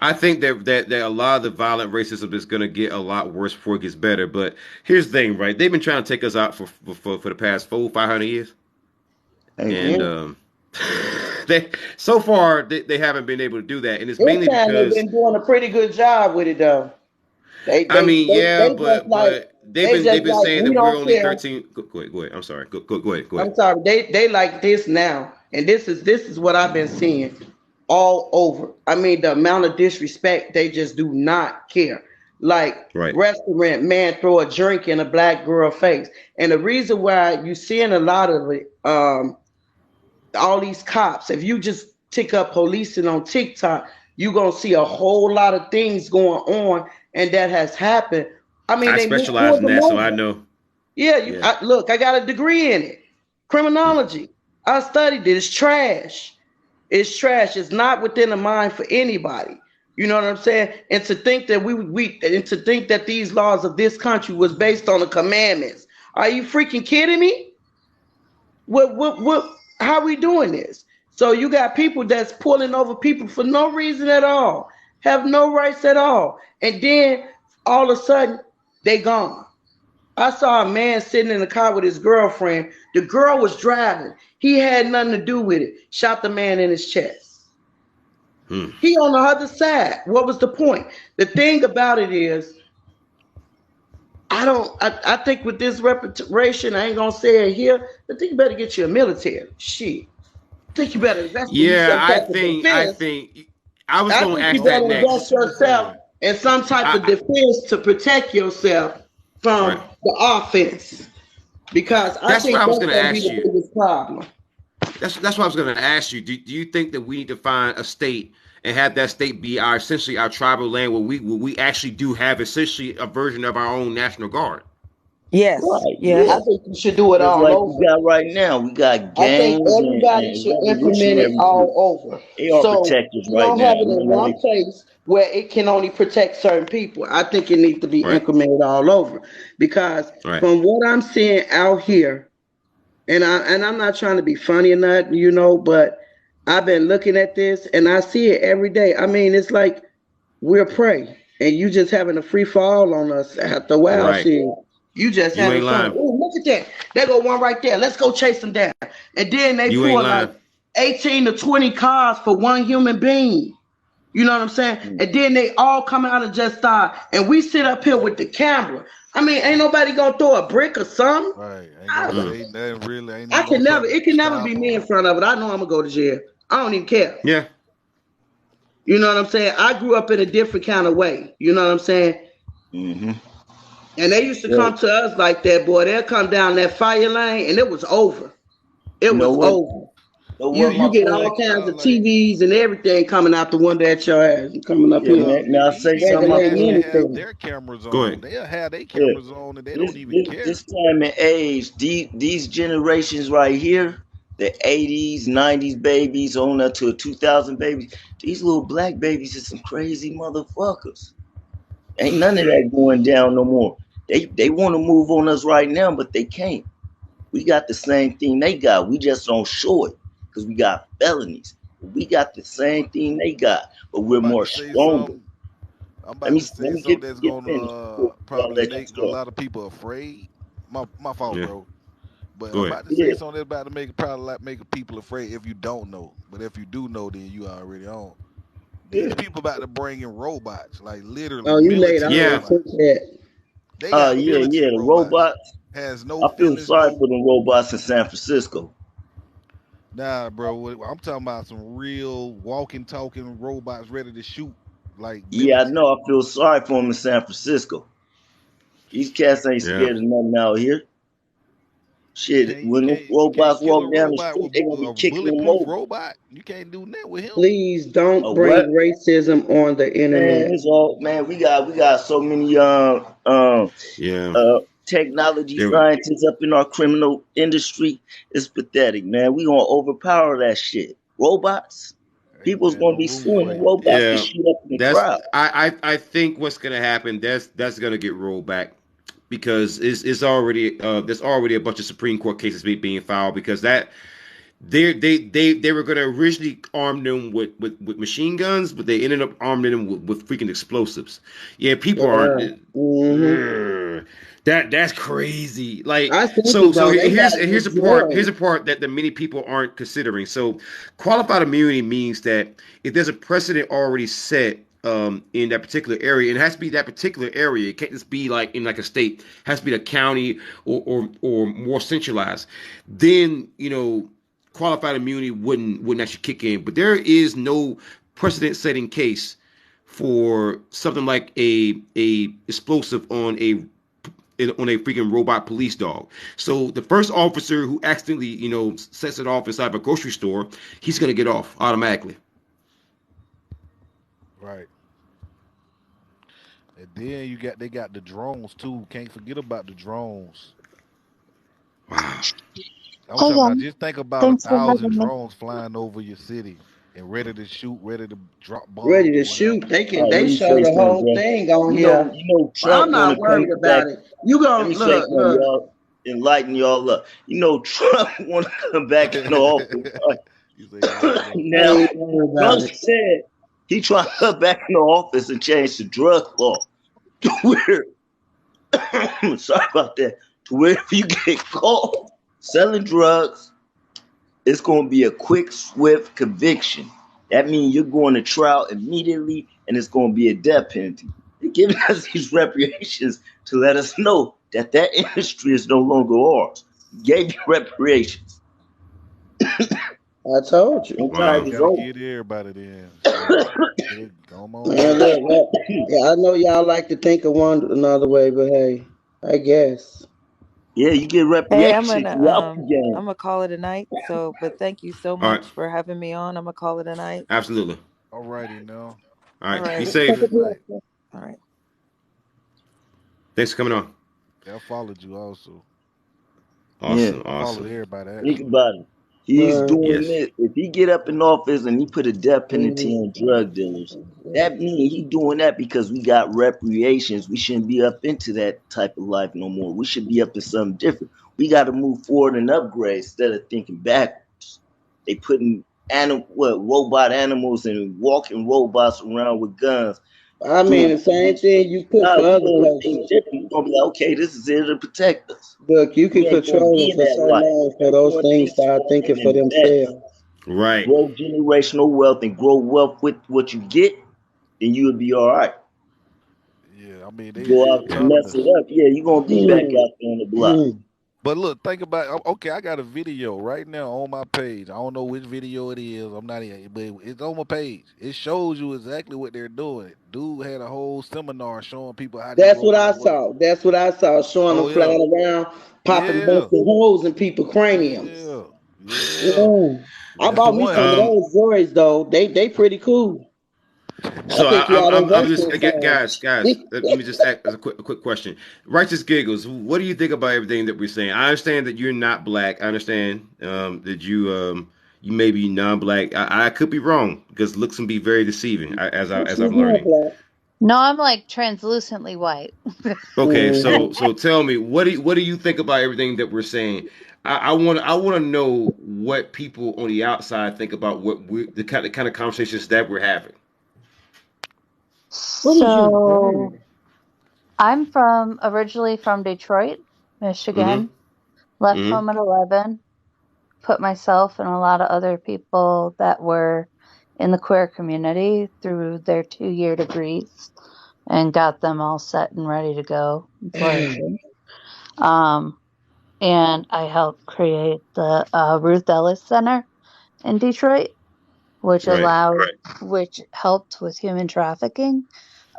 I think that a lot of the violent racism is going to get a lot worse before it gets better. But here's the thing, right? They've been trying to take us out for the past 400-500 years, and so far they haven't been able to do that. And it's mainly because they've been doing a pretty good job with it, though. I mean, yeah, they just like but they they've just been like saying we that we're don't only care. 13. Go ahead. I'm sorry. Go ahead. I'm sorry. They like this now, and this is what I've been seeing all over. I mean, the amount of disrespect, they just do not care. Like Right. restaurant man throw a drink in a black girl face, and the reason why you seeing a lot of it, all these cops. If you just tick up policing on TikTok, you gonna see a whole lot of things going on, and that has happened. I mean, I they specialize pulled in them that, so over. I know. Yeah, Yeah. look, I got a degree in it, criminology. I studied it. It's trash. It's trash. It's not within the mind for anybody. You know what I'm saying? And to think that and to think that these laws of this country was based on the commandments. Are you freaking kidding me? What how we doing this? So you got people that's pulling over people for no reason at all, have no rights at all. And then all of a sudden they gone. I saw a man sitting in the car with his girlfriend. The girl was driving. He had nothing to do with it. Shot the man in his chest. He on the other side. What was the point? The thing about it is, I think with this reparation, I ain't gonna say it here. I think you better get you a military. Shit. I think you better invest in Yeah, some I type of think defense. I was I going to think you ask that better next. invest yourself in some type of defense to protect yourself from the offense. Because I That's think what I was that's going to gonna be ask the you. biggest problem. That's what I was going to ask you. Do you think that we need to find a state and have that state be our essentially our tribal land where we actually do have essentially a version of our own National Guard? Yes. Right, Yes. I think you should do it Just all like over. we got right now. We got I think gangs everybody and should implement it revolutionary all groups. over. They are So protectors you right don't now. have it You in know, one place where it can only protect certain people. I think it needs to be implemented all over. Because from what I'm seeing out here, and I'm not trying to be funny or not, but I've been looking at this and I see it every day. I mean, it's like we're prey, and you just having a free fall on us after a while. Right. Shit, you just You having ain't fun. lying. Oh, look at that! There go one right there. Let's go chase them down. And then they You ain't pull like lying. 18 to 20 cars for one human being. You know what I'm saying? And then they all come out and just start, and we sit up here with the camera. I mean, ain't nobody gonna throw a brick or something. Right. I Ain't I can never. It can never stop be me in front of it. I know I'm gonna go to jail. I don't even care. Yeah. You know what I'm saying? I grew up in a different kind of way. You know what I'm saying? Mm-hmm. And they used to come to us like that, boy. They'll come down that fire lane, and it was over. It was over. You get all kinds of TVs and everything coming out the window at your ass and coming up Yeah, here. man. Now say something. Regulating have anything. their cameras on. Go ahead. They'll have their cameras on and they don't even care. This time and age, these generations right here, the 80s, 90s babies on up to 2000 babies, these little black babies are some crazy motherfuckers. Ain't none of that going down no more. They want to move on us right now, but they can't. We got the same thing they got. We just don't show it because we got felonies. We got the same thing they got, but we're more stronger. I'm about to say something that's gonna probably make a lot of people afraid. My fault, bro. But I'm about to say something that's about to make people afraid if you don't know. But if you do know, then you already on. These people about to bring in robots, like literally. Oh, you laid out. Yeah. The robots. Has no I feel feelings, sorry no- for the robots in San Francisco. Nah, bro. I'm talking about some real walking, talking robots ready to shoot. Like Yeah, I know. I feel sorry for them in San Francisco. These cats ain't scared of nothing out here. Shit, when the robots walk down the street, they gonna be kicking them over. Robot, you can't do that with him. Please don't A bring what? racism on the internet. Man, it's all man. We got so many technology scientists up in our criminal industry. It's pathetic, man. We gonna overpower that shit. Robots. People's gonna be suing the robots to shoot up in the crowd. I think what's gonna happen. That's gonna get rolled back because it's already there's already a bunch of Supreme Court cases being filed because that. They were going to originally arm them with machine guns, but they ended up arming them with freaking explosives. Yeah, people aren't. That's crazy. Like so here's a part that many people aren't considering. So qualified immunity means that if there's a precedent already set in that particular area, and it has to be that particular area. It can't just be like in like a state. It has to be a county or more centralized. Then qualified immunity wouldn't actually kick in. But there is no precedent-setting case for something like a explosive on a freaking robot police dog. So the first officer who accidentally sets it off inside of a grocery store, he's gonna get off automatically. Right. And then they got the drones too. Can't forget about the drones. Wow. I'm talking about, just think about 1,000 me. drones flying over your city and ready to shoot, ready to drop bombs. Ready to shoot. They Let me show say the something, whole bro. thing on You here. know But Trump I'm not wanna worried come about back. it. You Let gonna me say something, look. y'all. Enlighten y'all up. Trump want to come back in the office. Now, Ain't worried about Trump it. said he trying to come back in the office and change the drug law to where, sorry about that, to where if you get caught selling drugs, it's going to be a quick, swift conviction. That means you're going to trial immediately, and it's going to be a death penalty. They're giving us these reparations to let us know that industry is no longer ours. Gave you reparations. I told you. Wow. Gotta get everybody then. Come on. Man, look, yeah, I know y'all like to think of one another way, but hey, I guess. Yeah, you get Hey, I'm reparations gonna throughout the game. I'm gonna call it a night. So, but thank you so All right. much for having me on. I'm gonna call it a night. Absolutely. All righty now. All right. All right. Be safe. Good night. All right. Thanks for coming on. I followed you also. Awesome. Yeah. Followed Awesome. everybody Think actually. about it. He's doing Yes. this. If he get up in office and he put a death penalty on drug dealers, that means he doing that because we got reparations. We shouldn't be up into that type of life no more. We should be up in something different. We got to move forward and upgrade instead of thinking backwards. They putting robot animals and walking robots around with guns. I mean, the same thing you put Nah, for we other gonna places. think different. We're gonna be like, okay, this is here to protect us. Look, you can We ain't gonna control be them in for that so life. long for We those gonna things think start small thinking and for invest. themselves. Right. Grow generational wealth and grow wealth with what you get, then you will be all right. Yeah, I mean Go out and mess autonomous. it up. Yeah, you're gonna be back out there on the block. But look, think about okay. I got a video right now on my page. I don't know which video it is. I'm not in, but it's on my page. It shows you exactly what they're doing. Dude had a whole seminar showing people how That's what I saw. That's what I saw. Showing them flying around, popping busting holes in people's craniums. Yeah. I That's the bought me one. some of those droids though. They pretty cool. So I think you ought to I'm invest just in some. guys. Let me just ask as a quick question. Righteous Giggles, what do you think about everything that we're saying? I understand that you're not black. I understand that you may be non-black. I could be wrong because looks can be very deceiving as I'm learning. No, I'm like translucently white. Okay, so tell me what do you think about everything that we're saying? I want to know what people on the outside think about the kind of conversations that we're having. So I'm originally from Detroit, Michigan. Left home at 11. Put myself and a lot of other people that were in the queer community through their 2-year degrees and got them all set and ready to go. And I helped create the Ruth Ellis Center in Detroit, which which helped with human trafficking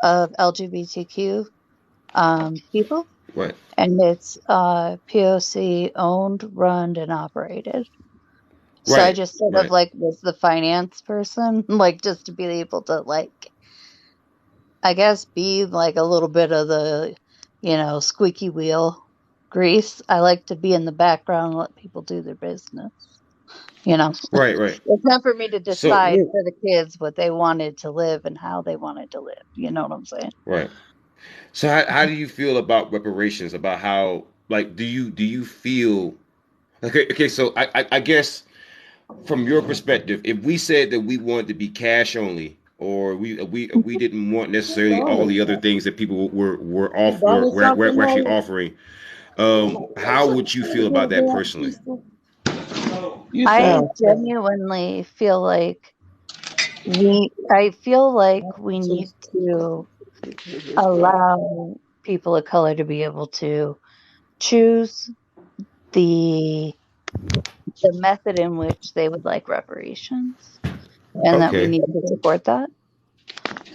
of LGBTQ people. Right. And it's POC owned, run, and operated. So I just sort of like was the finance person, like just to be able to I guess be like a little bit of the, squeaky wheel grease. I like to be in the background and let people do their business. Right. It's not for me to decide for the kids what they wanted to live and how they wanted to live. You know what I'm saying? Right. So how do you feel about reparations? About how do you feel? Okay. So I guess from your perspective, if we said that we wanted to be cash only, or we didn't want necessarily all the other things that people were actually offering, how would you feel about that personally? I genuinely feel like I feel like we need to allow people of color to be able to choose the method in which they would like reparations, and that we Okay. need to support that.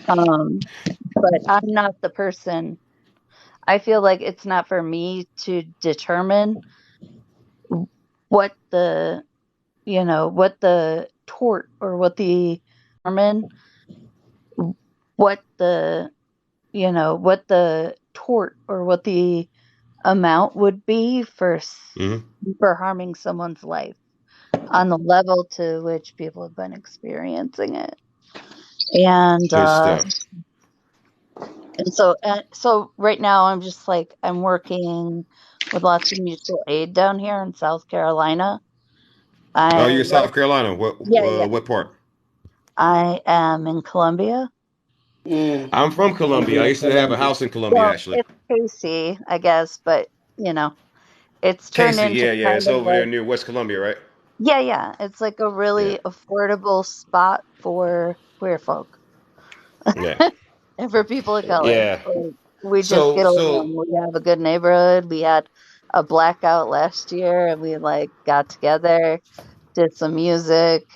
But I'm not the person. I feel like it's not for me to determine what the what the tort or what the what the tort or what the amount would be for harming someone's life on the level to which people have been experiencing it. And Good stuff. so right now I'm working with lots of mutual aid down here in South Carolina. Oh, you're in South Carolina. What part? I am in Columbia. I'm from Columbia. I used to have a house in Columbia, Well, actually. it's Casey, I guess, but it's turned Casey, into yeah. kind It's of over there near West Columbia, right? yeah. It's like a really affordable spot for queer folk Yeah. and for people of color. Yeah. Like, we just get along. We have a good neighborhood. We had a blackout last year, and we got together, did some music.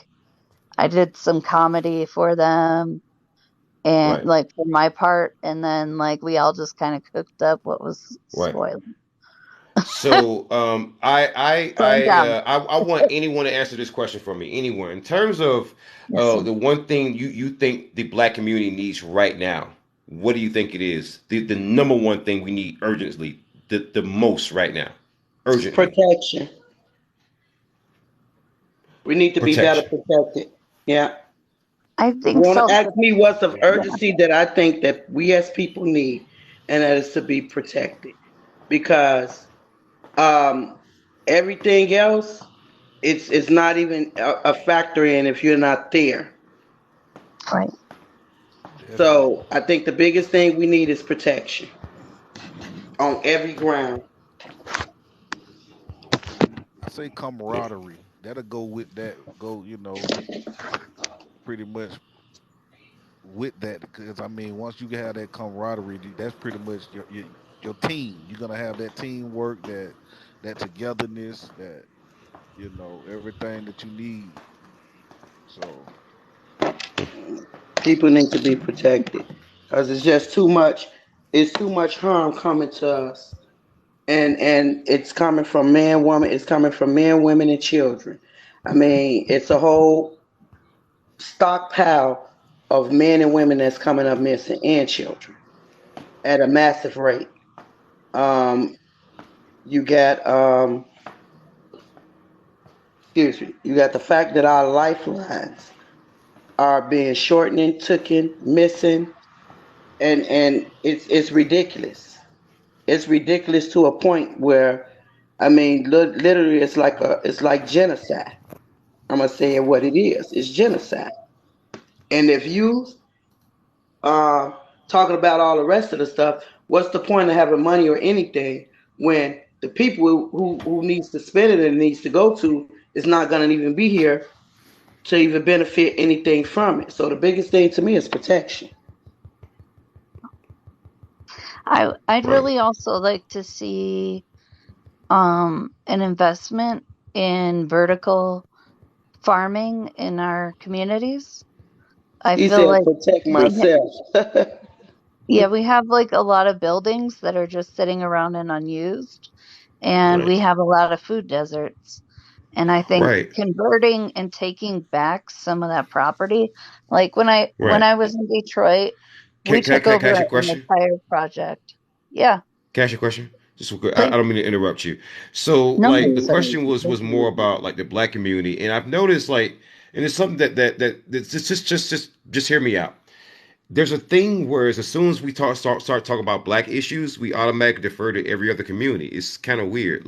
I did some comedy for them, and for my part, and then we all just kind of cooked up what was spoiled. So I want anyone to answer this question for me. Anyone in terms of the one thing you think the Black community needs right now. What do you think it is? The number one thing we need urgently, the most right now, urgently. Protection. We need to be better protected. Yeah. I think you want to ask me what's of urgency that I think that we as people need, and that is to be protected, because everything else it's not even a factor in if you're not there. Right. So I think the biggest thing we need is protection on every ground. I say camaraderie. That'll go with that. Pretty much with that, because I mean, once you have that camaraderie, that's pretty much your team. You're gonna have that teamwork, that togetherness, that everything that you need. So people need to be protected because it's just too much. It's too much harm coming to us, and it's coming from man, woman. It's coming from men, women, and children. I mean, it's a whole stockpile of men and women that's coming up missing, and children at a massive rate. You got you got the fact that our lifelines are being shortened and taken, missing, and it's ridiculous. It's ridiculous to a point where, I mean, literally, it's like genocide. I'm gonna say what it is. It's genocide. And if you talking about all the rest of the stuff, what's the point of having money or anything when the people who needs to spend it and needs to go to is not going to even be here to even benefit anything from it? So the biggest thing to me is protection. I'd really also like to see an investment in vertical farming in our communities. I feel like protect myself. Yeah, we have a lot of buildings that are just sitting around and unused, and we have a lot of food deserts. And I think converting and taking back some of that property, like when I was in Detroit, we took over an entire project. Yeah. Can I ask you a question? Just real quick. I don't mean to interrupt you. So the question was more about the Black community, and I've noticed and it's something that just hear me out. There's a thing where as soon as we start talking about Black issues, we automatically defer to every other community. It's kind of weird.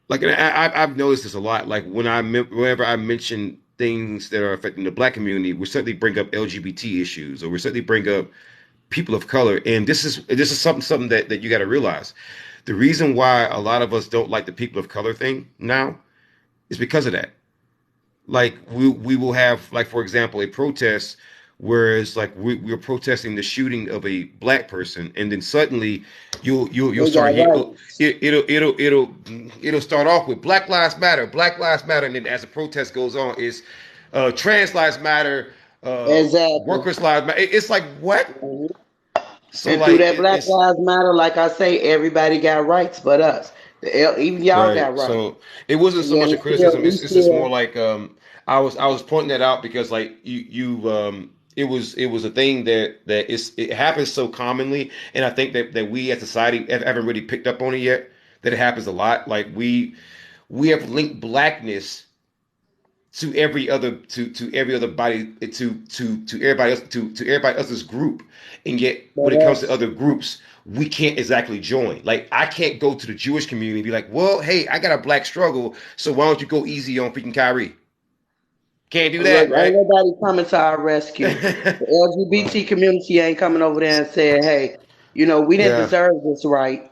I've noticed this a lot. Whenever I mention things that are affecting the Black community, we certainly bring up LGBT issues, or we certainly bring up people of color. And this is something that you got to realize. The reason why a lot of us don't like the people of color thing now is because of that. like we will have, like, for example, a protest, whereas like we're protesting the shooting of a black person, and then suddenly you'll They got start hear rights. it'll start off with Black Lives Matter, Black Lives Matter, and then as the protest goes on, it's Trans Lives Matter, Exactly. Workers Lives Matter. It's like, what? Mhm. So And through like that Black it's Lives Matter, like I say, everybody got rights but us. Even y'all got right. rights. So it wasn't so Yeah, much a we still, criticism. we It's just more still. like I was pointing that out because like you it was a thing that it happens so commonly, and I think that we as society haven't really picked up on it yet. That it happens a lot. Like we have linked blackness to every other body, to everybody else, to everybody else's group, and yet when But it comes to us. other groups, we can't exactly join. Like, I can't go to the Jewish community and be like, well, hey, I got a black struggle, so why don't you go easy on freaking Kyrie? Can't do Look, that, ain't right? nobody coming to our rescue. The LGBT community ain't coming over there and saying, "Hey, we didn't Yeah. deserve this, right?"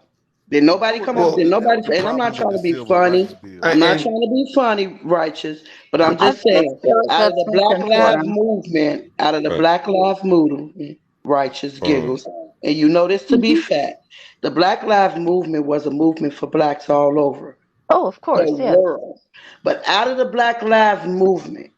Did nobody come over? Did That nobody? was the And I'm not problem with trying the to be civil funny. rights bill. I'm not And trying to be funny, righteous, but I'm I just saying, just feel like out of that's the Black Lives misinformed. movement, out of the right. Black Lives movement, righteous Uh-huh. giggles, and you know this to be fact. The Black Lives movement was a movement for blacks all over Oh, of the course, yes. world. But out of the Black Lives movement,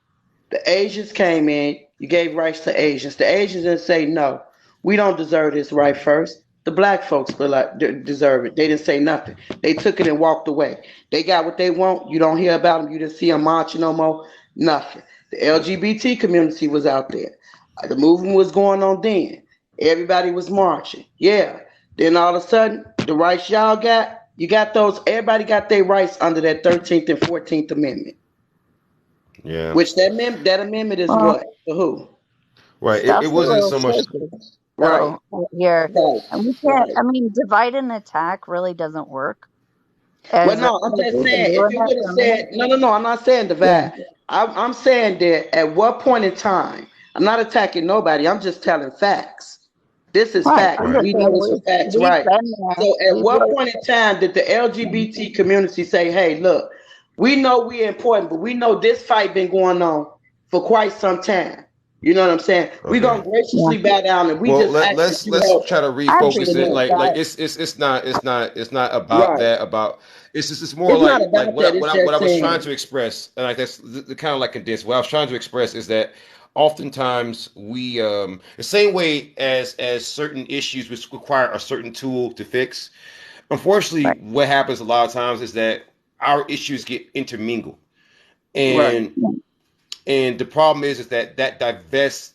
the Asians came in, you gave rights to Asians. The Asians didn't say, no, we don't deserve this right first. The black folks deserve it. They didn't say nothing. They took it and walked away. They got what they want. You don't hear about them. You didn't see them marching no more. Nothing. The LGBT community was out there. The movement was going on then. Everybody was marching. Yeah. Then all of a sudden, the rights y'all got, you got those, everybody got their rights under that 13th and 14th Amendment. Yeah. Which that amendment is Well, what? For who? Right. It stuff's a wasn't little so much. shaky. Right. So here, Right. and we can't. Right. I mean, divide and attack really doesn't work. Well, As no, I'm just we've been saying, if doing you that would for have a said, minute. no, I'm not saying Yeah. divide. I'm saying that at what point in time, I'm not attacking nobody, I'm just telling facts. This is Right. facts. I'm Right. just We know saying this for facts, we've right? been there. So at We've what lived. point in time did the LGBT community say, hey, look, we know we're important, but we know this fight been going on for quite some time. You know what I'm saying? We're Okay. gonna graciously bow down and we Well, just let, ask that let's you let's help try to I push the refocus it. appreciate Like movement. that. it's not about Right. that. About it's more It's not like about that, it's what I just was trying saying, to express, and like that's the kind of like condensed. What I was trying to express is that oftentimes we the same way as certain issues which require a certain tool to fix. Right. Unfortunately, what happens a lot of times is that our issues get intermingled, right. and the problem is that divests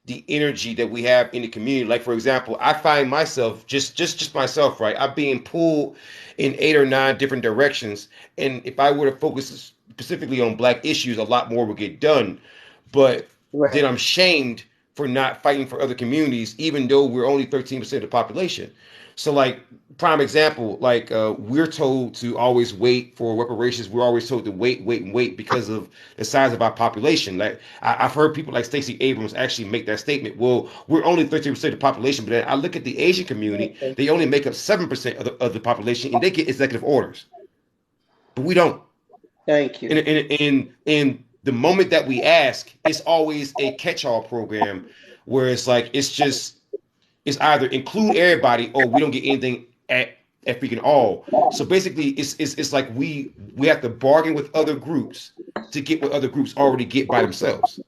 the energy that we have in the community. Like, for example, I find myself just myself, right? I'm being pulled in 8 or 9 different directions, and if I were to focus specifically on black issues, a lot more would get done. But then Right. I'm shamed for not fighting for other communities, even though we're only 13% of the population. So, like, prime example, like we're told to always wait for reparations. We're always told to wait, and wait because of the size of our population. Like, I've heard people like Stacey Abrams actually make that statement. Well, we're only 13% of the population, but then I look at the Asian community; they only make up 7% of the population, and they get executive orders, but we don't. Thank you. And the moment that we ask, it's always a catch-all program, where it's like it's either include everybody or we don't get anything at freaking all. So basically, it's like we have to bargain with other groups to get what other groups already get by themselves.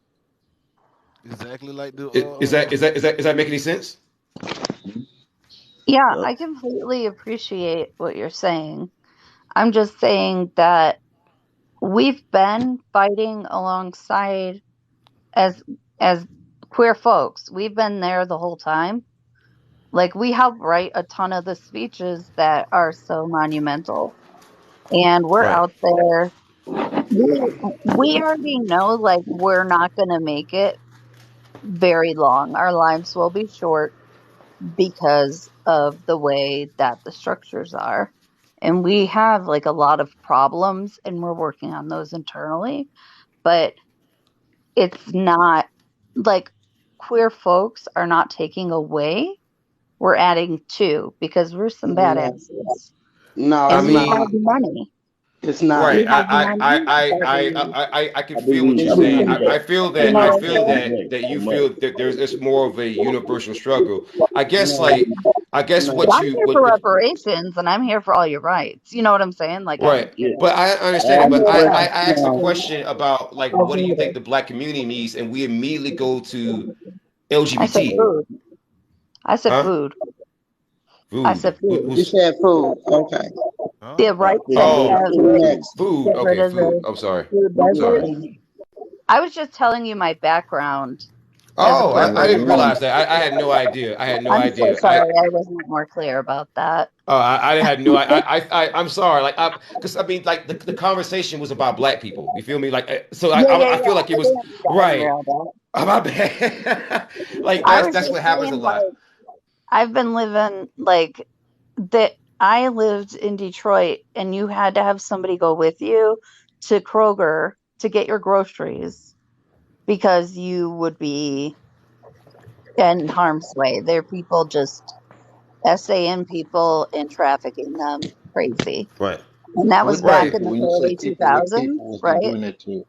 Exactly like the Is that making any sense? Yeah, Yep. I completely appreciate what you're saying. I'm just saying that we've been fighting alongside as as queer folks. We've been there the whole time. Like, we help write a ton of the speeches that are so monumental, and we're Right. out there. We already know, like, we're not gonna make it very long. Our lives will be short because of the way that the structures are. And we have, like, a lot of problems, and we're working on those internally. But it's not like queer folks are not taking away, we're adding to, because we're some No, badasses. no, I And it's we not. have mean, money. It's not. Right. We have money. I can feel what you're saying. I feel that you feel that it's more of a universal struggle. I guess No. But what I'm you here what for reparations, and I'm here for all your rights. You know what I'm saying? Like right. you But know, I understand it. I'm But here I to asked a No. question about like help what do you think leaders. the black community needs, and we immediately go to I said LGBT. food. I said Huh? food. I said Food. food. You said food. Okay. The Huh? rights that we Oh, have Who's to next? food. get rid Okay, of food. the I'm sorry. food I'm sorry. desert. I was just telling you my background as a Oh, I person. didn't realize that. I had no idea. I had no I'm so idea. sorry I wasn't more clear about that. I had no. I'm sorry. Like, because I mean, like the conversation was about black people. You feel me? Like, so Yeah, yeah, I yeah. feel like it I was didn't right. derail that. Oh, my bad. Like I was that's just what happens a saying, lot. like, I've been living like that. I lived in Detroit, and you had to have somebody go with you to Kroger to get your groceries because you would be in harm's way. There are people just SAing people and trafficking them crazy. Right. And that was What back Right. in people, the when you say early people, what 2000s, people was they right? doing it to?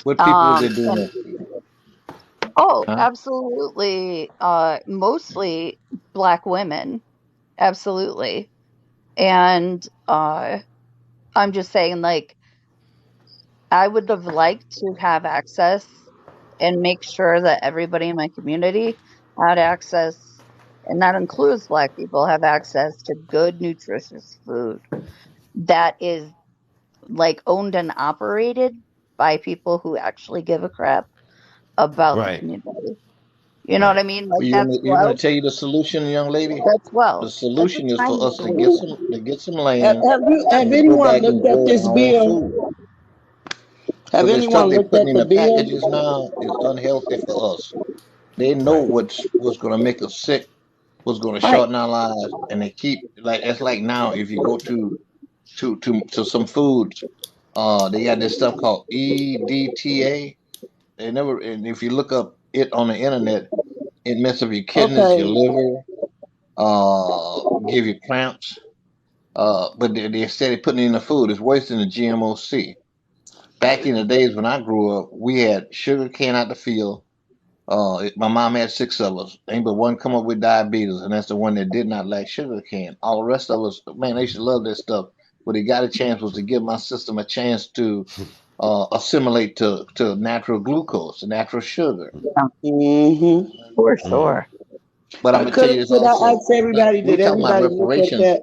What people was they doing And it to? oh, Huh? absolutely. Mostly black women. Absolutely. And I'm just saying, like, I would have liked to have access and make sure that everybody in my community had access, and that includes black people, have access to good, nutritious food that is like owned and operated by people who actually give a crap about the Right. community. You know what Right. I mean? Well, Like you want to tell you the solution, young lady? that's The wealth. That's a solution is for tiny us solution. to get some land Have and to go anyone back and looked at grow this our own bill? food. Have Because the stuff anyone they're looked putting at in the the bill? packages now is unhealthy for us. They know Right. what's going to make us sick, what's going to Right. shorten our lives, and they keep like it's like now if you go to some foods, they got this stuff called EDTA. They never, and if you look up it on the internet, it messes up your kidneys, your Okay. liver, give you cramps. But they said they putting it in the food. It's worse than the GMOC. Back in the days when I grew up, we had sugar cane out the field. My mom had six of us. Ain't but one come up with diabetes, and that's the one that did not like sugar cane. All the rest of us, man, they used to love that stuff. What they got a chance was to give my system a chance to assimilate to natural glucose, natural sugar. Mm-hmm. For Mm. sure. But I'm gonna tell you this Could I also. ask everybody? We Did talking about everybody look at reparations. that?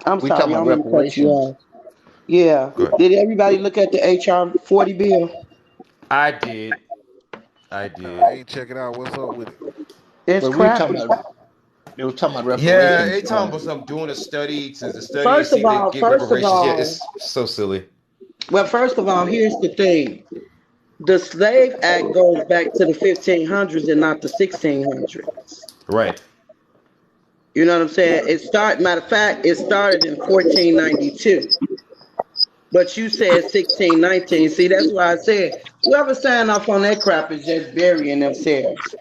I'm We sorry, talking I about don't mean to cut you reparations. off. Yeah. Good. Did everybody look at the HR 40 bill? I did. I I did. ain't check it out. What's up with it? It's But we talking crappy. about they were talking about Yeah, reparations. they talking about some doing a study to study and First see of if they can all, get reparations. Yeah, it's so silly. here's the thing. The Slave Act goes back to the 1500s and not the 1600s. Right. You know what I'm saying? Matter of fact, it started in 1492. But you said 1619. See, that's why I said whoever signed off on that crap is just burying themselves.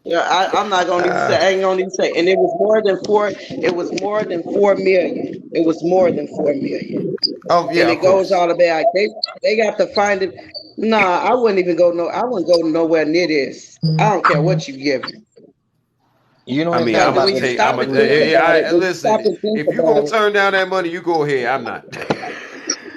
Yeah, I'm not gonna even say. I ain't gonna even say. And it was more than four. It was more than 4 million. It was more than 4 million. Oh And yeah, it of goes course. all the way back. They got to find it. Nah, I wouldn't even go. No, I wouldn't go nowhere near this. I don't care what you give me. You know I mean, anything I'm Because gonna about when you the take. I'm stop and gonna. think about it, when you stop Listen. and think If you about gonna it, turn down that money, you go ahead. I'm not.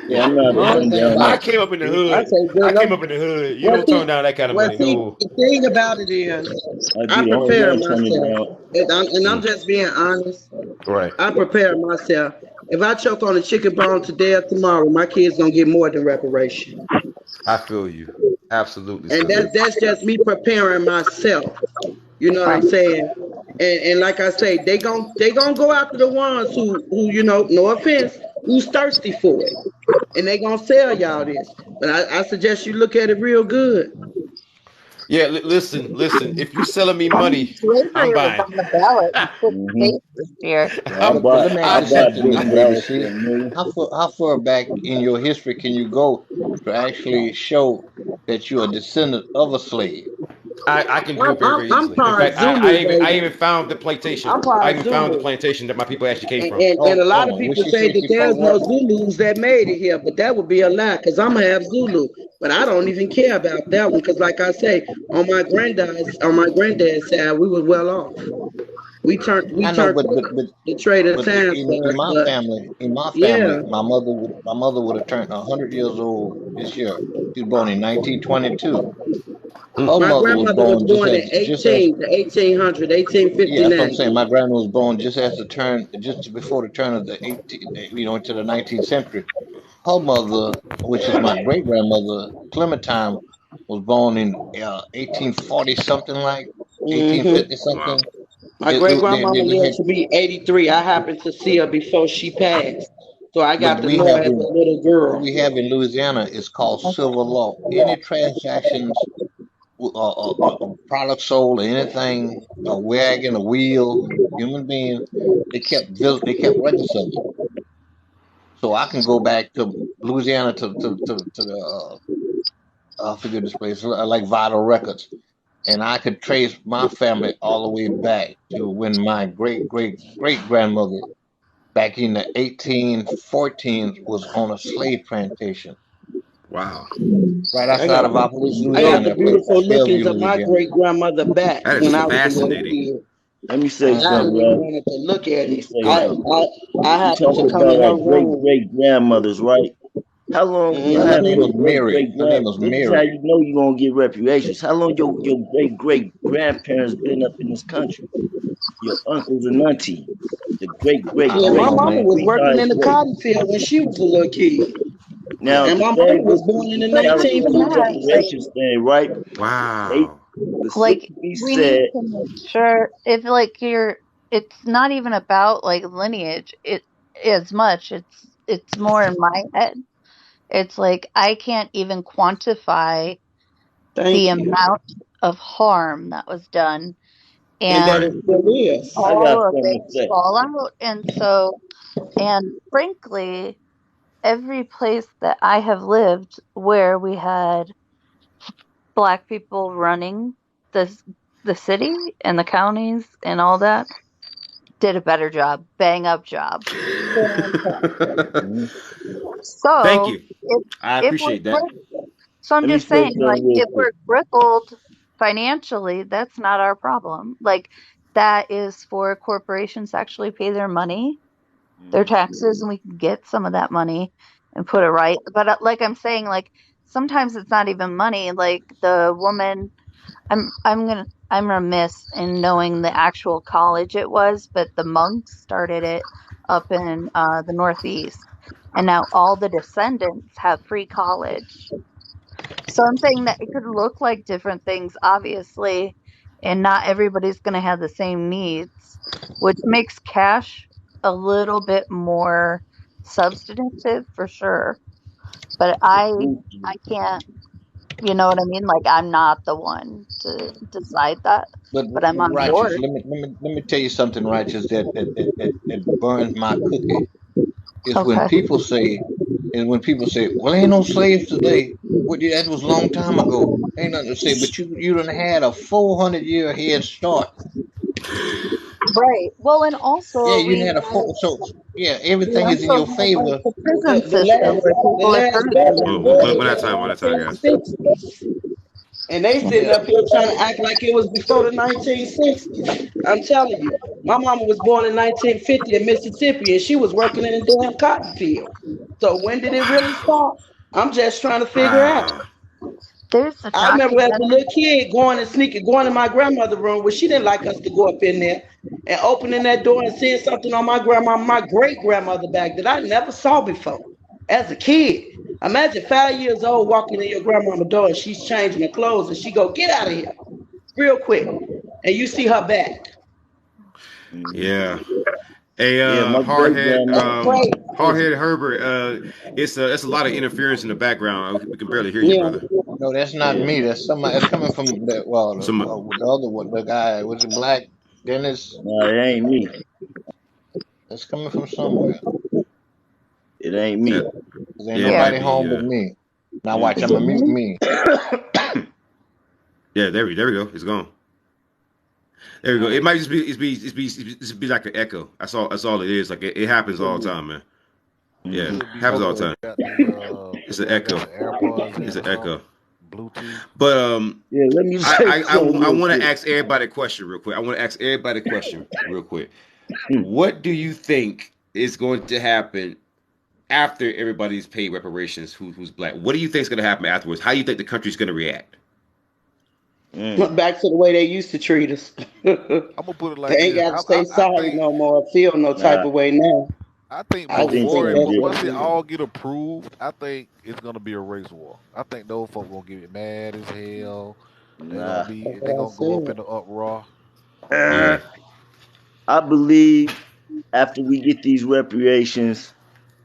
Yeah, I'm not you know turning anything down I about that. came up in the I hood. say good I luck. came up in the hood. You Well, don't turn see, down that kind of well, money. see, No. the thing about it is, I I do the whole prepare world turning myself, down. and I'm Mm, just being honest. right. I prepare myself. If I choke on a chicken bone today or tomorrow, my kids gonna get more than reparation, I feel you. Absolutely, and sister. that's just me preparing myself. You know what I'm Right. saying? And like I say, they gonna go after the ones who no offense, who's thirsty for it, and they gonna sell y'all this. But I suggest you look at it real good. Yeah. Listen. If you selling me I mean, money, I'm slavery was buying. on the ballot in six Hmm. states this year. Yeah, I'm. but let me ask I you I'm. bought something, Bill young lady. Ballard for See, a million. how far back in your history can you go to actually show that you're a descendant of a slave? I can do it very, very I'm easily. In part fact, Zulu, I baby. even found the plantation. I'm I part even found the Zulu. plantation that my people actually came from. And a lot of Hold on. What people she say say that she there's part no what? Zulus that made it here, but that would be a lie because I'm half Zulu. But I don't even care about that one because, like I say, on my granddad's side, we was well off. We I know, turned but the trade of but times for in us. my But family, yeah, my mother would have turned 100 years old this year. She was born in 1922. Her my mother was grandmother was born born in just as 1800, yeah, that's what I'm 1859. saying. My grandma was born just before the turn of the 18, into the 19th century. Her mother, which is my great grandmother, Clementine, was born in 1840 something, like hmm 1850 something. My great grandmama They lived had, to be 83. I happened to see her before she passed, so I got but to know her as a little what girl. we have in Louisiana is called civil law. Any transactions, product sold, or anything, a wagon, a wheel, human being, they kept records of it. So I can go back to Louisiana to the I forget this place, like Vital Records, and I could trace my family all the way back to when my great grandmother back in the 1814s was on a slave plantation Wow, right I outside got of Valparaiso, I got Louisiana, the a place beautiful called lookings Bellevue, of my Louisiana. great grandmother back that is when I was a little fascinating. kid. Let me And say I something, always y'all. wanted to look at Let me it. say Go ahead. something. I We happened talk to come about in our her great room. great grandmothers, right? How long Her how name your was hmm great Mary. great Her name grand was this is how Mary. you know you're gonna get reputations. How long your great grandparents been up in this country? Your uncles and aunties, the I Yeah, don't my know, mama man. was three working in highest the way. cotton field when she was a little kid. Now And the my mama thing was with born in the the But even 'California that, 1950s. like, reparations thing, right? They Wow. the like simply we need said, to make sure if like you're, it's not even about like lineage. It as much. It's more in my head. It's like I can't even quantify the Thank you. amount of harm that was done, And that Right. it and still is. I got all of something it to say. fall out. And so, and frankly, every place that I have lived where we had black people running the the city and the counties and all that did a better job, bang up job. Fantastic. Mhm. Thank So you. if I if we're appreciate that. so I'm Let me just say saying, something like, real if quick. we're crippled financially, that's not our problem. Like, that is for corporations to actually pay their money, their Mhm. taxes, and we can get some of that money and put it right. But like I'm saying, like, sometimes it's not even money. Like the woman, I'm remiss in knowing the actual college it was, but the monks started it up in the Northeast, and now all the descendants have free college. So I'm saying that it could look like different things, obviously, and not everybody's going to have the same needs, which makes cash a little bit more substantive for sure. But I can't, you know what I mean? Like I'm not the one to decide that, but I'm But on righteous, board. let me tell you something, righteous, that burns my cookie is when Okay. people say, well, ain't no slaves today. What that was a long time ago. Ain't nothing to say, but you done had a 400-year head start. Right. Well, and Yeah, also you done we had a had, four. So yeah, we everything is in also your had like favor. the prison The system last where the people are last free battle to of Oh, do Georgia one at a was time. in One the at a time, guys. 1960s. And they sitting Yeah, up here trying to act like it was before the 1960s. I'm telling you, my mama was born in 1950 in Mississippi, and she was working in a damn cotton field. So when did it really start? I'm just trying to figure out. Wow. There's a I remember as a documentary. little kid going in my grandmother's room where she didn't like us to go up in there and opening that door and seeing something on my great grandmother back that I never saw before as a kid. Imagine 5 years old walking in your grandmama's door and she's changing her clothes and she go, get out of here real quick. And you see her back. Mhm. Yeah. A Yeah, my great That's grandmother. hard crazy. headed Herbert. It's a lot of interference in the background. We can barely hear you, Yeah. brother. no, that's not Yeah. me. That's somebody. It's coming from Some the other one, the guy was it Black Dennis. No, it ain't me. It's coming from somewhere. It ain't that me. 'Cause ain't yeah, it Yeah. nobody might be home but me. Now watch, I'm Mm-mm. gonna mute me. Yeah, there we go. It's gone. There we go. It might just be like an echo. That's all it is. Like it happens all the time, man. Yeah, Could be happens all because the you time. got the It's an y'all got echo. the AirPods in It's or an something, echo. Bluetooth. But Yeah, let me say I something real want to quick. ask everybody a question real quick. I want to ask everybody a question real quick. What do you think is going to happen after everybody's paid reparations? Who's black? What do you think is going to happen afterwards? How do you think the country's going to react? Back to the way they used to treat us. I'm gonna put it They like ain't this. got to say I sorry think no more, feel no type of way now. I think I just before think it, that's but what once it it is. all get approved, I think it's gonna be a race war. I think those folk gonna get mad as hell. Nah. They gonna go up in the uproar. I believe after we get these reparations,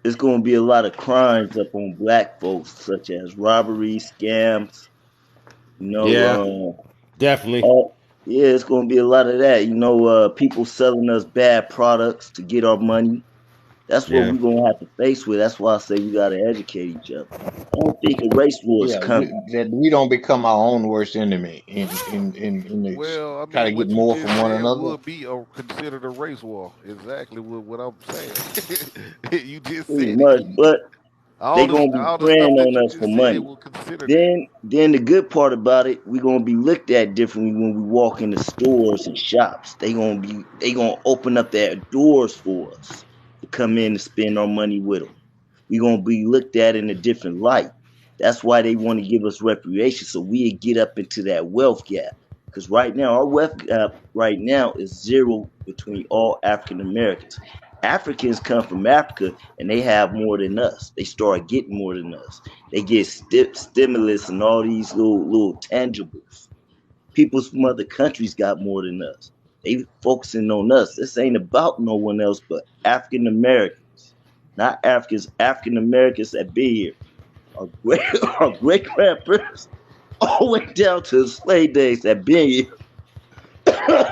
there's going to be a lot of crimes up on black folks, such as robberies, scams. Yeah, definitely. Yeah, it's going to be a lot of that. People selling us bad products to get our money. That's what Yeah. we're going to have to face with. That's why I say we got to educate each other. I don't think a race war is Yeah, coming. that we don't become our own worst enemy in the Well, I try to mean, get what you more just from one said another. would be considered a race war. Exactly what I'm saying. You just Pretty said much, it. but All they the gonna be all the stuff preying that on you us for just said money. will consider that. Then the good part about it, we gonna be looked at differently when we walk into stores and shops. They gonna open up their doors for us to come in and spend our money with them. We gonna be looked at in a different light. That's why they want to give us reparations so we get up into that wealth gap. Because right now our wealth gap right now is zero between all African Americans. Africans come from Africa and they have more than us. They start getting more than us. They get stimulus and all these little tangibles. People from other countries got more than us. They focusing on us. This ain't about no one else but African Americans, not Africans. African Americans that be here. Our great our great grandparents all the way down to the slave days that been here.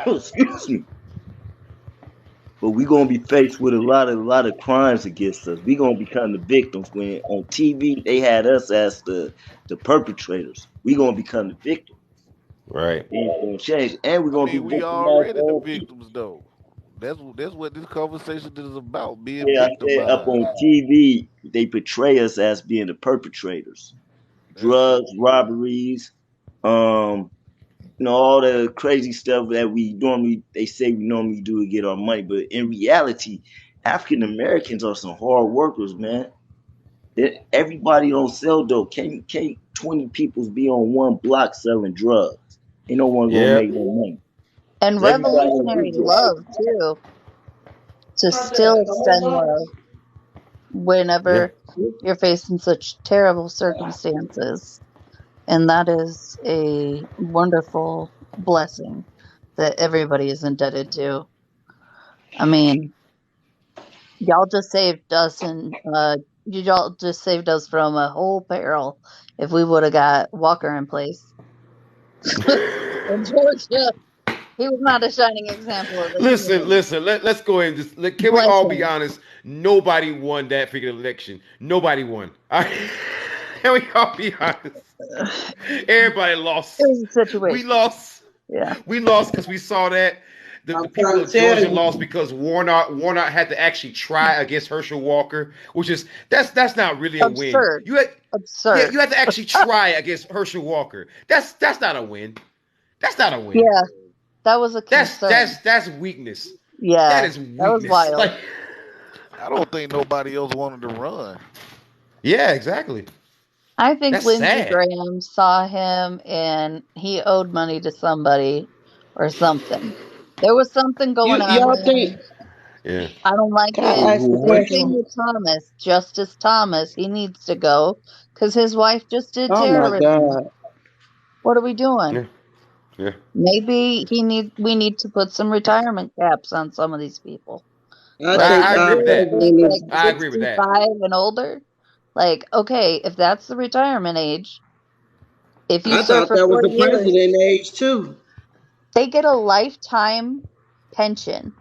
Excuse me. But we're gonna be faced with a lot of crimes against us. We're gonna become the victims when on TV they had us as the perpetrators. We're gonna become the victims. Right. Things gonna change. And we're I gonna be mean, we victimized already the all people. victims though. That's what this conversation is about, being Yeah, I said up victimized. on TV they portray us as being the perpetrators. That's Drugs, robberies, all the crazy stuff that they say we normally do to get our money, but in reality, African Americans are some hard workers, man. Everybody don't sell dope. Can't 20 people be on one block selling drugs? Ain't no one gonna Yeah. make no money. And Everybody don't revolutionary do drugs. love too, to still extend love Yeah. whenever you're facing such terrible circumstances. And that is a wonderful blessing that everybody is indebted to. I mean, y'all just saved us y'all just saved us from a whole peril if we would have got Walker in place. In Georgia, he was not a shining example of the Listen, community. listen. Let's go ahead and just can we Bless all be him. honest? Nobody won that freaking election. Nobody won. All right. Can we all be honest? Everybody lost. It was a situation. We lost. Yeah. We lost because we saw that the I'm people trying of to tell Georgia you. lost because Warnock had to actually try against Herschel Walker, which is that's not really a win. Absurd. You had Absurd. you had to actually try against Herschel Walker. That's not a win. That's not a win. Yeah. That was a concern. That's weakness. Yeah. That is That was weakness. wild. Like, I don't think nobody else wanted to run. yeah, exactly. I think That's Lindsey sad. Graham saw him and he owed money to somebody or something. There was something going on Y'all with think? him. Yeah. I don't like Can it. I ask a Same thing question? with Thomas, Justice Thomas. He needs to go because his wife just did Oh my terrorism. God! What are we doing? Yeah. Yeah. Maybe we need to put some retirement caps on some of these people. I Like think I agree with that. like I agree with that. 65 and older. Like, okay, if that's the retirement age, if you I serve thought for that was 40 the years, president age too. they get a lifetime pension.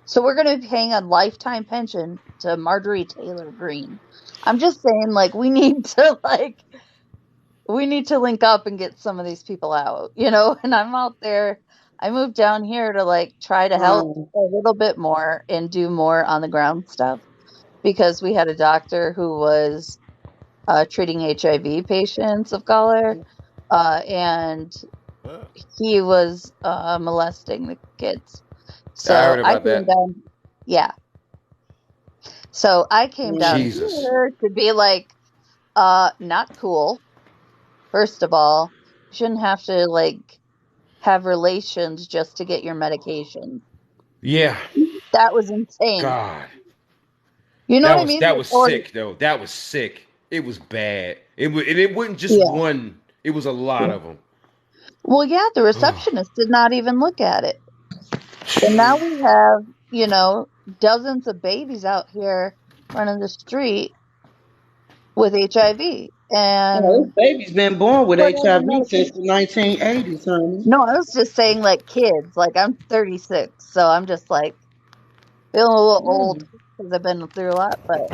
So we're going to be paying a lifetime pension to Marjorie Taylor Greene. I'm just saying, like, we need to, like, we need to link up and get some of these people out, you know, and I'm out there. I moved down here to like try to help a little bit more and do more on the ground stuff because we had a doctor who was treating HIV patients of color, and he was molesting the kids. So I heard I about came that. down, yeah. So I came down Jesus. here to be like, not cool. First of all, you shouldn't have to like have relations just to get your medication. Yeah. That was insane. God. You know what I mean? That Like, was or sick though. That was sick. It was bad. It wasn't just yeah. one. It was a lot of them. Well, yeah, the receptionist did not even look at it. And now we have, you know, dozens of babies out here running the street with HIV. Oh, And this baby's been born with put on HIV the since medication. the 1980s, honey. No, I was just saying like kids. Like I'm 36, so I'm just like feeling a little old because I've been through a lot. But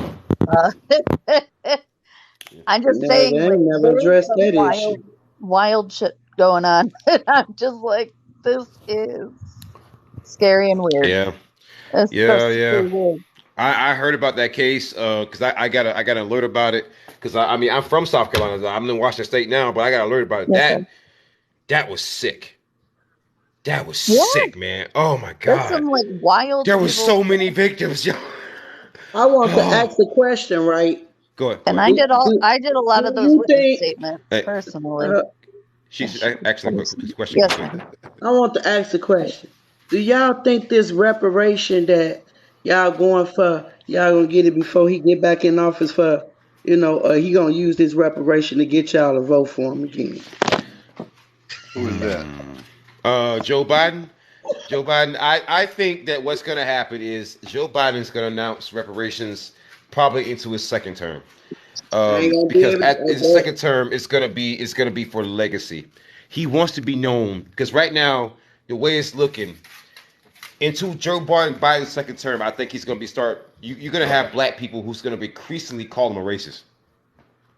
I'm just No, saying they like ain't never there's addressed some that issue. wild shit going on. And I'm just like, this is scary and weird. Yeah. It's Yeah, supposed to be yeah. weird. I heard about that case because I got an alert about it because I mean I'm from South Carolina. I'm in Washington State now, but I got an alert about it. Okay. That was sick. That was Yeah, sick, man. Oh my there's God. some like wild There was people. so many victims, yo. I want to Oh. ask a question, right? Go ahead. And Go I ahead. did a lot of Do those you witness think? statements Hey, personally. she's actually a quick question. Yes, Go ahead. ma'am. I want to ask a question. Do y'all think this reparation that y'all going for, y'all gonna get it before he get back in office for, you know, he gonna use this reparation to get y'all to vote for him again? Who is that? Joe Biden. Joe Biden. I think that what's going to happen is Joe Biden's going to announce reparations probably into his second term. I ain't gonna be Because able at his to. second term, it's gonna be for legacy. He wants to be known because right now, the way it's looking into Joe Biden's second term, I think he's gonna be you're gonna have black people who's gonna be increasingly calling him a racist.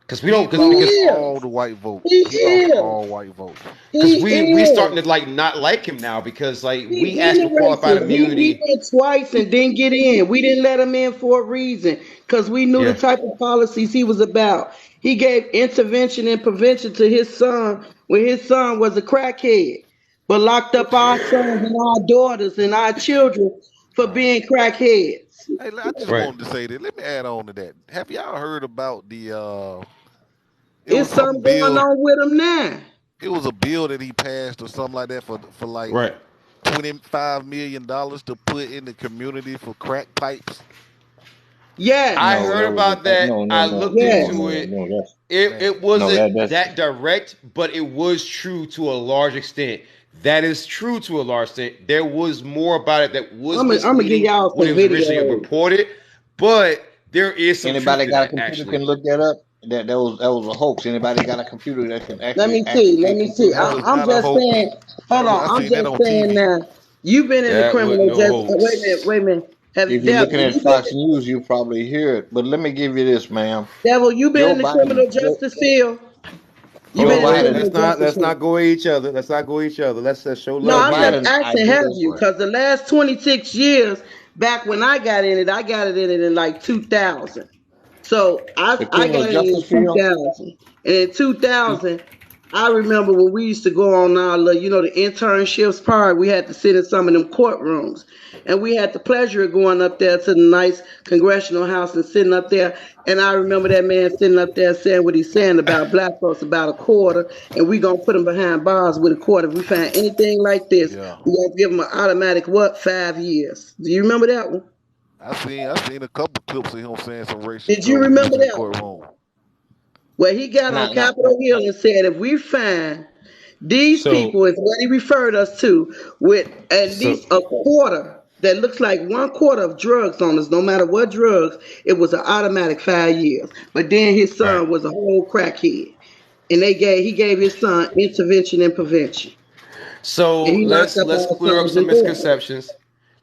Because we don't He because lost all the white votes. He He lost is. all white votes. because He we is. starting to like not like him now because like we He asked been for qualified racist. He immunity. went twice and didn't get in. We didn't let him in for a reason because we knew the Yeah. type of policies he was about. He gave intervention and prevention to his son when his son was a crackhead, but locked up our sons and our daughters and our children for being crackheads. Hey, I just Right. wanted to say that. Let me add on to that. Have y'all heard about the? It It's was some something going bill. on with him now. It was a bill that he passed or something like that for like Right. $25 million to put in the community for crack pipes. Yes. I No, heard that was about that. no, I no, no, looked Yes. into it. no. That's It Man, no, wasn't that's that direct, but it was true to a large extent. That is true to a large extent. There was more about it that was I'm gonna give misleading y'all when it some was originally videos. reported, but there is some truth anybody to got a that computer actually. can look that up. That was a hoax. Anybody got a computer that can Let actually me see. Let take me you through see. that that? was I'm not a just hoax. saying. Hold on. I I'm seen that just on saying TV. now. You've been in the That was criminal no justice. Wait a minute. hoax. Wait a minute. If you're looking at You been Fox News, you probably hear it. But let me give you this, ma'am. Devil? You been Joe in the criminal Biden, justice field? You Hold Joe on, been in the wait. Biden, criminal justice Let's field? not go at each other. Let's not go at each other. Let's show No, Joe love I'm here. just Biden. I asking, do have this you? right. Because the last 26 years, back when I got in it in like 2000. So I The I criminal got in justice field. 2000, and in 2000, I remember when we used to go on our, the internships part. We had to sit in some of them courtrooms, and we had the pleasure of going up there to the nice congressional house and sitting up there. And I remember that man sitting up there saying what he's saying about black folks about a quarter, and we gonna put him behind bars with a quarter. If we find anything like this, Yeah, we gonna give him an automatic 5 years. Do you remember that one? I seen a couple clips of him saying some racist Did stuff you when we remember was in the that one? courtroom. Where he got on Not, not, Capitol Hill not. and said, if we find these So people, is what he referred us to, with at so least a quarter that looks like 1/4 of drugs on us, no matter what drugs, it was an automatic 5 years. But then his right. son was a whole crackhead. And he gave his son intervention and prevention. So And he locked up let's our clear up sons some and daughters. misconceptions.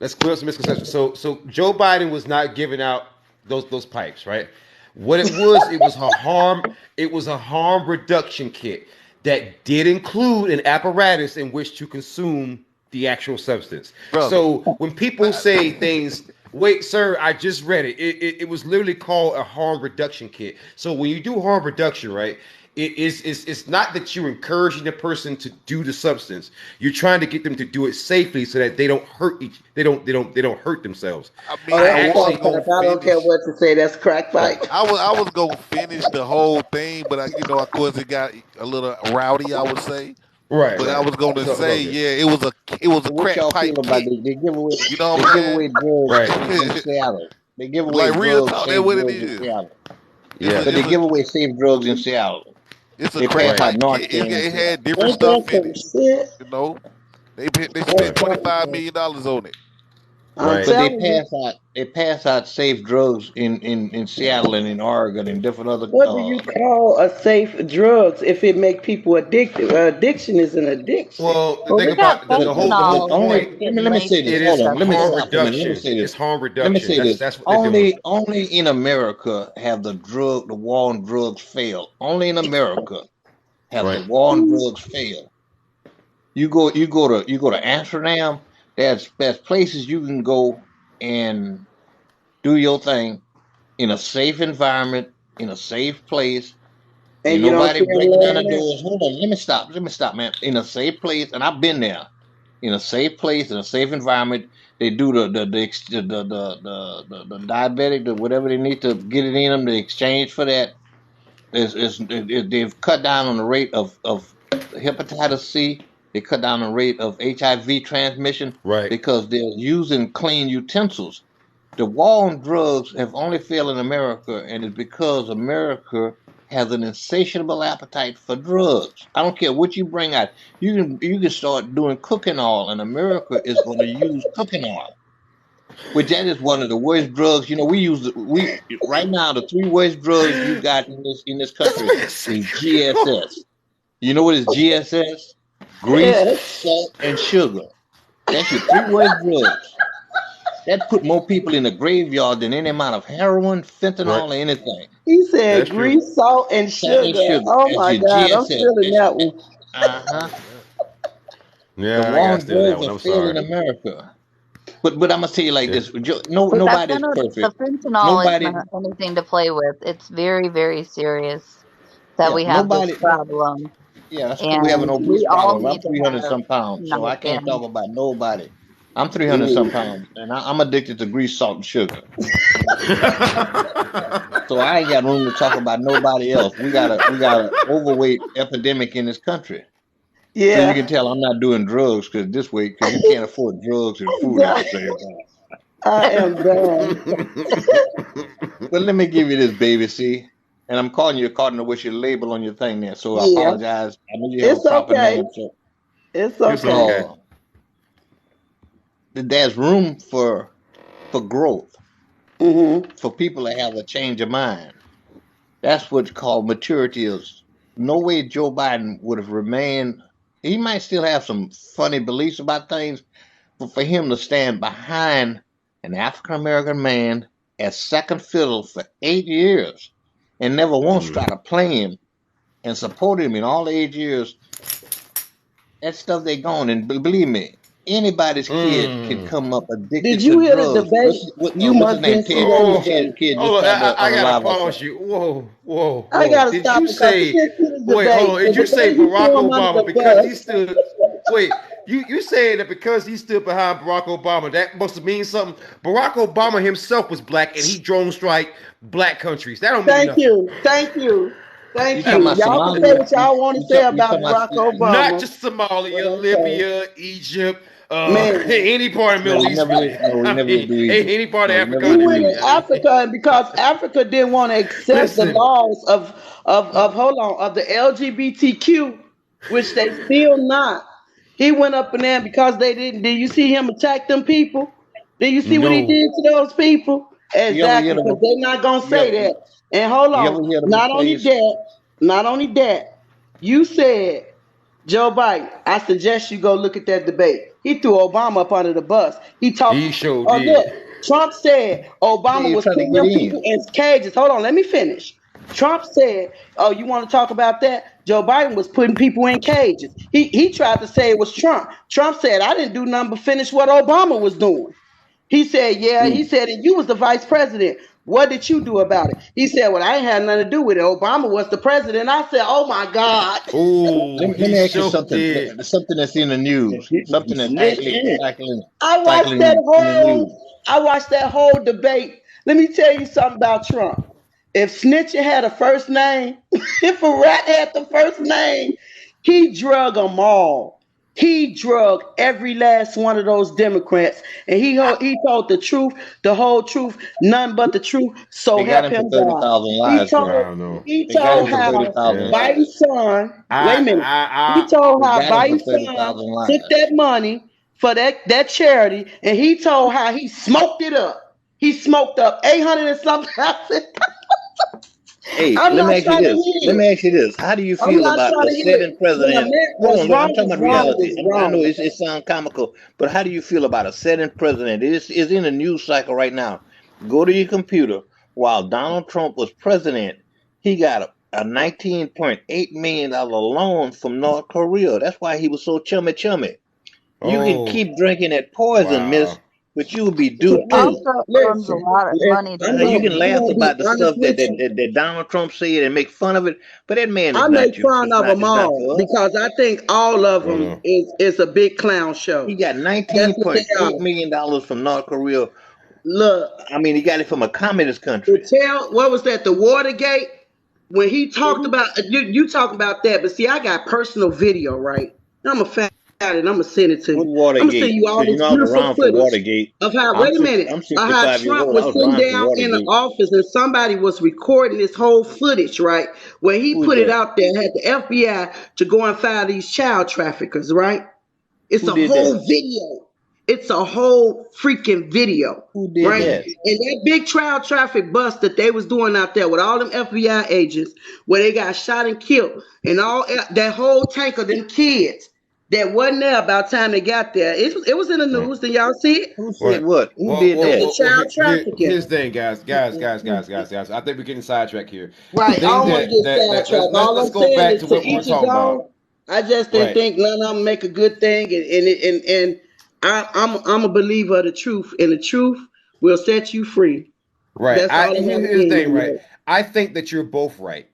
Let's clear up some misconceptions. So Joe Biden was not giving out those pipes, right? What it was a harm reduction kit that did include an apparatus in which to consume the actual substance. Brother. So when people say things, wait, sir, I just read it. It was literally called a harm reduction kit. So when you do harm reduction, right, it's not that you're encouraging the person to do the substance. You're trying to get them to do it safely so that they don't hurt they don't hurt themselves. I Oh, mean, that's I was crack gonna pipe. I don't care finish. what to say. That's crack pipe. I was gonna finish the whole thing, but of course, it got a little rowdy. I would say, Right, but I right. was gonna It's all say, good. yeah, it was a What crack y'all pipe feel about kit. they give away You know they what give I'm away drugs Right. in saying? Seattle. They give away Like real drugs, talk, that's safe what it drugs in is. Seattle. Yeah. But they give away safe drugs in Seattle. It's a They crack pass out Right. pipe kit. Narcan in It Seattle. had different Ain't that stuff in some it. shit? You know, they spent That's $25 crazy. million on it. I'm Right. But telling you. they pass out safe drugs in Seattle and in Oregon and different other What do you call a safe drugs if it make people addicted? Addiction is an addiction. Well, the Well, thing we got about the whole fentanyl only point, getting let me laced say with this. it Hold is on. Let me harm stop for a minute. Let me reduction. say It's this. harm Let me reduction. say this. That's what they're doing. Only in America have the war on drugs failed. Only in America have the Right. war on drugs failed. You go to Amsterdam. There's places you can go and do your thing in a safe environment, in a safe place. And Ain't you don't see nobody them breaking down the laying there. doors. Hold on, let me stop, man. In a safe place, and I've been there. In a safe place, in a safe environment, they do the diabetic, whatever they need to get it in them. The exchange for that they've cut down on the rate of hepatitis C. They cut down on the rate of HIV transmission Right. because they're using clean utensils. The war on drugs have only failed in America, and it's because America has an insatiable appetite for drugs. I don't care what you bring out. You can start doing cooking oil, and America is going to use cooking oil, which that is one of the worst drugs. You know, we right now the three worst drugs you got in this country is GSS. You know what is GSS? Grease, Yes. salt, and sugar. That's your three worst drugs. That put more people in the graveyard than any amount of heroin, fentanyl, or anything. He said That's true. grease, salt, and Salt and sugar. sugar. Oh That's my your God, I'm GSS. feeling that one. Uh-huh. Yeah, The I war gotta on steal that drugs one. are I'm failing sorry. America. But I'm gonna tell you like Yeah. this: no, But that nobody's the perfect. fentanyl is Nobody, not anything to play with. It's very, very serious that yeah, we have this nobody. problem, Yeah, that's because we have an and obese we all problem. I'm need to 300 have some pounds, so I can't Narcan. talk about nobody. I'm 300 some Mm. pounds, and I'm addicted to grease, salt, and sugar. So I ain't got room to talk about nobody else. We got a overweight epidemic in this country. So you can Yeah. tell I'm not doing drugs because you can't afford drugs and food at the same time. I am done. But let me give you this, baby. See, and I'm calling you according to what's your label on your thing there. So I Yeah. apologize. I know you have a It's proper okay. name. So It's It's okay. okay. there's room for growth Mm-hmm. for people to have a change of mind. That's what's called maturity. Is no way Joe Biden would have remained. He might still have some funny beliefs about things, but for him to stand behind an African American man as second fiddle for 8 years and never once try to play him and support him in all the 8 years, that stuff they gone. And believe me, anybody's kid can come up Did addicted to you hear the drugs. debate? You What's his must name? didn't see Ted that Cruz Oh, had debate. a kid just hold on. tried to I gotta unalive pause herself. you. Whoa. I gotta Did stop you because you say? didn't see the Wait, hold on. debate. Did you The say debate he Barack threw him under Obama the because he bus. stood? Wait, you saying that because he stood behind Barack Obama, that must mean something? Barack Obama himself was black, and he drone strike black countries. That don't mean Thank nothing. you. Thank you. You Thank talking you. about Y'all can say Somalia? what y'all want to say You about talking about? Barack Not Obama. just But Somalia, okay. Libya, Egypt, Man. any part of the No, Middle he East, never really. lived. No, he I never lived mean, through Egypt. any part of No, he Africa, never He lived through went in really. Egypt. I mean, Africa and because Africa didn't want to accept the listen. laws of hold on of the LGBTQ, which they still not. He went up in there because they didn't. Did you see him attack them people? Did you see what he No. did to those people? You ever Exactly, hear because them? they're not gonna You say ever, that. And hold you on, ever hear them not only replace? that, not only that, you said Joe Biden. I suggest you go look at that debate. He threw Obama up under the bus. He He talked. sure Oh look, did. Trump said Obama They was trying to putting get them in. people in cages. Hold on, let me finish. Trump said, "Oh, you want to talk about that?" Joe Biden was putting people in cages. He tried to say it was Trump. Trump said, "I didn't do nothing but finish what Obama was doing." He said, "Yeah." He said, "And you was the vice president. What did you do about it?" He said, "Well, I ain't had nothing to do with it. Obama was the president." I said, "Oh my God." Oh, Let he me ask you sure something. did. Something that's in the news. Something that's actually I watched cycling in the news. that whole debate. Let me tell you something about Trump. If Snitcher had a first name, if a rat had the first name, he drug them all. He drug every last one of those Democrats, and he told the truth, the whole truth, none but the truth. So They got help him for him 30,000 God. lies, I bro. don't know. He They got him told for how 30,000 Yeah. lies. Biden's son. Wait a minute. He I told They how got him for Biden's 30,000 son lies. took that money for that charity, and he told how he smoked it up. He smoked up 800 and something. Hey, I'm let me not ask you trying to this. Let hear me it. ask you this. How do you I'm feel not about trying a to hear sitting it. When a president? man, Hold what's on, look, I'm wrong talking is about wrong reality. is I know wrong. it sounds comical, but how do you feel about a sitting president? It's in the news cycle right now. Go to your computer. While Donald Trump was president, he got a $19.8 million loan from North Korea. That's why he was so chummy. You can Oh, keep drinking that poison, miss, wow. but you will be He due too. also owns a Listen, lot of money to I'm You gonna can Disney. laugh be about the honest stuff with you. that Donald Trump said and make fun of it, but that man I is make not you. fun of them It's not all for us. because I think all of I don't them know. is a big clown show. He got That's what they $19.8 are. million from North Korea. Look, I mean, he got it from a communist to country. tell what was that? The Watergate. When he talked about you talk about that, but see, I got personal video, right? I'm a fat and I'm gonna send it to With you. I'm gonna send Watergate, you all because this I was beautiful around for footage Watergate. of how. Wait a minute, I'm of how 65 years Trump old. I was was sitting around for down in the Watergate. office and somebody was recording this whole footage, right? Where he Who is put it that? out there, had the FBI to go and find these child traffickers, right? It's Who a did whole that? video. It's a whole freaking video, Who did right? that? And that big child traffic bust that they was doing out there with all them FBI agents, where they got shot and killed, and all that whole tank of them kids that wasn't there by the time they got there. It was in the Right. news. Did y'all see it? Who said Right. what? Who did It was that? the child trafficking. Here's the thing, guys. I think we're getting sidetracked here. The Right. I thing don't want to get sidetracked. All let's I'm go saying back is to to what we were each his talking own. about. I just didn't Right. think none of them make a good thing, and I'm a believer of the truth, and the truth will set you free. Right. That's all I have to Here's the say. thing, right? I think that you're both right.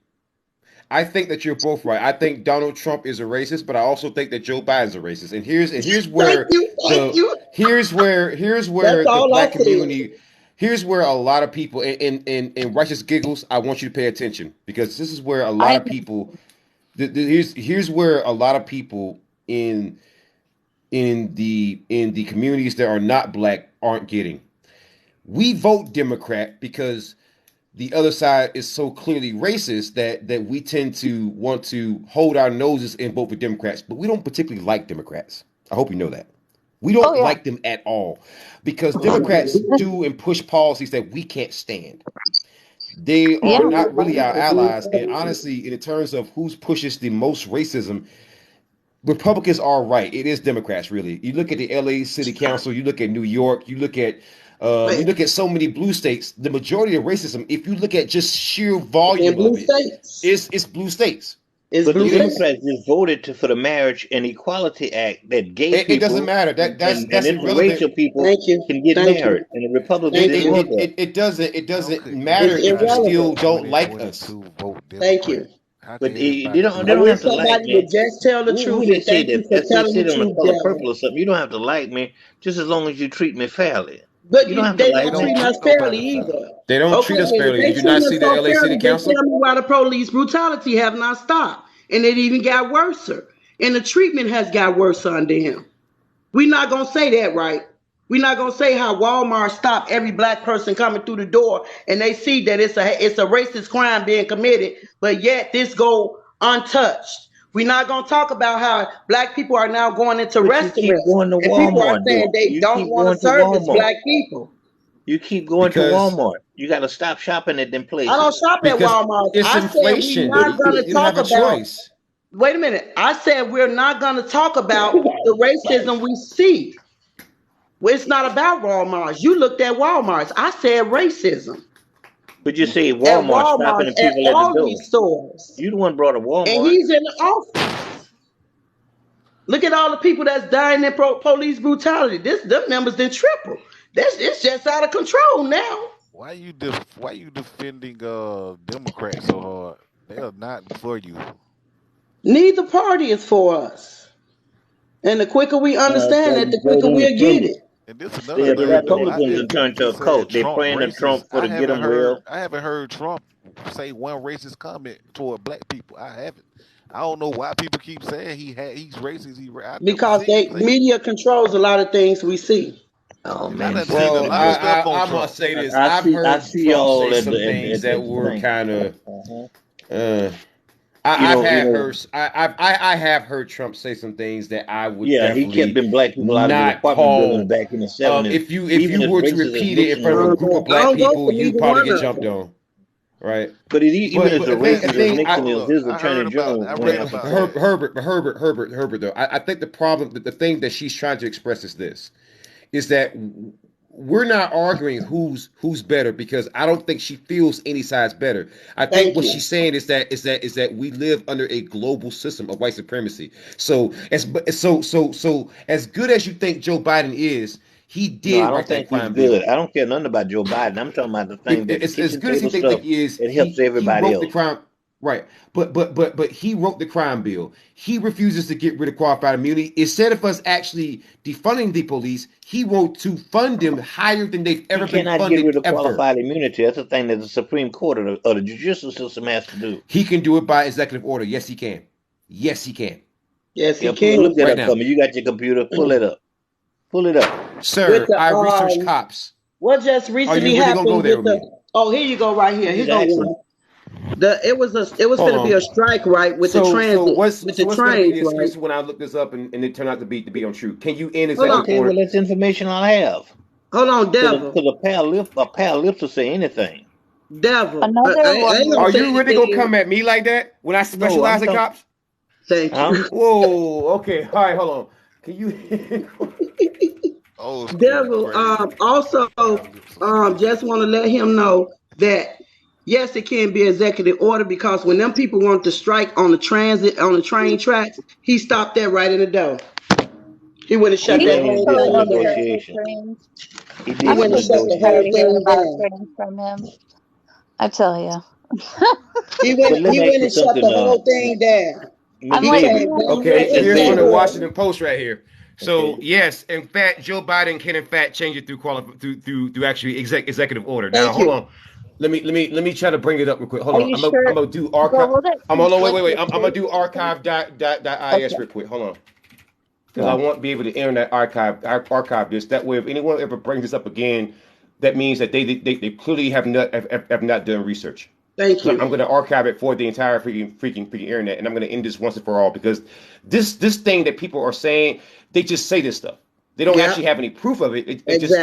I think that you're both right. I think Donald Trump is a racist, but I also think that Joe Biden's a racist. And here's Thank where you, thank you. here's where That's the all I black said. community, here's where a lot of people in righteous giggles, I want you to pay attention, because this is where a lot of people here's where a lot of people in the communities that are not black aren't getting. We vote Democrat because the other side is so clearly racist that we tend to want to hold our noses and vote for Democrats, but we don't particularly like Democrats. I hope you know that. We don't like them at all, because Democrats do and push policies that we can't stand. They are not really our allies. And honestly, in terms of who pushes the most racism, Republicans are right. It is Democrats, really. You look at the LA City Council, you look at New York, you look at so many blue states. The majority of racism, if you look at just sheer In volume blue of it, states. it's blue states. It's But the blue It is. states. Democrats just voted for the Marriage and Equality Act that gay It doesn't people matter. and That's irrelevant. interracial people Thank you. can get Thank married, you. and the Republicans Thank didn't you. want that. It doesn't Okay, matter It's okay. if How you did still irrelevant. the don't like us. 2022 vote Thank Democrat? you. How But did everybody they I vote don't wish have to Democrat? like somebody would me. just tell the Who truth, they and say thank you that for they telling say the it on the truth, color Darren. purple or something? You don't have to like me, just as long as you treat me fairly. But You don't have to they like They not don't me. treating us treat fairly nobody either. fair. They don't Okay, treat us then if fairly. they Did you not treating see us the so LA City fairly, just Council? tell me why the police brutality have not stopped, and it even got worse, and the treatment has got worse under him. We're not gonna say that, right? We're not gonna say how Walmart stopped every black person coming through the door, and they see that it's a racist crime being committed, but yet this go untouched. We're not gonna talk about how black people are now going into But you keep restaurants, going to and people are Walmart, saying though. they You don't keep want going to to service Walmart. black people. You keep going to Because Walmart. You got to stop shopping at them I don't places. shop at Walmart. it's I said we're inflation. not gonna You don't talk have a about. choice. Wait a minute. I said we're not gonna talk about the racism we see. Well, it's not about Walmart's. You looked at Walmart's. I said racism. But you see At Walmart stopping Walmart, the at people at the all door. these stores. You the one brought a And Walmart. he's in the office. Look at all the people that's dying in police brutality. Them numbers did triple. It's just out of control now. Why you defending Democrats so hard? They are not for you. Neither party is for us. And the quicker we understand it, the quicker we'll get it. And this is The another thing, though. Republicans are turned to a cult. They're praying to Trump for to get them well. I haven't heard Trump say one racist comment toward black people. I haven't. I don't know why people keep saying he's racist. Because media controls a lot of things we see. Oh man! Well, I must say this. I've heard Trump say some things that were kind of. I have heard Trump say some things that I would. Yeah, he kept them black people out of the apartment building back in the 70s. If you were to repeat it in front of a group of black people, you'd probably get jumped on. Right, but even as a racist as Nixon is his attorney general, Herbert. Though I think the problem, the thing that she's trying to express is that we're not arguing who's better, because I don't think she feels any side's better. I think what she's saying is that we live under a global system of white supremacy. So as good as you think Joe Biden is, he did. No, I don't think he's good. I don't care nothing about Joe Biden. I'm talking about the thing that as good as he thinks he is, it helps everybody else. The crime, right? But he wrote the crime bill. He refuses to get rid of qualified immunity. Instead of us actually defunding the police, he wants to fund them higher than they've ever been funded. He cannot get rid of qualified immunity. That's the thing that the Supreme Court or the judicial system has to do. He can do it by executive order. Yes, he can. Yes, he can. Yes, he can. Look that up for me. You got your computer. Pull it up. Pull it up, sir. I research cops. What just recently happened with the? Oh, here you go, right here. Here go. It was going to be a strike, right, with the transit, with the trains, right? This is when I looked this up and it turned out to be untrue. Can you end okay, well, that's information I have. Hold on, Devil. Because a pal lips will say anything. Devil. Are you really gonna come at me like that when I specialize in cops? Thank you. Whoa. Okay. All right. Hold on. Can you? Devil. Also, just want to let him know that. Yes, it can be executive order, because when them people wanted to strike on the train tracks, he stopped that right in the door. He went and shut that whole thing down. He went and shut the whole thing down. From him, I tell you. He went and shut the whole thing down. Okay, here's from the Washington Post right here. So yes, in fact, Joe Biden can in fact change it through actually executive order. Now hold on. Let me try to bring it up real quick. Hold on. I'm gonna do archive. Wait. I'm gonna do archive.is real quick. Hold on. Because I want to be able to internet archive this. That way, if anyone ever brings this up again, that means that they clearly have not done research. Thank you. I'm going to archive it for the entire freaking internet, and I'm going to end this once and for all, because this thing that people are saying, they just say this stuff. They don't actually have any proof of it. They just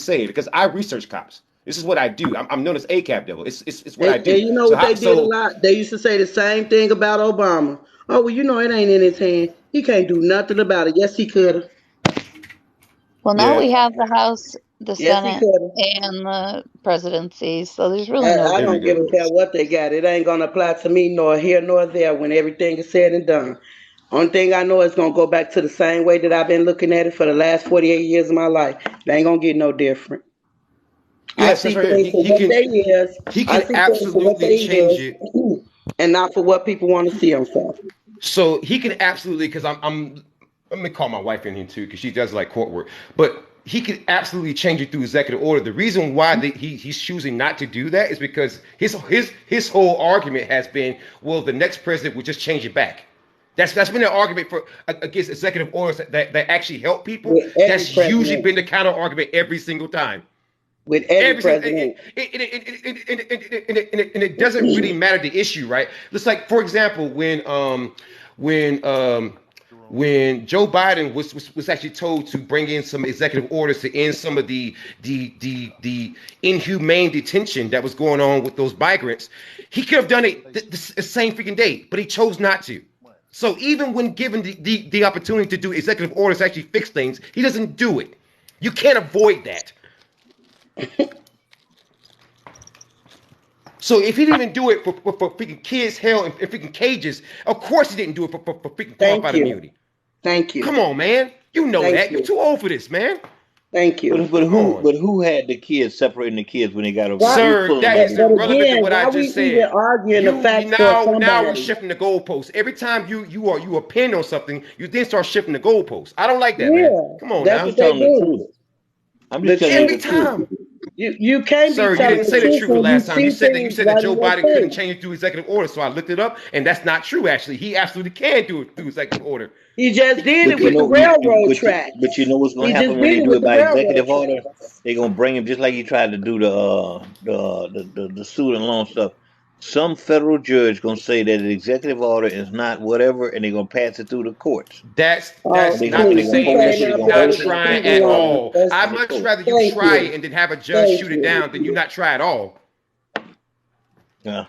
say it, because I research cops. This is what I do. I'm known as ACAB Devil. It's what I do. And you know what they did a lot? They used to say the same thing about Obama. Oh, well, you know, it ain't in his hand. He can't do nothing about it. Yes, he could have. Well, now we have the House, the Senate, and the presidency. So there's really no. I don't give a hell what they got. It ain't gonna apply to me nor here nor there when everything is said and done. Only thing I know is gonna go back to the same way that I've been looking at it for the last 48 years of my life. It ain't gonna get no different. I see things for what they is. He can absolutely change it, and not for what people want to see them for. So he can absolutely, because I'm let me call my wife in here too, because she does like court work. But he can absolutely change it through executive order. The reason why he's choosing not to do that is because his whole argument has been, well, the next president will just change it back. That's been an argument against executive orders that actually help people. That's usually been the counter argument every single time. With every president. And it doesn't really matter the issue, right? It's like, for example, when Joe Biden was actually told to bring in some executive orders to end some of the inhumane detention that was going on with those migrants, he could have done it the same freaking day, but he chose not to. So even when given the opportunity to do executive orders to actually fix things, he doesn't do it. You can't avoid that. So if he didn't even do it for freaking kids, hell, and freaking cages, of course he didn't do it for freaking qualified immunity. Thank you. Come on, man. You know Thank that. you. You're too old for this, man. Thank you. But who had the kids separating the kids when they got over? Sir, that is irrelevant to what I why just we even said. arguing the facts for Now somebody? we're shifting the goalposts. Every time you opine on something, you then start shifting the goalposts. I don't like that, man. Come on that's now. what they do. I'm just telling you Every the truth. time. You can't Sir, be you telling didn't say the truth the when last time. You see said that things Joe right in Biden your couldn't face. change it through executive order. So I looked it up, and that's not true. Actually, he absolutely can do it through executive order. He just did But it you with the know, railroad track. but you know what's He gonna just happen when did they it do with it the by railroad executive track. order? They're gonna bring him just like he tried to do the student loan stuff. Some federal judge gonna say that the executive order is not whatever, and they're gonna pass it through the courts. That's Oh, They not gonna the they please. gonna You same hold that as came shit. They out gonna there not hold with it the trying student at loan. all. I'd much rather you Thank try you. it and then have a judge Thank shoot it you. down than you not try at all. Yeah.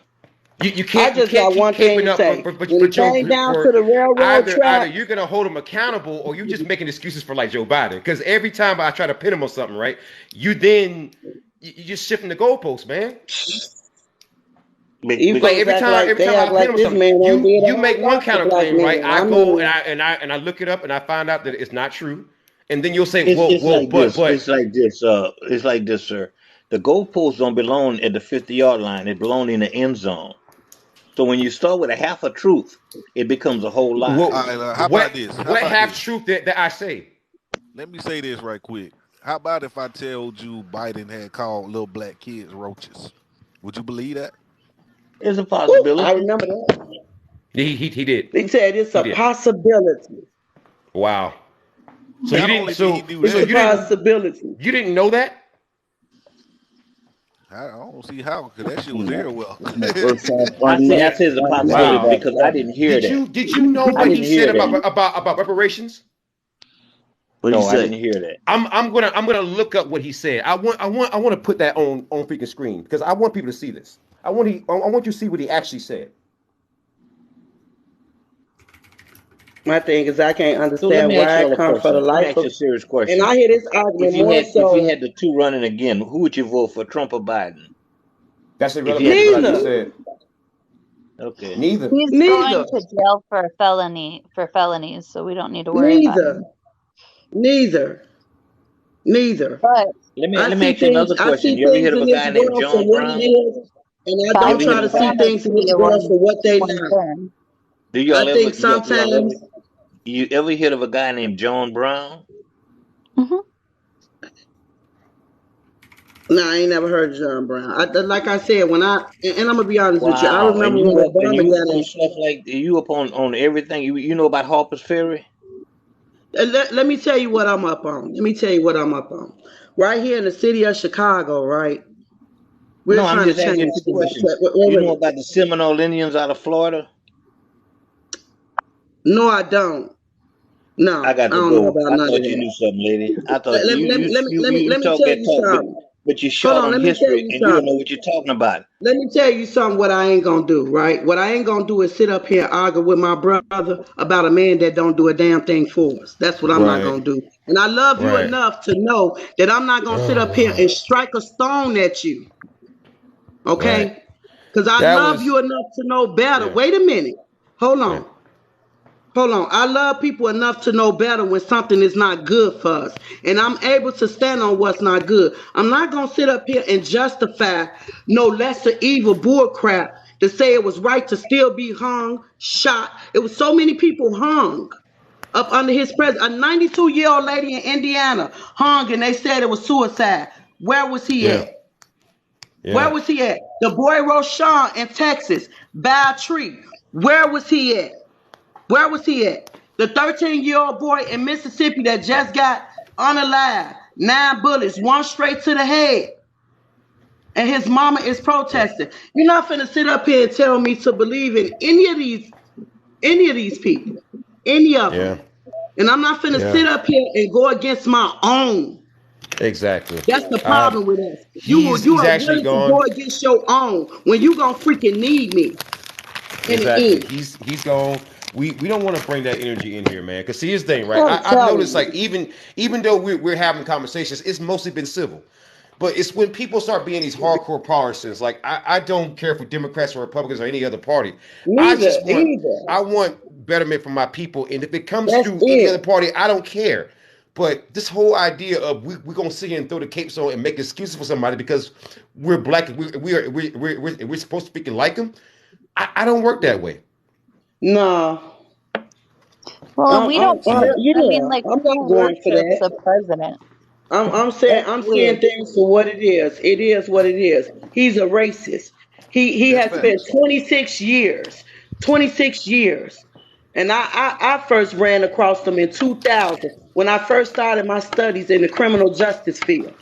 You I can't just keep got one thing caping to up say. for When it Joe came down for to the railroad either track, you're gonna hold him accountable or you just making excuses for like Joe Biden. Because every time I try to pin him on something, right, you just shifting the goalposts, man. these Like folks every act time like they I act pin him like on this something, man ain't did you a make whole one lot for black counterclaim, right? men. I I go mean, and I look it up and I find out that it's not true, and then you'll say, It's whoa, it's whoa, like but this. It's like this. It's like this, sir. The goalposts don't belong at the 50-yard line. It belong in the end zone. So when you start with a half a truth, it becomes a whole lie. All right, how about this? How what about half this? truth that I say? Let me say this right quick. How about if I told you Biden had called little black kids roaches? Would you believe that? It's a woo, possibility. I remember that. He did. They said it's He a did. possibility. Wow. So you Not didn't. only did So he do It's so a that, you didn't. possibility. You didn't know that? I don't see how, because that shit was Hmm. everywhere. First time I finding say that. it's a Finding out possibility Wow. about because I that. didn't hear that. Did you know I what he didn't said hear that. about reparations? What do you No, I say? didn't hear that. I'm gonna look up what he said. I want to put that on freaking screen because I want people to see this. I want you to see what he actually said. My thing is I can't So let understand me ask why you it all a comes for the question. Let me life ask you of. a serious And question. I hear this argument more If so. you had the two running again, who would you vote for, Trump or Biden? That's If you irrelevant had to to what I just Neither. said. Okay. Neither. He's Neither. going to jail for felonies, so we don't need to worry about Neither. him. Neither. Neither. But Let I me see ask you things. another I question. see You ever things heard of in a this guy named world for John what it Brown? is, and I You don't ever try heard to of Biden's a see gonna things in be this a world for what they one not. term. do I y'all ever think y'all ever sometimes. you ever heard of a guy named John Brown? Hmm. No, I ain't never heard of John Brown. Like I said, when and I'm gonna be honest with you, I Wow. And remember when Obama you up got on in. stuff like you up on everything. You know about Harper's Ferry? Let me tell you what I'm up on. Let me tell you what I'm up on. Right here in the city of Chicago, right? We're No, I'm trying to just asking you change a things. question. Wait, You wait, know wait. about the Seminole Indians out of Florida? No, I don't. No, I I got to don't know go. about I none of thought you that. knew something, lady. I thought Let you me talk tell that you talk, something. but you're Hold short on, on let me tell history you and you don't know something. what you're talking about. Let me tell you something what I ain't gonna do, right? What I ain't gonna do is sit up here and argue with my brother about a man that don't do a damn thing for us. That's what I'm not Right. gonna do. And I love you Right. enough to know that I'm not gonna sit Oh up here Lord. and strike a stone at you, Right. okay? Because I That love was you enough to know better. yeah. Wait a minute. Hold Yeah. on. Hold on. I love people enough to know better when something is not good for us. And I'm able to stand on what's not good. I'm not going to sit up here and justify no lesser evil bull crap to say it was right to still be hung, shot. It was so many people hung up under his presence. A 92-year-old lady in Indiana hung and they said it was suicide. Where was he Yeah. at? Where Yeah. was he at? The boy Roshan in Texas, by a tree. Where was he at? Where was he at? The 13-year-old boy in Mississippi that just got unalive, 9 bullets, one straight to the head, and his mama is Yeah. protesting. You're not finna sit up here and tell me to believe in any of these people, any of Yeah. them. And I'm not finna Yeah. sit up here and go against my own. Exactly. That's the problem with us. You He's are actually willing to go gone. against your own when you gonna freaking need me in the Exactly. end. He's gone. we don't want to bring that energy in here, man. Because see, here's the thing, right? I'm I've telling noticed, like, you. even though we're having conversations, it's mostly been civil. But it's when people start being these hardcore partisans. Like, I don't care for Democrats or Republicans or any other party. Neither, I want betterment for my people. And if it comes That's through any other it. party, I don't care. But this whole idea of we're gonna sit here and throw the capes on and make excuses for somebody because we're black, we're supposed to speak like them. I don't work that way. No. Well, we don't care. I mean, Yeah, like, I'm we not don't going for worship that. the president. I'm It's saying weird. things for what it is. It is what it is. He's a racist. He That's has spent facts. 26 years. And I first ran across them in 2000 when I first started my studies in the criminal justice field.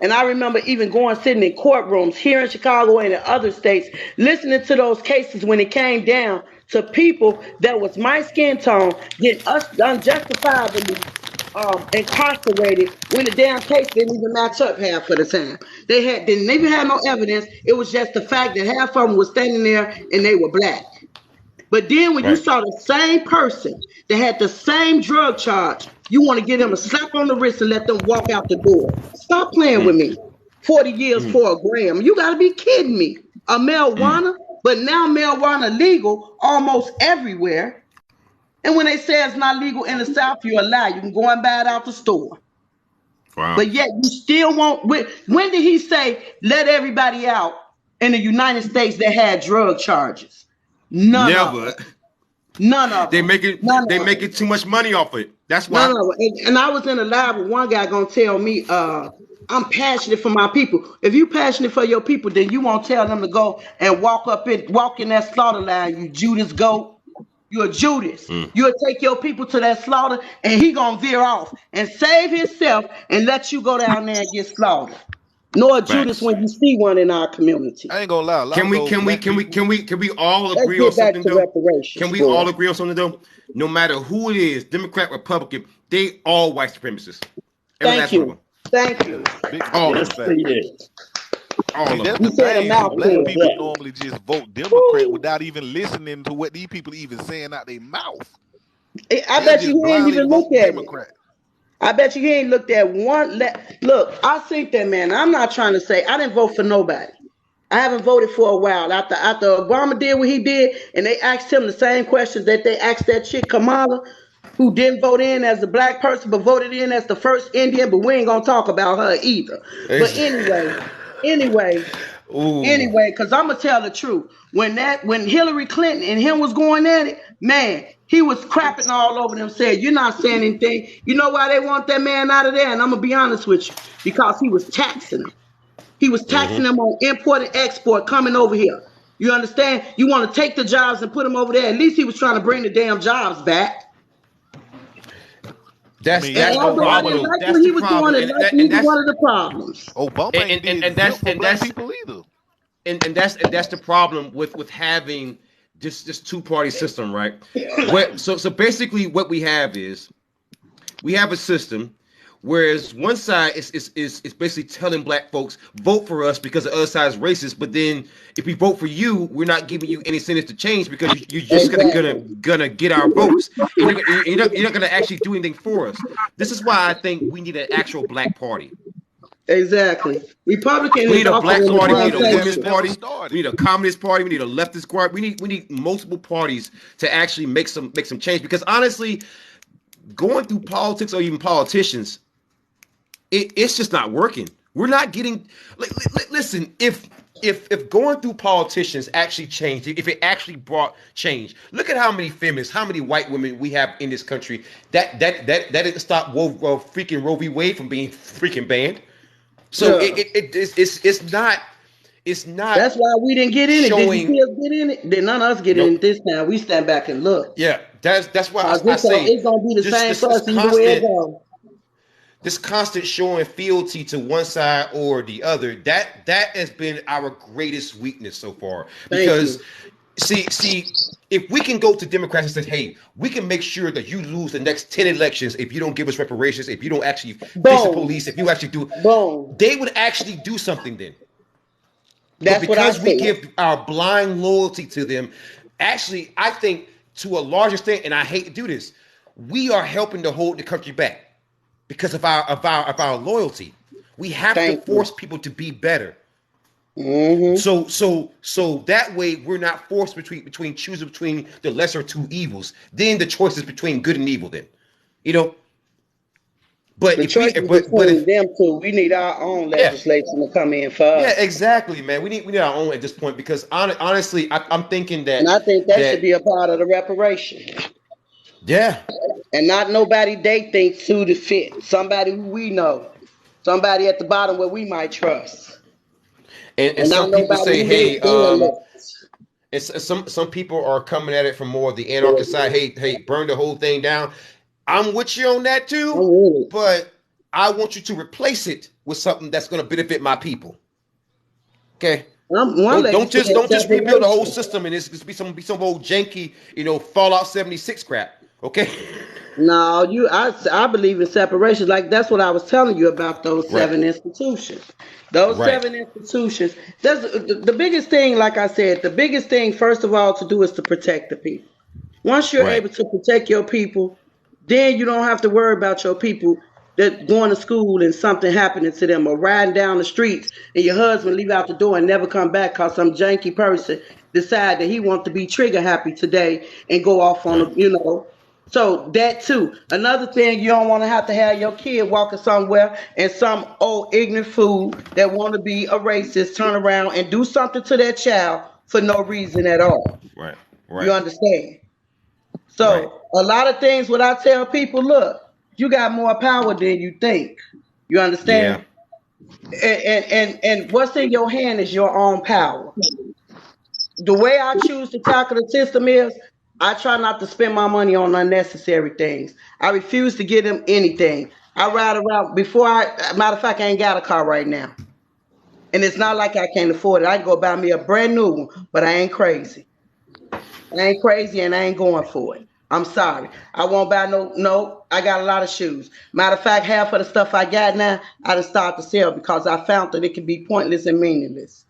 And I remember even going sitting in courtrooms here in Chicago and in other states, listening to those cases when it came down to people that was my skin tone getting us unjustifiably incarcerated when the damn case didn't even match up half of the time. Didn't even have no evidence. It was just the fact that half of them was standing there and they were black. But then when you Right. saw the same person that had the same drug charge, you want to give them a slap on the wrist and let them walk out the door. Stop playing with me. 40 years for a gram. You got to be kidding me. A marijuana, but now marijuana legal almost everywhere. And when they say it's not legal in the South, you're a lie. You can go and buy it out the store. Wow. But yet you still won't. When did he say let everybody out in the United States that had drug charges? None of Never. them. None of They them. make it. None They of make them. it too much money off it. That's why. None of them. And I was in a lab with one guy gonna tell me, I'm passionate for my people. If you passionate for your people, then you won't tell them to go and walk in that slaughter line, you Judas goat. You're a Judas. You'll take your people to that slaughter and he gonna veer off and save himself and let you go down there and get slaughtered. Nor a Judas Facts. when you see one in our community. I ain't gonna lie. A lot Can of we those can we black can we people. can we all Let's agree on get back something to though? reparations. Can we boy. all agree on something though? No matter who it is, Democrat, Republican, they all white supremacists. Every Thank last one of you. them. Thank you. Big, All big of Yes, them. facts. yes. All See, of that's them. You the said a thing. See, black mouthful. people Exactly. normally just vote Democrat without even listening to what these people even saying out their mouth. I They'll bet just you he ain't blindly even looked vote at it. Democrat. I bet you he ain't looked at one. Look, I think that man. I'm not trying to say I didn't vote for nobody. I haven't voted for a while. After Obama did what he did, and they asked him the same questions that they asked that chick Kamala, who didn't vote in as a black person but voted in as the first Indian. But we ain't gonna talk about her either. But anyway, Ooh. because I'm gonna tell the truth. When Hillary Clinton and him was going at it, man, he was crapping all over them, saying, "You're not saying anything." You know why they want that man out of there? And I'm gonna be honest with you, because he was taxing them. He was taxing them on import and export coming over here. You understand? You want to take the jobs and put them over there. At least he was trying to bring the damn jobs back. I That's mean, that's And the Obama, although I didn't problem. like That's what the he was doing, problem. it like he was one of the problems. Obama ain't did And zip for black people either. that's the problem with having this two-party system, right? So basically what we have is we have a system whereas one side is basically telling black folks vote for us because the other side is racist, but then if we vote for you, we're not giving you any incentive to change because you're just gonna get our votes and you're not gonna actually do anything for us. This is why I think we need an actual black party. Exactly. Republican We is need a also black in the party. We need a Why women's it plantation. never party. started? We need a communist party. We need a leftist party. We need multiple parties to actually make some change. Because honestly, going through politics or even politicians, it's just not working. We're not getting. Listen, if going through politicians actually changed, if it actually brought change, look at how many feminists, how many white women we have in this country. That didn't stop freaking Roe v. Wade from being freaking banned. So Yeah. it's not That's why we didn't get in it. Did you showing. see us get in it? Did none of us get in Nope. it this time? We stand back and look. Yeah, that's why I It's say gonna be the same for us either way it goes. this constant showing fealty to one side or the other, that has been our greatest weakness so far. Because see, if we can go to Democrats and say, hey, we can make sure that you lose the next 10 elections if you don't give us reparations, if you don't actually fix the police, if you actually do, they would actually do something then. That's but because what I we said. give our blind loyalty to them, actually, I think to a large extent, and I hate to do this, we are helping to hold the country back because of our loyalty. We have to force people to be better. Mm-hmm. So that way we're not forced between choosing between the lesser two evils. Then the choice is between good and evil. Then, you know. But the choice is between them two. We need our own legislation to come in for us. Yeah, exactly, man. We need our own at this point because honestly, I'm thinking that, and I think that should be a part of the reparation. Yeah, and not nobody they think suited fit. Somebody who we know, somebody at the bottom where we might trust. And some people say, hey, and some people are coming at it from more of the anarchist side. Hey, burn the whole thing down. I'm with you on that too, but I want you to replace it with something that's going to benefit my people. Okay, don't just rebuild the whole system and it's just be some old janky, Fallout 76 crap. Okay. No, I believe in separation. Like that's what I was telling you about those 7 institutions. Those 7 institutions. That's the biggest thing. Like I said, the biggest thing, first of all, to do is to protect the people. Once you're able to protect your people, then you don't have to worry about your people that going to school and something happening to them, or riding down the streets and your husband leave out the door and never come back because some janky person decide that he wants to be trigger happy today and go off on So that too. Another thing, you don't want to have your kid walking somewhere and some old ignorant fool that want to be a racist turn around and do something to that child for no reason at all. Right. You understand? So a lot of things what I tell people, look, you got more power than you think. You understand? Yeah. And what's in your hand is your own power. The way I choose to tackle the system is I try not to spend my money on unnecessary things. I refuse to give them anything. I ride around matter of fact, I ain't got a car right now. And it's not like I can't afford it. I can go buy me a brand new one, but I ain't crazy. I ain't crazy and I ain't going for it. I'm sorry. I won't buy no, I got a lot of shoes. Matter of fact, half of the stuff I got now, I just started to sell because I found that it can be pointless and meaningless.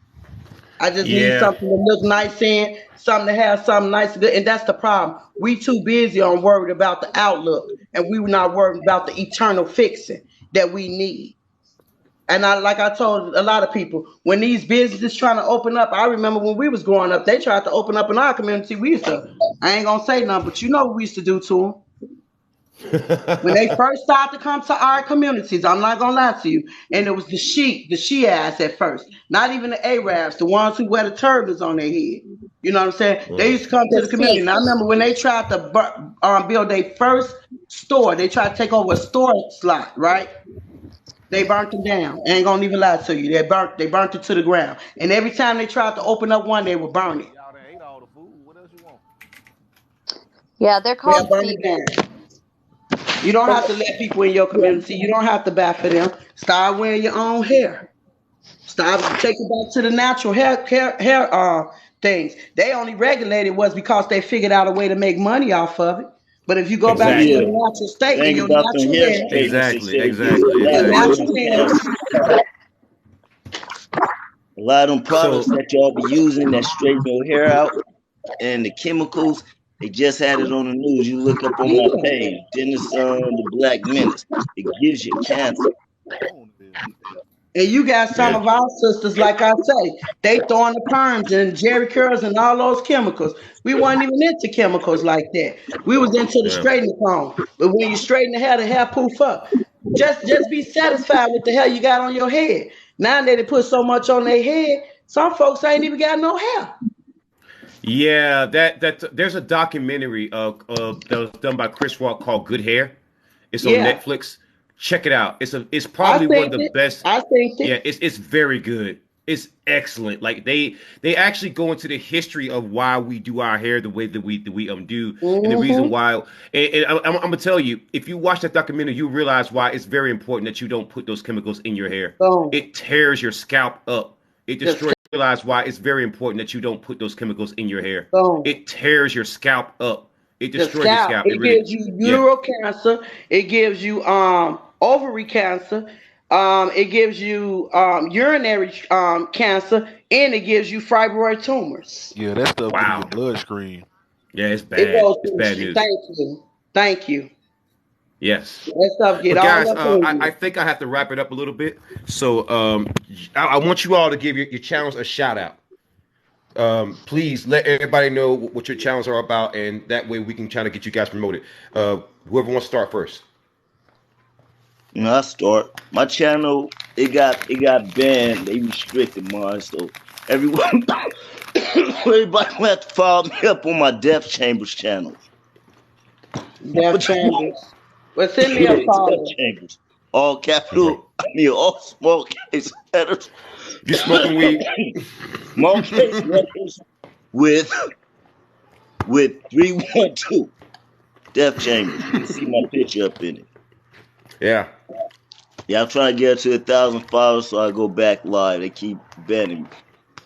I just need something to look nice in, something to have something nice and good. And that's the problem. We too busy on worried about the outlook, and we were not worried about the eternal fixing that we need. And like I told a lot of people, when these businesses trying to open up, I remember when we was growing up, they tried to open up in our community. I ain't gonna say nothing, but you know what we used to do to them. When they first started to come to our communities, I'm not gonna lie to you, and it was the Shiites at first, not even the Arabs, the ones who wear the turbans on their head. You know what I'm saying? They used to come to the community. And I remember when they tried to build their first store, they tried to take over a store slot, right? They burnt them down. I ain't gonna even lie to you. They burnt it to the ground. And every time they tried to open up one, they would burn it. Yeah, they're called down. You don't have to let people in your community. You don't have to buy for them. Start wearing your own hair. Start taking back to the natural hair things. They only regulated was because they figured out a way to make money off of it. But if you go back to your natural state and your natural hair, a lot of them products that y'all be using that straighten your hair out and the chemicals, they just had it on the news. You look up on my page, Dennis the Black Menace. It gives you cancer. And you got some of our sisters, like I say, they throwing the perms and Jerry curls and all those chemicals. We weren't even into chemicals like that. We was into the straightening comb. But when you straighten the hair poof up. Just be satisfied with the hair you got on your head. Now that they put so much on their head, some folks ain't even got no hair. Yeah, that there's a documentary that was done by Chris Rock called Good Hair. It's on Netflix. Check it out. It's probably one of the best. I think it's very good. It's excellent. Like they actually go into the history of why we do our hair the way that we do, and the reason why. And I'm gonna tell you, if you watch that documentary, you realize why it's very important that you don't put those chemicals in your hair. It tears your scalp up. It destroys. Realize why it's very important that you don't put those chemicals in your hair. It tears your scalp up. It destroys your scalp. It gives you uterine cancer. It gives you ovary cancer. It gives you urinary cancer, and it gives you fibroid tumors. Yeah, that's stuff in your bloodstream. Yeah, it's It bad. goes It's through the bad street. news. Thank you. Yes. That stuff get But all guys, up on I you. think I have to wrap it up a little bit. So I want you all to give your channels a shout out. Please let everybody know what your channels are about, and that way we can try to get you guys promoted. Whoever wants to start first. You know, I start my channel. It got banned. They restricted mine, so everyone, everybody will have to follow me up on my Death Chambers channel. Death But Chambers. Well, send me yeah, a Death follow. Chambers, all capital. I mean, all small case letters. You smoking weed? Small case letters with 312 Death Chambers. You can see my picture up in it. Yeah. Yeah, I'm trying to get to 1,000 followers, so I go back live. They keep banning me. I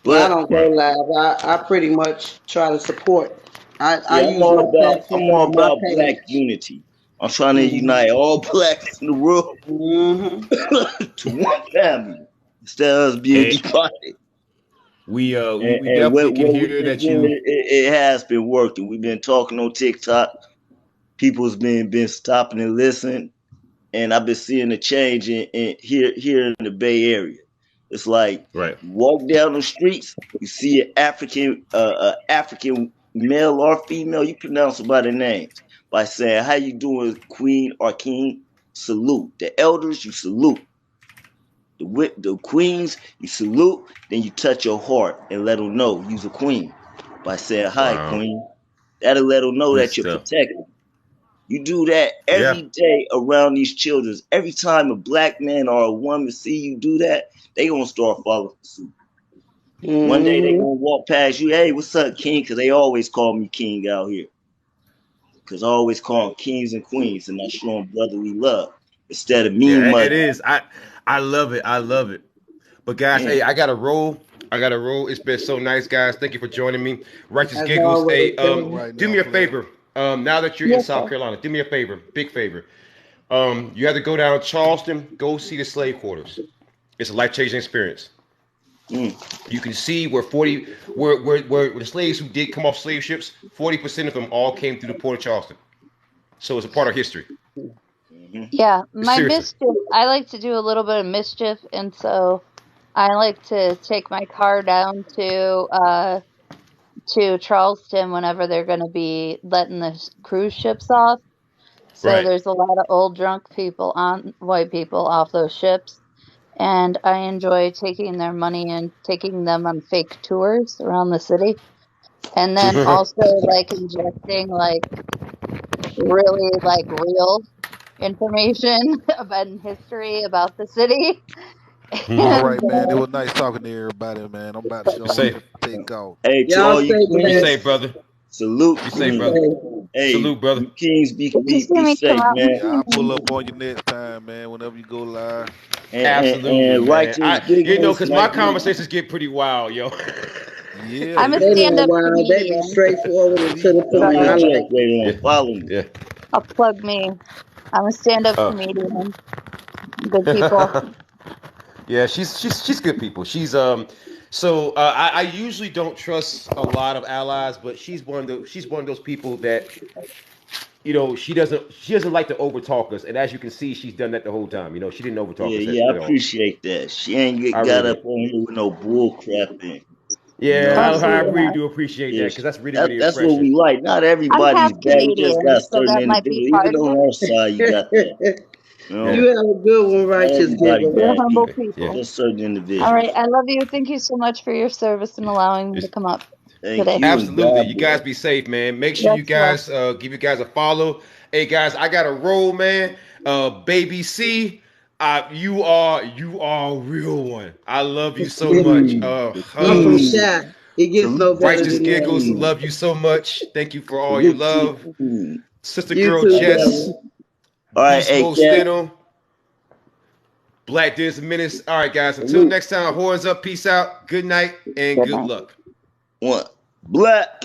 But don't go live. I pretty much try to support. I yeah, use my I'm platform all on my about black page. unity. I'm trying to Mm-hmm. unite all blacks in the world Mm-hmm. to one family instead of us being Hey, divided. we And definitely can what we've hear been that doing, you. it has been working. We've been talking on TikTok. People's been stopping and listening, and I've been seeing a change in here in the Bay Area. It's like Right. you walk down the streets, you see an African male or female, you pronounce it by their names by saying, "How you doing, Queen or King?" Salute the elders. You salute the queens. You salute. Then you touch your heart and let them know you's a queen by saying, "Hi, Wow. Queen." That'll let them know Good that you're stuff. protected. You do that Yeah. every day around these children. Every time a black man or a woman see you do that, they gonna start following suit. One day they Mm-hmm. gonna walk past you, "Hey, what's up, King?" Because they always call me King out here. Because I always call them kings and queens, and I show them brotherly love instead of mean Yeah, it mugging. is. I love it. I love it. But guys, Man, hey, I got to roll. I got to roll. It's been so nice, guys. Thank you for joining me. Righteous As Giggles. always, Hey, All baby. right do now, me a player. favor. Now that you're in Yes, South sir. Carolina, do me a favor, big favor. You have to go down to Charleston, go see the slave quarters. It's a life-changing experience. mm, You can see where the slaves who did come off slave ships, 40% of them all came through the port of Charleston. So it's a part of history. mhm. Yeah, my Seriously. mischief, I like to do a little bit of mischief, and so I like to take my car down to Charleston whenever they're going to be letting the cruise ships off. So Right. there's a lot of old drunk people white people off those ships, and I enjoy taking their money and taking them on fake tours around the city, and then also like injecting like really like real information about history about the city. All Mhm. And right, man. It was nice talking to everybody, man. I'm about to Be go on safe. and take off. Hey, to Y'all all you stay Be queens, safe, blessed. brother. salute Be Be safe, queens. brother. safe. Hey, Salute, brother. you kings if you see be me come safe, out, man. Yeah, I'll pull up on you next time, man. Whenever you go live. Absolutely, And man. righteous giggles Because my like me. conversations get pretty wild, yo. Yeah, I'm a They yeah. not stand-up wild. They be comedian. straightforward I and to see. the Don't point. I So like exaggerate Yeah, on follow me. yeah. I'll plug me. I'm a stand-up comedian. Good people. Yeah, she's good people. I usually don't trust a lot of allies, but she's one of those people that she doesn't like to overtalk us, and as you can see, she's done that the whole time. She didn't overtalk Yeah, us yeah, I at all. appreciate that. She ain't I really got do. up on here with no bull crapping. You Yeah, know, I Absolutely really not. do appreciate that yeah, because that's really really that's what refreshing. we like. Not I'm everybody's half bad. We just Canadian, got so certain that might be individuals. part Even of on it. our side, you got that. You Yeah, You know, have a good one, not Righteous everybody Giver. You're bad humble people. yeah. people. Just certain All individuals. right, I love you. Thank you so much for your service and allowing me to It's- come up Thank today. you and Absolutely. God You guys bless. be safe, man. Make sure you Yes, sir. guys give you guys a follow. Hey guys, I got a roll, man. Baby C, you are a real one. I love you so much. Queen, the Uncle Hugs, queen. Shy. It gets Salute no to better righteous than the that. giggles. queen. Love you so much. Thank you for all your Salute to the love. queen. Sister You girl too, Jess, brother. All right, Beast hey Mode Cap. Steno, Black Diz Menace. All right, guys. Until Salute. next time, horns up, peace out, good night, and Good good night. luck. One. Black.